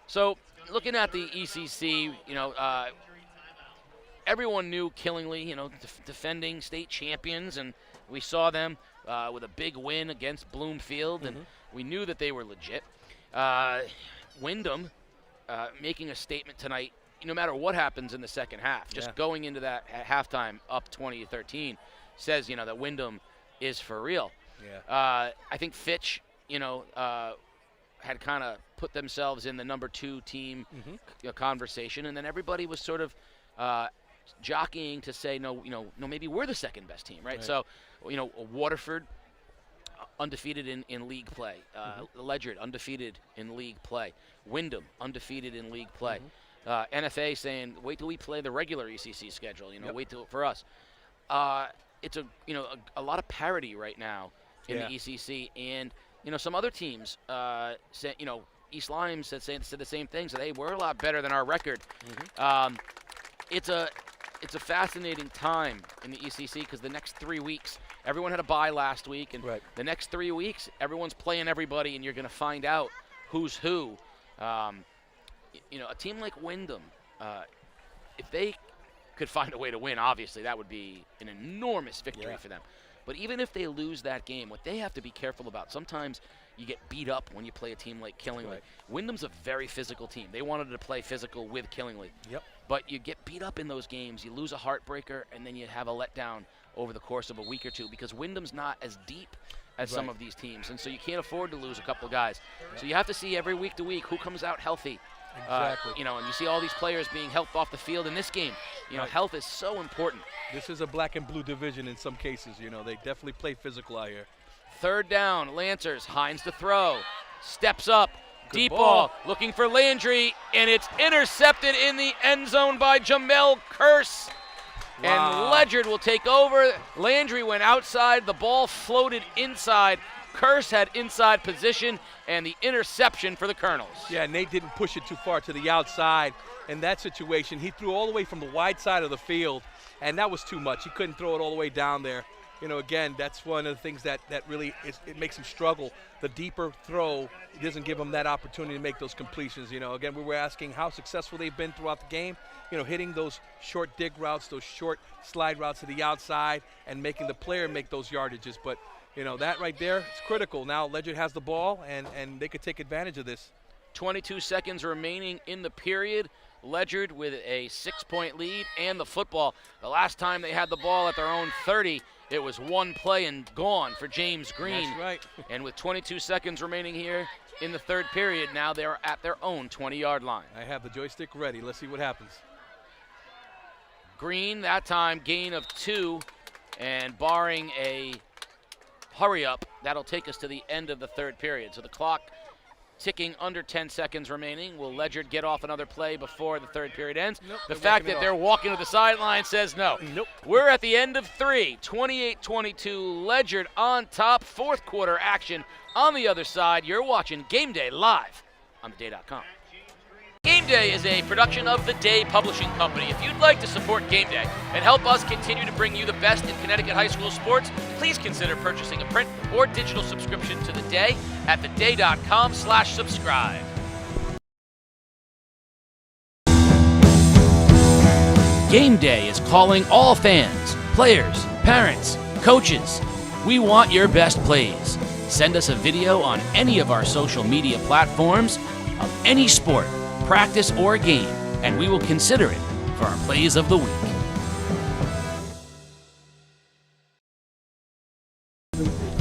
So, looking at the ECC, you know, everyone knew Killingly, you know, defending state champions, and we saw them with a big win against Bloomfield, and we knew that they were legit. Wyndham making a statement tonight, no matter what happens in the second half, just going into that halftime up 20-13. Says, you know, that Wyndham is for real. Yeah. I think Fitch, you know, had kind of put themselves in the number 2 team conversation, and then everybody was sort of jockeying to say, no, maybe we're the second best team, right? So, you know, Waterford undefeated in league play. Ledyard undefeated in league play. Wyndham undefeated in league play. NFA saying, wait till we play the regular ECC schedule. You know, wait till for us. It's a lot of parity right now in the ECC, and you know some other teams say, you know, East Lyme said the same thing. Said, hey, we're a lot better than our record. It's a fascinating time in the ECC because the next 3 weeks, everyone had a bye last week, and the next 3 weeks, everyone's playing everybody, and you're going to find out who's who. You know, a team like Wyndham, if they could find a way to win, obviously that would be an enormous victory for them. But even if they lose that game, what they have to be careful about, sometimes you get beat up when you play a team like Killingly. Wyndham's a very physical team. They wanted to play physical with Killingly. But you get beat up in those games, you lose a heartbreaker, and then you have a letdown over the course of a week or two because Wyndham's not as deep as some of these teams, and so you can't afford to lose a couple of guys. So you have to see every week to week who comes out healthy. You know, and you see all these players being helped off the field in this game. You know, health is so important. This is a black and blue division in some cases. You know, they definitely play physical out here. 3rd down, Lancers, Hines to throw. Steps up, deep ball, looking for Landry, and it's intercepted in the end zone by Jamel Curse. And Ledyard will take over. Landry went outside, the ball floated inside. Curse had inside position, and the interception for the Colonels. Yeah, Nate didn't push it too far to the outside. In that situation, he threw all the way from the wide side of the field, and that was too much. He couldn't throw it all the way down there. You know, again, that's one of the things that really it makes him struggle. The deeper throw doesn't give him that opportunity to make those completions. You know, again, we were asking how successful they've been throughout the game. You know, hitting those short dig routes, those short slide routes to the outside, and making the player make those yardages. But you know, that right there, it's critical. Now Ledyard has the ball, and they could take advantage of this. 22 seconds remaining in the period. Ledyard with a 6-point lead and the football. The last time they had the ball at their own 30, it was one play and gone for James Green. That's right. And with 22 seconds remaining here in the third period, now they're at their own 20-yard line. I have the joystick ready. Let's see what happens. Green, that time, gain of 2, and barring a hurry-up, that'll take us to the end of the third period. So the clock ticking under 10 seconds remaining. Will Ledyard get off another play before the third period ends? Nope, the fact that they're walking to the sideline says no. Nope. We're at the end of 3, 28-22, Ledyard on top, fourth quarter action on the other side. You're watching Game Day live on theday.com. Game Day is a production of The Day Publishing Company. If you'd like to support Game Day and help us continue to bring you the best in Connecticut high school sports, please consider purchasing a print or digital subscription to The Day at theday.com/subscribe. Game Day is calling all fans, players, parents, coaches. We want your best plays. Send us a video on any of our social media platforms of any sport, practice, or game, and we will consider it for our plays of the week.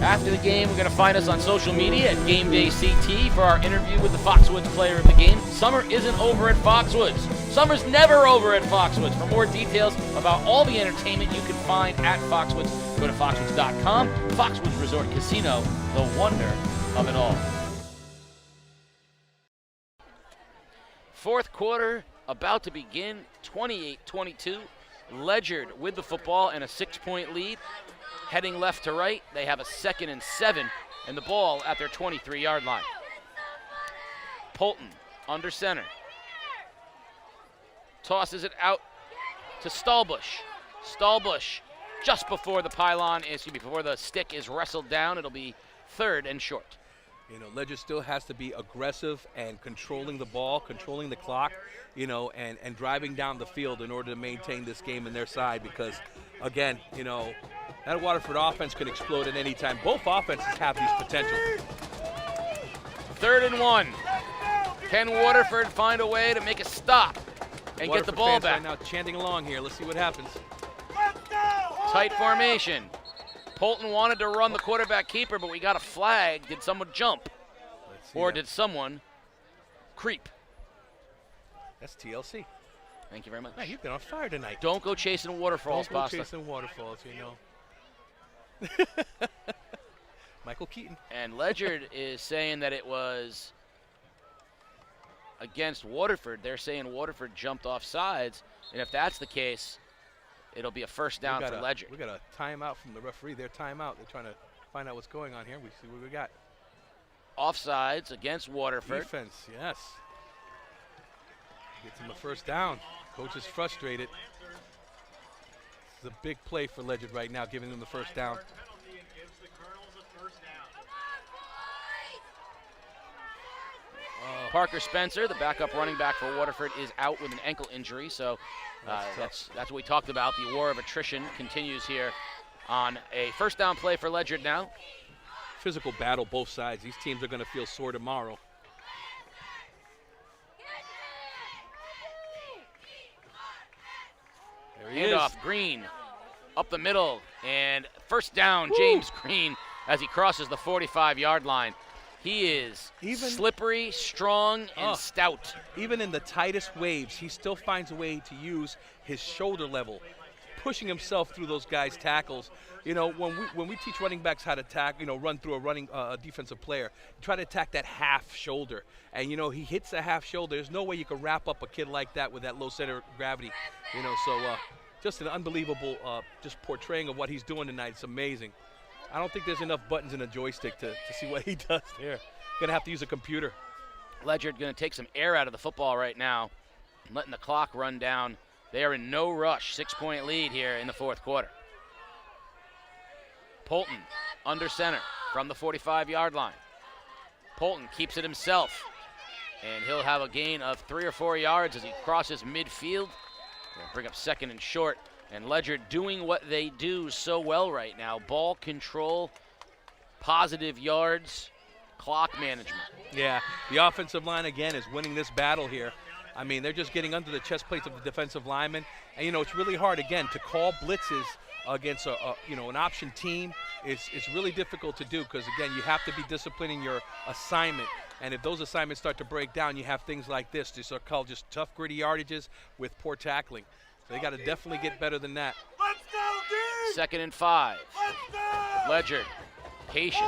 After the game, we're going to find us on social media at Game Day CT for our interview with the Foxwoods player of the game. Summer isn't over at Foxwoods. Summer's never over at Foxwoods. For more details about all the entertainment you can find at Foxwoods, go to foxwoods.com. Foxwoods Resort Casino, the wonder of it all. Fourth quarter about to begin, 28-22. Ledyard with the football and a 6-point lead. Heading left to right, they have a 2nd and 7 and the ball at their 23-yard line. Polton under center. Tosses it out to Stallbush. Stallbush just before the before the stick is wrestled down. It'll be 3rd and short. You know, Ledyard still has to be aggressive and controlling the ball, controlling the clock, you know, and driving down the field in order to maintain this game in their side because, again, you know, that Waterford offense can explode at any time. Both offenses have these potential. 3rd and 1. Can Waterford find a way to make a stop and get the ball back? Right now chanting along here. Let's see what happens. Tight formation. Polton wanted to run the quarterback keeper, but we got a flag. Did someone jump? Or did someone creep? That's TLC. Thank you very much. Man, you've been on fire tonight. Don't go chasing waterfalls, Don't Pasta. go chasing waterfalls, you know. Michael Keaton. And Ledyard is saying that it was against Waterford. They're saying Waterford jumped off sides, and if that's the case, it'll be a first down for Ledyard. We got a timeout from the referee. Their timeout. They're trying to find out what's going on here. We see what we got. Offsides against Waterford. Defense, yes. Gets him a first down. Coach is frustrated. This is a big play for Ledyard right now, giving them the first down. Parker Spencer, the backup running back for Waterford, is out with an ankle injury, so that's what we talked about. The war of attrition continues here on a first down play for Ledyard now. Physical battle, both sides. These teams are going to feel sore tomorrow. There he is. Handoff, Green, up the middle, and first down, James Green, as he crosses the 45-yard line. He is slippery, strong, and stout. Even in the tightest waves, he still finds a way to use his shoulder level, pushing himself through those guys' tackles. You know, when we teach running backs how to run through a defensive player, try to attack that half shoulder. And, you know, he hits the half shoulder. There's no way you can wrap up a kid like that with that low center of gravity. You know, so just an unbelievable just portraying of what he's doing tonight. It's amazing. I don't think there's enough buttons in a joystick to see what he does there. Gonna have to use a computer. Ledyard gonna take some air out of the football right now, letting the clock run down. They are in no rush, 6-point lead here in the fourth quarter. Polton under center from the 45-yard line. Polton keeps it himself, and he'll have a gain of 3 or 4 yards as he crosses midfield. They'll bring up 2nd and short. And Ledyard doing what they do so well right now. Ball control, positive yards, clock management. Yeah, the offensive line again is winning this battle here. I mean, they're just getting under the chest plates of the defensive linemen. And, you know, it's really hard, again, to call blitzes against, an option team. It's really difficult to do because, again, you have to be disciplining your assignment. And if those assignments start to break down, you have things like this. These are called just tough, gritty yardages with poor tackling. So they got to definitely get better than that. 2nd and 5. Ledyard, patient.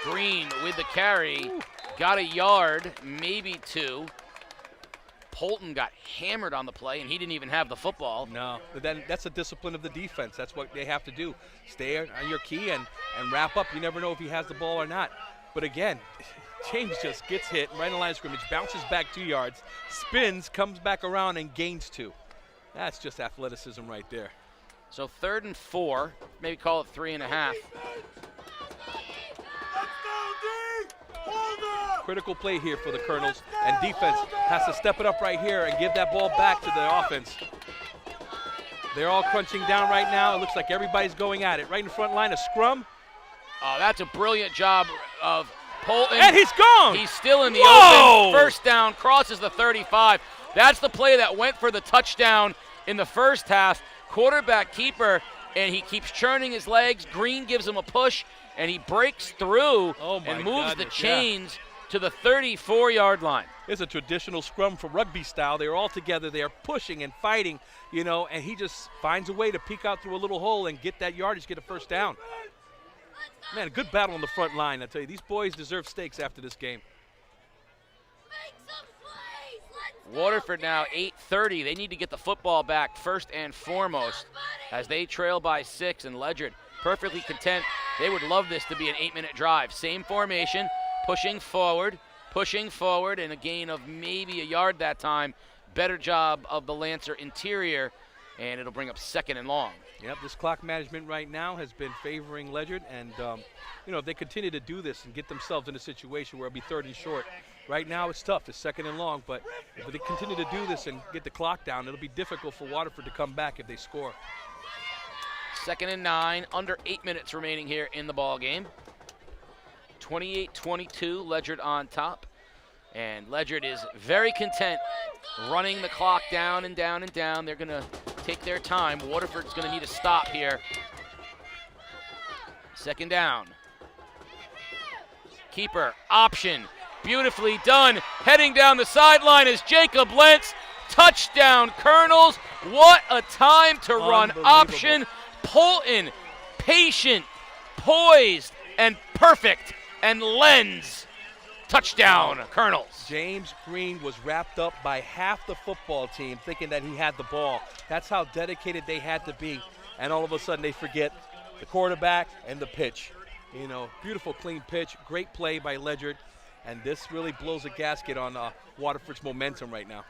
Green with the carry, got a yard, maybe 2. Polton got hammered on the play, and he didn't even have the football. No, but then that's the discipline of the defense. That's what they have to do. Stay on your key and wrap up. You never know if he has the ball or not. But again, James just gets hit right in the line of scrimmage, bounces back 2 yards, spins, comes back around, and gains 2. That's just athleticism right there. So 3rd and 4, maybe call it 3.5. Critical play here for the Colonels, and defense has to step it up right here and give that ball back to the offense. They're all crunching down right now. It looks like everybody's going at it. Right in the front line, a scrum. Oh, that's a brilliant job of Polton. And he's gone. He's still in the Whoa! open. First down, crosses the 35. That's the play that went for the touchdown in the first half. Quarterback keeper, and he keeps churning his legs. Green gives him a push, and he breaks through and moves the chains to the 34-yard line. It's a traditional scrum for rugby style. They're all together. They are pushing and fighting, and he just finds a way to peek out through a little hole and get that yardage, get a first down. Man, a good battle on the front line. I tell you, these boys deserve steaks after this game. Waterford now 8:30. They need to get the football back first and foremost as they trail by 6, and Ledyard perfectly content. They would love this to be an 8-minute drive. Same formation, pushing forward, and a gain of maybe a yard that time. Better job of the Lancer interior, and it'll bring up 2nd and long. Yep, this clock management right now has been favoring Ledyard, and if they continue to do this and get themselves in a situation where it'll be 3rd and short. Right now it's tough, it's 2nd and long, but if they continue to do this and get the clock down, it'll be difficult for Waterford to come back if they score. 2nd and 9, under 8 minutes remaining here in the ball game. 28-22, Ledyard on top. And Ledyard is very content running the clock down and down and down. They're going to take their time. Waterford's going to need a stop here. 2nd down. Keeper, option, beautifully done. Heading down the sideline is Jacob Lentz. Touchdown, Colonels. What a time to run option. Polton, patient, poised, and perfect. And Lentz, touchdown, Colonels. James Green was wrapped up by half the football team thinking that he had the ball. That's how dedicated they had to be. And all of a sudden they forget the quarterback and the pitch. Beautiful, clean pitch, great play by Ledyard. And this really blows a gasket on Waterford's momentum right now.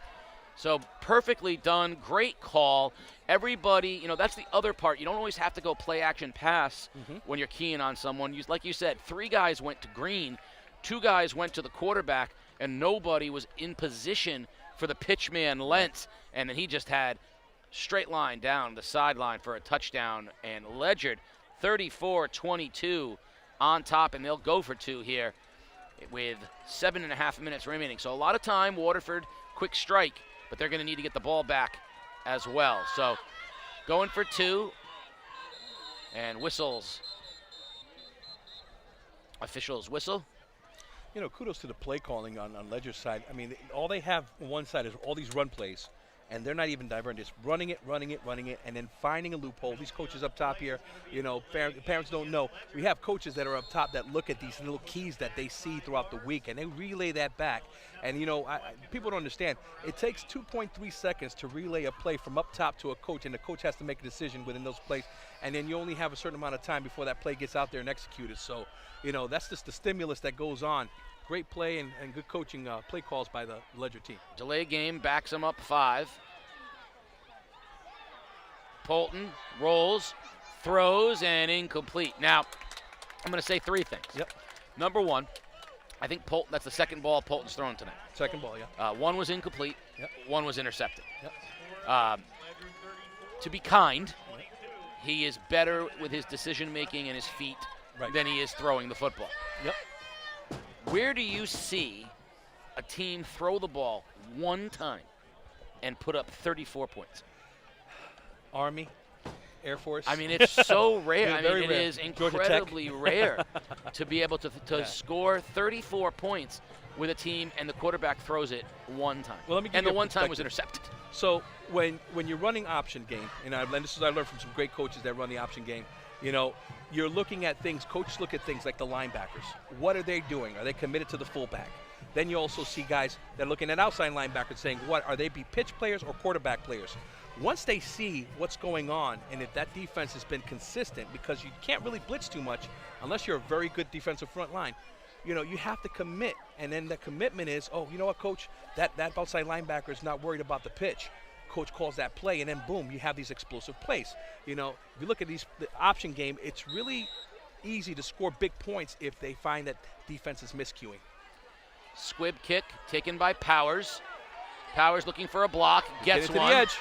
So perfectly done, great call. Everybody, that's the other part. You don't always have to go play action pass when you're keying on someone. Like you said, 3 guys went to Green, 2 guys went to the quarterback, and nobody was in position for the pitchman Lentz. And then he just had straight line down the sideline for a touchdown. And Ledyard, 34-22 on top, and they'll go for 2 here with 7.5 minutes remaining. So a lot of time, Waterford, quick strike, but they're going to need to get the ball back as well. So going for 2, and whistles. Officials whistle. Kudos to the play calling on Ledyard's side. I mean, all they have on one side is all these run plays, and they're not even diverting, just running it, and then finding a loophole. These coaches up top here, parents don't know. We have coaches that are up top that look at these little keys that they see throughout the week, and they relay that back. And, people don't understand. It takes 2.3 seconds to relay a play from up top to a coach, and the coach has to make a decision within those plays. And then you only have a certain amount of time before that play gets out there and executed. So, that's just the stimulus that goes on. Great play and good coaching play calls by the Ledyard team. Delay game backs them up 5. Polton rolls, throws, and incomplete. Now, I'm going to say 3 things. Yep. Number 1, I think Polton, that's the second ball Polton's thrown tonight. Second ball, yeah. 1 was incomplete. Yep. 1 was intercepted. Yep. to be kind, he is better with his decision making and his feet than he is throwing the football. Yep. Where do you see a team throw the ball one time and put up 34 points? Army, Air Force. I mean, it's so rare. Yeah, I very mean, rare. it is Georgia incredibly Tech. rare to be able to score 34 points with a team and the quarterback throws it one time. Well, let me give and you the a one time was perspective. intercepted. So when you're running option game, and this is I learned from some great coaches that run the option game. You're looking at things. Coaches look at things like the linebackers. What are they doing? Are they committed to the fullback? Then you also see guys that are looking at outside linebackers saying, what are they be pitch players or quarterback players? Once they see what's going on, and if that defense has been consistent, because you can't really blitz too much unless you're a very good defensive front line. You have to commit, and then the commitment is, oh, you know what, coach, that outside linebacker is not worried about the pitch. Coach calls that play, and then boom, you have these explosive plays. If you look at the option game, it's really easy to score big points if they find that defense is miscuing. Squib kick taken by Powers. Powers looking for a block, gets one. one. To the edge.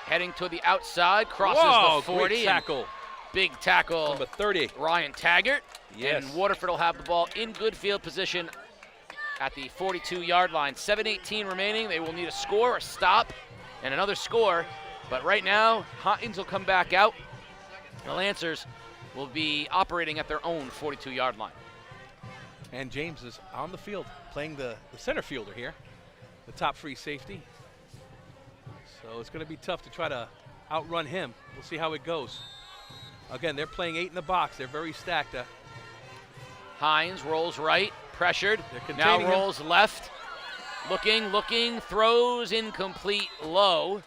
Heading to the outside, crosses Whoa, the 40. great tackle. Big tackle. Number 30. Ryan Taggart. Yes. And Waterford will have the ball in good field position at the 42-yard line. 7:18 remaining. They will need a score, a stop, and another score. But right now, Hines will come back out. The Lancers will be operating at their own 42-yard line. And James is on the field playing the center fielder here, the top free safety. So it's going to be tough to try to outrun him. We'll see how it goes. Again, they're playing 8 in the box. They're very stacked. Hines rolls right, pressured. They're Now containing rolls left. Looking, throws incomplete low,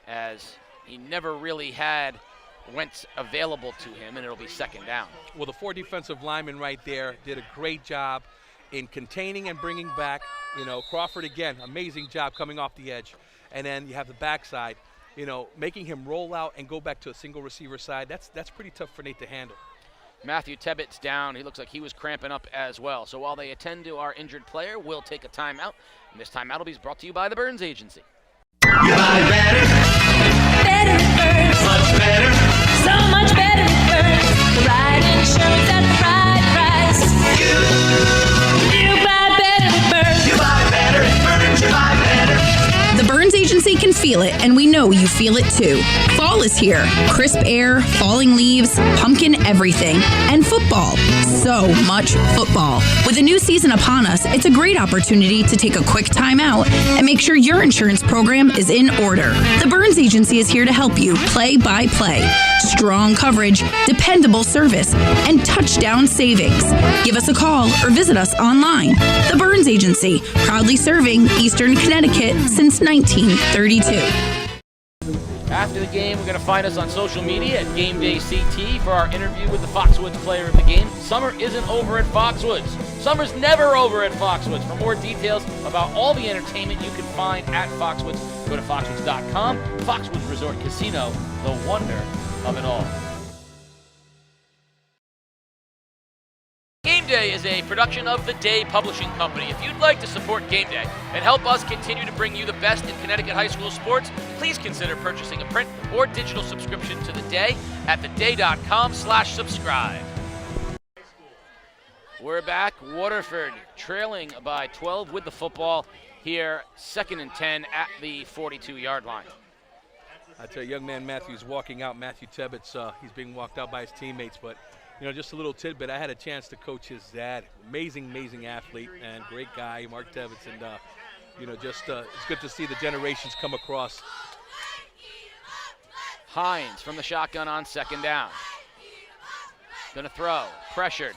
as he never really had Wentz available to him, and it'll be second down. Well, the 4 defensive linemen right there did a great job in containing and bringing back. Crawford again, amazing job coming off the edge. And then you have the backside, making him roll out and go back to a single receiver side. That's pretty tough for Nate to handle. Matthew Tebbett's down. He looks like he was cramping up as well. So while they attend to our injured player, we'll take a timeout. And this timeout will be brought to you by the Burns Agency. You buy better. Better at Burns. Much better. So much better at Burns. The right insurance at the right price. You buy better at Burns. You buy better at Burns. You buy better. The Burns Agency can feel it, and we know you feel it too. Fall is here. Crisp air, falling leaves, pumpkin everything, and football. So much football. With a new season upon us, it's a great opportunity to take a quick time out and make sure your insurance program is in order. The Burns Agency is here to help you play by play. Strong coverage, dependable service, and touchdown savings. Give us a call or visit us online. The Burns Agency, proudly serving Eastern Connecticut since 1932. After the game, we're going to find us on social media at Game Day CT for our interview with the Foxwoods player of the game. Summer isn't over at Foxwoods. Summer's never over at Foxwoods. For more details about all the entertainment you can find at Foxwoods, go to foxwoods.com. Foxwoods Resort Casino, the wonder of it all. Game Day is a production of The Day Publishing Company. If you'd like to support Game Day and help us continue to bring you the best in Connecticut high school sports, please consider purchasing a print or digital subscription to The Day at theday.com/subscribe. We're back. Waterford trailing by 12 with the football here, 2nd and 10 at the 42-yard line. I tell you, young man Matthew's walking out. Matthew Tebbett's, he's being walked out by his teammates, but just a little tidbit. I had a chance to coach his dad. Amazing athlete and great guy, Mark Tebbets. And, it's good to see the generations come across. Hines from the shotgun on 2nd down. Gonna throw, pressured,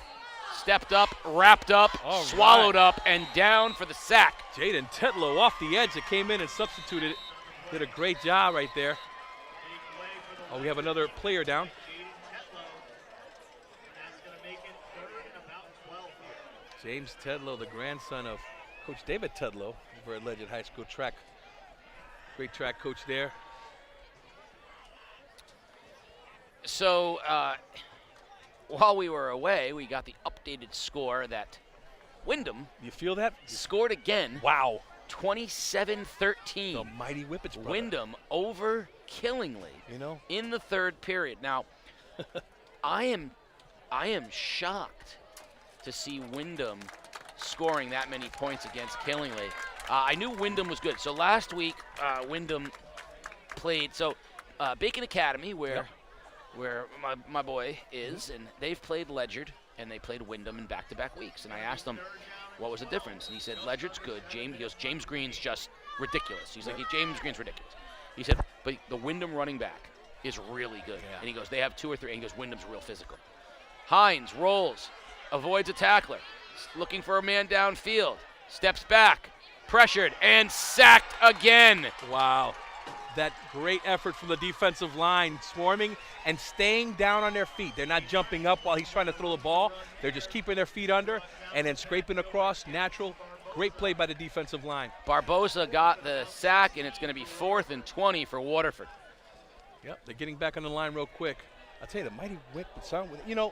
stepped up, wrapped up, swallowed up, and down for the sack. Jaden Tetlow off the edge that came in and substituted. Did a great job right there. Oh, we have another player down. James Tedlow, the grandson of Coach David Tedlow over at Ledyard High School track. Great track coach there. So while we were away, we got the updated score that Wyndham you feel that? Scored again. Wow. 27-13. The mighty Whippets, brother. Wyndham over Killingly, in the third period. Now, I am shocked to see Wyndham scoring that many points against Killingly. I knew Wyndham was good. So last week, Wyndham played. So Bacon Academy, where my boy is, and they've played Ledyard and they played Wyndham in back-to-back weeks. And I asked him what was the difference, and he said Ledyard's good. He goes, James Green's just ridiculous. He's like, James Green's ridiculous. He said, but the Wyndham running back is really good. And he goes, they have 2 or 3, and he goes, Wyndham's real physical. Hines rolls, avoids a tackler, looking for a man downfield, steps back, pressured, and sacked again. Wow. That great effort from the defensive line, swarming and staying down on their feet. They're not jumping up while he's trying to throw the ball. They're just keeping their feet under and then scraping across. Natural. Great play by the defensive line. Barbosa got the sack, and it's going to be 4th and 20 for Waterford. Yep, they're getting back on the line real quick. I'll tell you, the mighty Whippets,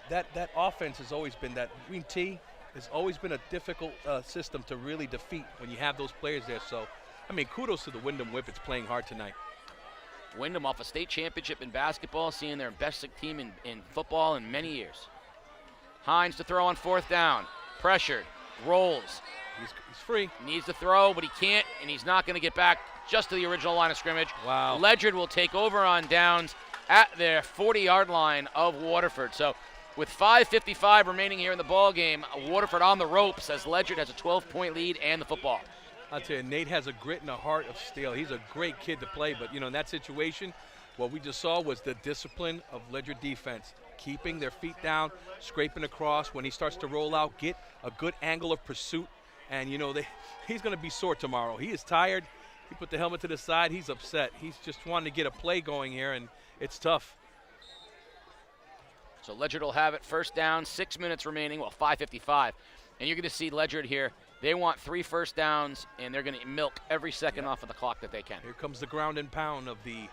that offense has always been, that green tee has always been a difficult system to really defeat when you have those players there. So, I mean, kudos to the Wyndham Whippets playing hard tonight. Wyndham off a state championship in basketball, seeing their best team in football in many years. Hines to throw on 4th down. Pressured. Rolls. He's free. Needs to throw, but he can't, and he's not going to get back just to the original line of scrimmage. Wow. Ledyard will take over on downs at their 40-yard line of Waterford. So with 5:55 remaining here in the ball game, Waterford on the ropes as Ledyard has a 12-point lead and the football. I'll tell you, Nate has a grit and a heart of steel. He's a great kid to play, but, in that situation, what we just saw was the discipline of Ledyard defense, keeping their feet down, scraping across. When he starts to roll out, get a good angle of pursuit. And, he's going to be sore tomorrow. He is tired. He put the helmet to the side. He's upset. He's just wanting to get a play going here, and it's tough. So Ledyard will have it 1st down, 6 minutes remaining, 5:55. And you're going to see Ledyard here. They want 3 first downs, and they're going to milk every second off of the clock that they can. Here comes the ground and pound of the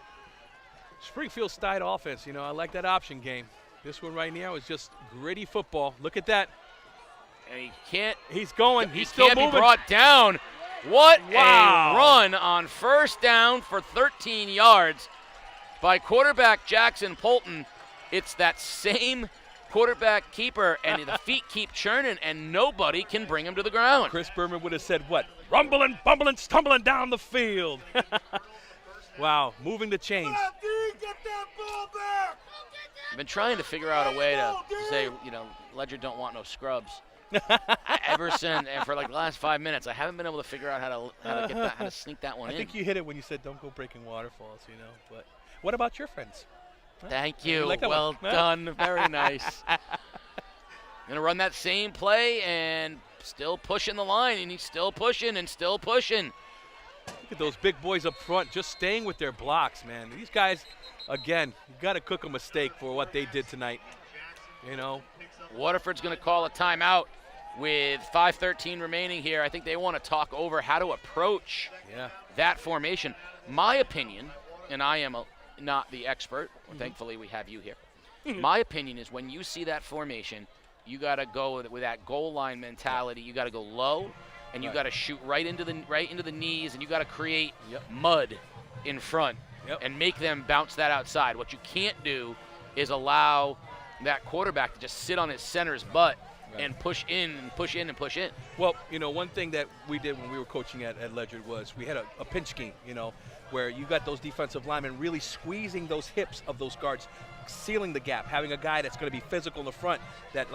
Springfield-style offense. I like that option game. This one right now is just gritty football. Look at that. And he can't. He's going. He He's still can't moving. be brought down. What Wow. a run on 1st down for 13 yards by quarterback Jackson Polton. It's that same quarterback keeper, and the feet keep churning, and nobody can bring him to the ground. Chris Berman would have said what? Rumbling, bumbling, stumbling down the field. Wow, moving the chains. I've been trying to figure out a way to say, Ledyard don't want no scrubs. Ever since, and for like the last 5 minutes, I haven't been able to figure out how to sneak that one in. I think you hit it when you said don't go breaking waterfalls, But what about your friends? Thank you. Like well done. Very nice. Gonna run that same play and still pushing the line, and he's still pushing and still pushing. Look at those big boys up front just staying with their blocks, man. These guys, again, you got to cook a mistake for what they did tonight. Waterford's going to call a timeout with 5:13 remaining here. I think they want to talk over how to approach that formation. My opinion, and I am not the expert, thankfully we have you here. My opinion is when you see that formation, you got to go with that goal line mentality. You got to go low, and you got to shoot right into the knees, and you got to create mud in front and make them bounce that outside. What you can't do is allow that quarterback to just sit on his center's butt and push in and push in and push in. Well, one thing that we did when we were coaching at Ledyard was we had a pinch scheme, where you got those defensive linemen really squeezing those hips of those guards, sealing the gap, having a guy that's going to be physical in the front that,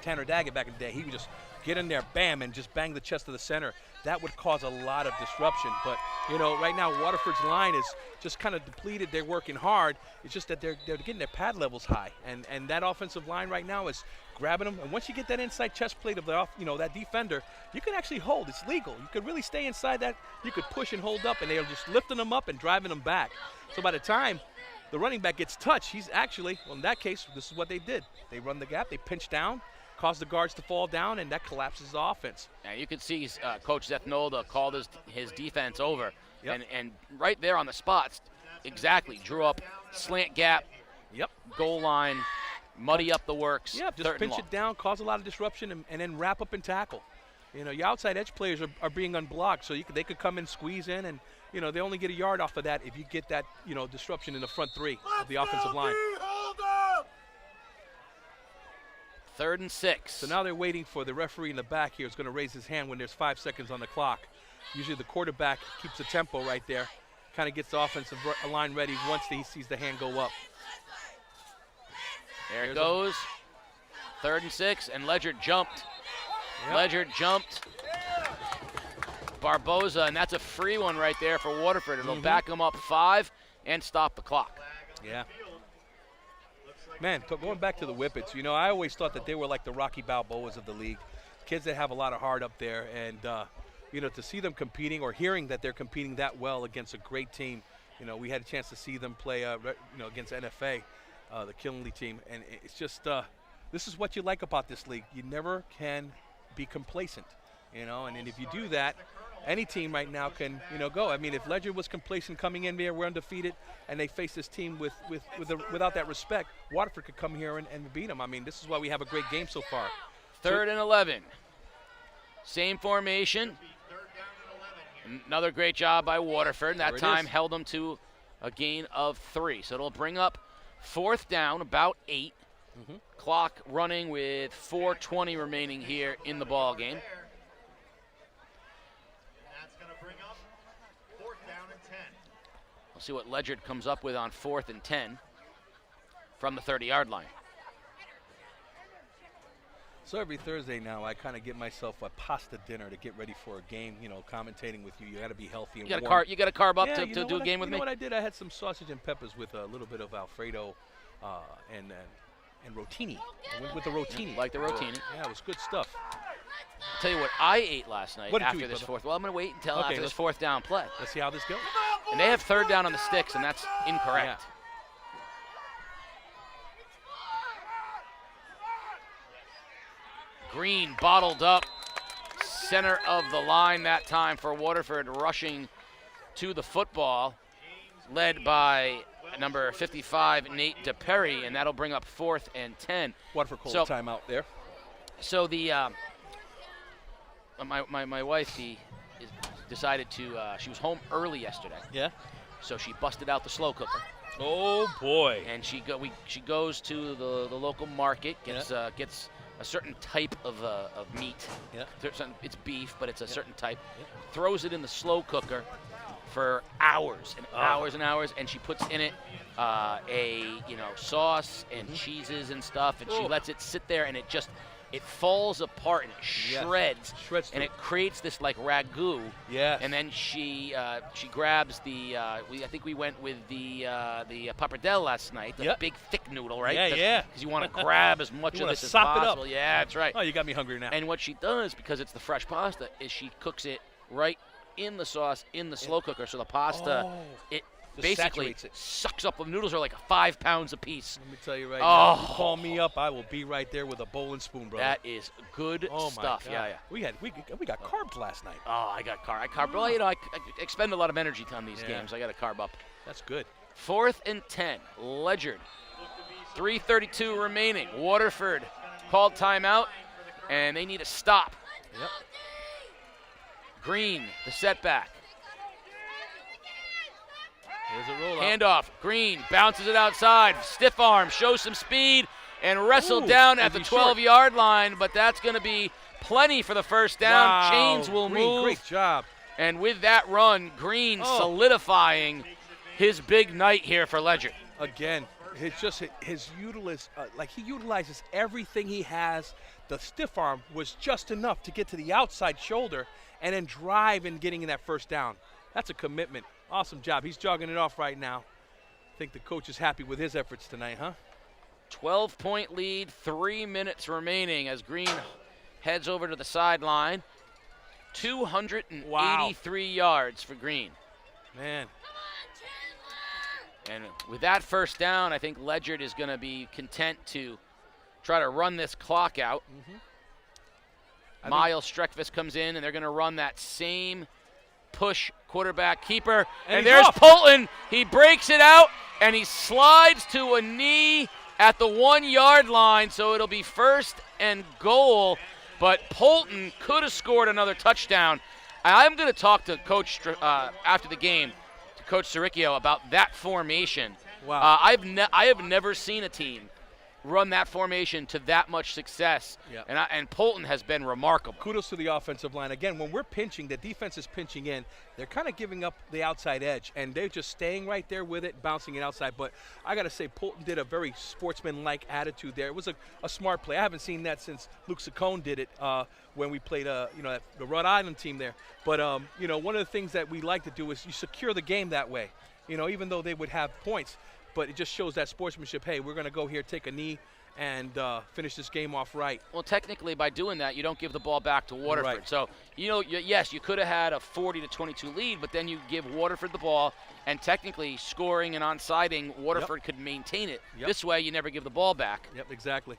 Tanner Daggett back in the day, he would just get in there, bam, and just bang the chest of the center. That would cause a lot of disruption. But, right now Waterford's line is just kind of depleted. They're working hard. It's just that they're getting their pad levels high. And that offensive line right now is grabbing them. And once you get that inside chest plate of that defender, you can actually hold. It's legal. You could really stay inside that. You could push and hold up, and they're just lifting them up and driving them back. So by the time the running back gets touched, he's actually, in that case, this is what they did. They run the gap. They pinch down, cause the guards to fall down, and that collapses the offense. And you can see Coach Zethnolda called his defense over, and right there on the spots, exactly, drew up slant gap, goal line, muddy up the works. Just pinch it down, cause a lot of disruption, and then wrap up and tackle. You know, your outside edge players are being unblocked, so they could come and squeeze in, and you know they only get a yard off of that if you get that disruption in the front three of the offensive line. 3rd and 6. So now they're waiting for the referee in the back here is going to raise his hand when there's 5 seconds on the clock. Usually the quarterback keeps the tempo right there, kind of gets the offensive line ready once he sees the hand go up. There it goes. 3rd and 6, and Ledyard jumped. Yep. Ledyard jumped. Barboza, and that's a free one right there for Waterford. It'll back them up 5 and stop the clock. Yeah. Man, going back to the Whippets, you know, I always thought that they were like the Rocky Balboas of the league. Kids that have a lot of heart up there, and, you know, to see them competing or hearing that they're competing that well against a great team. You know, we had a chance to see them play, against NFA, the Kinley team, and it's just, this is what you like about this league. You never can be complacent, you know, and if you do that, any team right now can, go. I mean, if Ledyard was complacent coming in there, we're undefeated, and they face this team without that respect, Waterford could come here and beat them. I mean, this is why we have a great game so far. 3rd and 11. Same formation. Another great job by Waterford. That time held them to a gain of 3. So it'll bring up 4th down, about 8. Clock running with 4:20 remaining here in the ball game. We'll see what Ledyard comes up with on 4th and 10 from the 30-yard line. So every Thursday now, I kind of get myself a pasta dinner to get ready for a game. You know, commentating with you, you got to be healthy and warm. You got to carb up yeah, to do a game with me. You know what I did? I had some sausage and peppers with a little bit of Alfredo and rotini. I went with the rotini. Like the rotini. Yeah, it was good stuff. I'll tell you what I ate last night after this fourth. Well, I'm going to wait until after this 4th down play. Let's see how this goes. And they have 3rd down on the sticks, and that's incorrect. Yeah. Green bottled up, center of the line that time for Waterford, rushing to the football, led by number 55, Nate DePerry, and that'll bring up 4th and 10. Waterford called a timeout there. So the my wife decided to. She was home early yesterday. Yeah. So she busted out the slow cooker. Oh boy! And she goes to the local market, gets a certain type of meat. Yeah. It's beef, but it's a certain type. Throws it in the slow cooker for hours and hours and hours, and she puts in it sauce and cheeses and stuff, and she lets it sit there, and it falls apart and it shreds, and it creates this like ragu. Yeah. And then she grabs the I think we went with the pappardelle last night, the big thick noodle, right? Yeah. Because you want to grab as much of this as sop possible. It up. Yeah, that's right. Oh, you got me hungry now. And what she does, because it's the fresh pasta, is she cooks it right in the sauce in the slow cooker, so the pasta it basically sucks up. The noodles are like 5 pounds a piece. Let me tell you right now, you call me up, I will be right there with a bowl and spoon, brother. That is good stuff. My God. Yeah. We got carbs last night. Oh, I got carb. I carb. Well, I expend a lot of energy on these games. I got to carb up. That's good. 4th and 10. Ledyard. 3:32 remaining. Waterford called timeout, and they need a stop. Yep. Green, the setback. Here's a roll-up. Handoff. Green bounces it outside. Stiff arm, shows some speed, and wrestled down at the 12-yard line, but that's going to be plenty for the 1st down. Wow. Chains will move. Great job. And with that run, Green solidifying his big night here for Ledyard. Again, his he utilizes everything he has. The stiff arm was just enough to get to the outside shoulder and then drive and getting in that 1st down. That's a commitment. Awesome job. He's jogging it off right now. I think the coach is happy with his efforts tonight, huh? 12-point lead, 3 minutes remaining as Green heads over to the sideline. 283 yards for Green. Man. And with that 1st down, I think Ledyard is going to be content to try to run this clock out. Miles Streckvis comes in, and they're going to run that same push quarterback keeper. And there's Polton. He breaks it out, and he slides to a knee at the 1-yard line, so it'll be 1st and goal. But Polton could have scored another touchdown. I'm going to talk to Coach after the game, to Coach Siricchio, about that formation. Wow. I have never seen a team run that formation to that much success, Yep. and Polton has been remarkable. Kudos to the offensive line. Again, when we're pinching, the defense is pinching in. They're kind of giving up the outside edge, and they're just staying right there with it, bouncing it outside. But I got to say, Polton did a very sportsman-like attitude there. It was a smart play. I haven't seen that since Luke Saccone did it when we played, the Rhode Island team there. But, one of the things that we like to do is you secure the game that way, even though they would have points. But it just shows that sportsmanship. Hey, we're going to go here, take a knee, and finish this game off right. Well, technically, by doing that, you don't give the ball back to Waterford. Right. So, yes, you could have had a 40-22 lead, but then you give Waterford the ball, and technically scoring and onsiding, Waterford could maintain it. Yep. This way, you never give the ball back. Yep, exactly.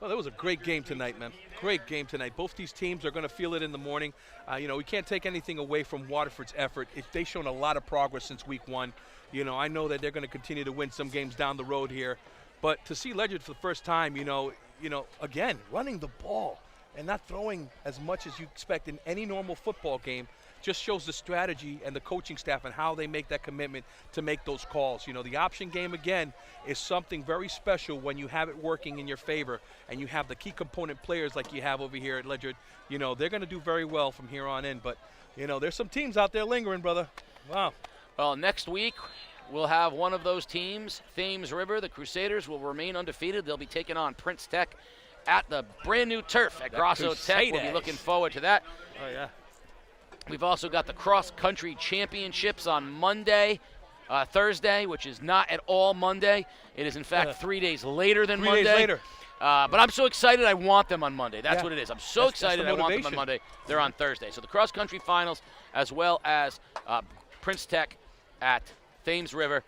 Well, that was a great game tonight, man. Great game tonight. Both these teams are going to feel it in the morning. We can't take anything away from Waterford's effort. They've shown a lot of progress since week 1. I know that they're going to continue to win some games down the road here. But to see Ledyard for the first time, again, running the ball and not throwing as much as you expect in any normal football game just shows the strategy and the coaching staff and how they make that commitment to make those calls. The option game, again, is something very special when you have it working in your favor and you have the key component players like you have over here at Ledyard. They're going to do very well from here on in. But, there's some teams out there lingering, brother. Wow. Well, next week, we'll have one of those teams, Thames River. The Crusaders will remain undefeated. They'll be taking on Prince Tech at the brand new turf at Grosso Tech. We'll be looking forward to that. Oh, yeah. We've also got the cross-country championships on Thursday, which is not at all Monday. It is, in fact, 3 days later than Monday. 3 days later. But I'm so excited I want them on Monday. That's what it is. I'm so excited that's I want them on Monday. They're on Thursday. So the cross-country finals as well as Prince Tech at Thames River.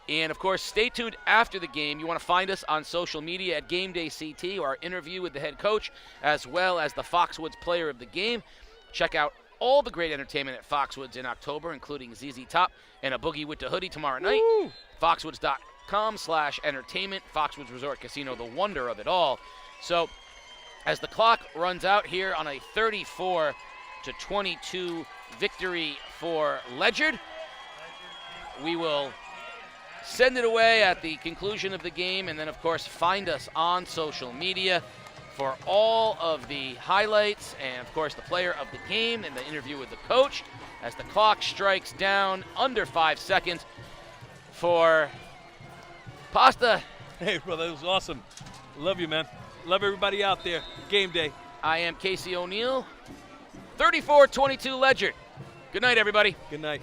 And, of course, stay tuned after the game. You want to find us on social media at Game Day CT, or our interview with the head coach, as well as the Foxwoods Player of the Game. Check out all the great entertainment at Foxwoods in October, including ZZ Top and a Boogie with the Hoodie tomorrow night. Woo! Foxwoods.com/entertainment. Foxwoods Resort Casino, the wonder of it all. So, as the clock runs out here on a 34-22 victory for Ledyard, we will send it away at the conclusion of the game, and then, of course, find us on social media for all of the highlights and, of course, the player of the game and the interview with the coach as the clock strikes down under 5 seconds for Pasta. Hey, brother, it was awesome. Love you, man. Love everybody out there. Game day. I am Casey O'Neill. 34-22 Ledyard. Good night, everybody. Good night.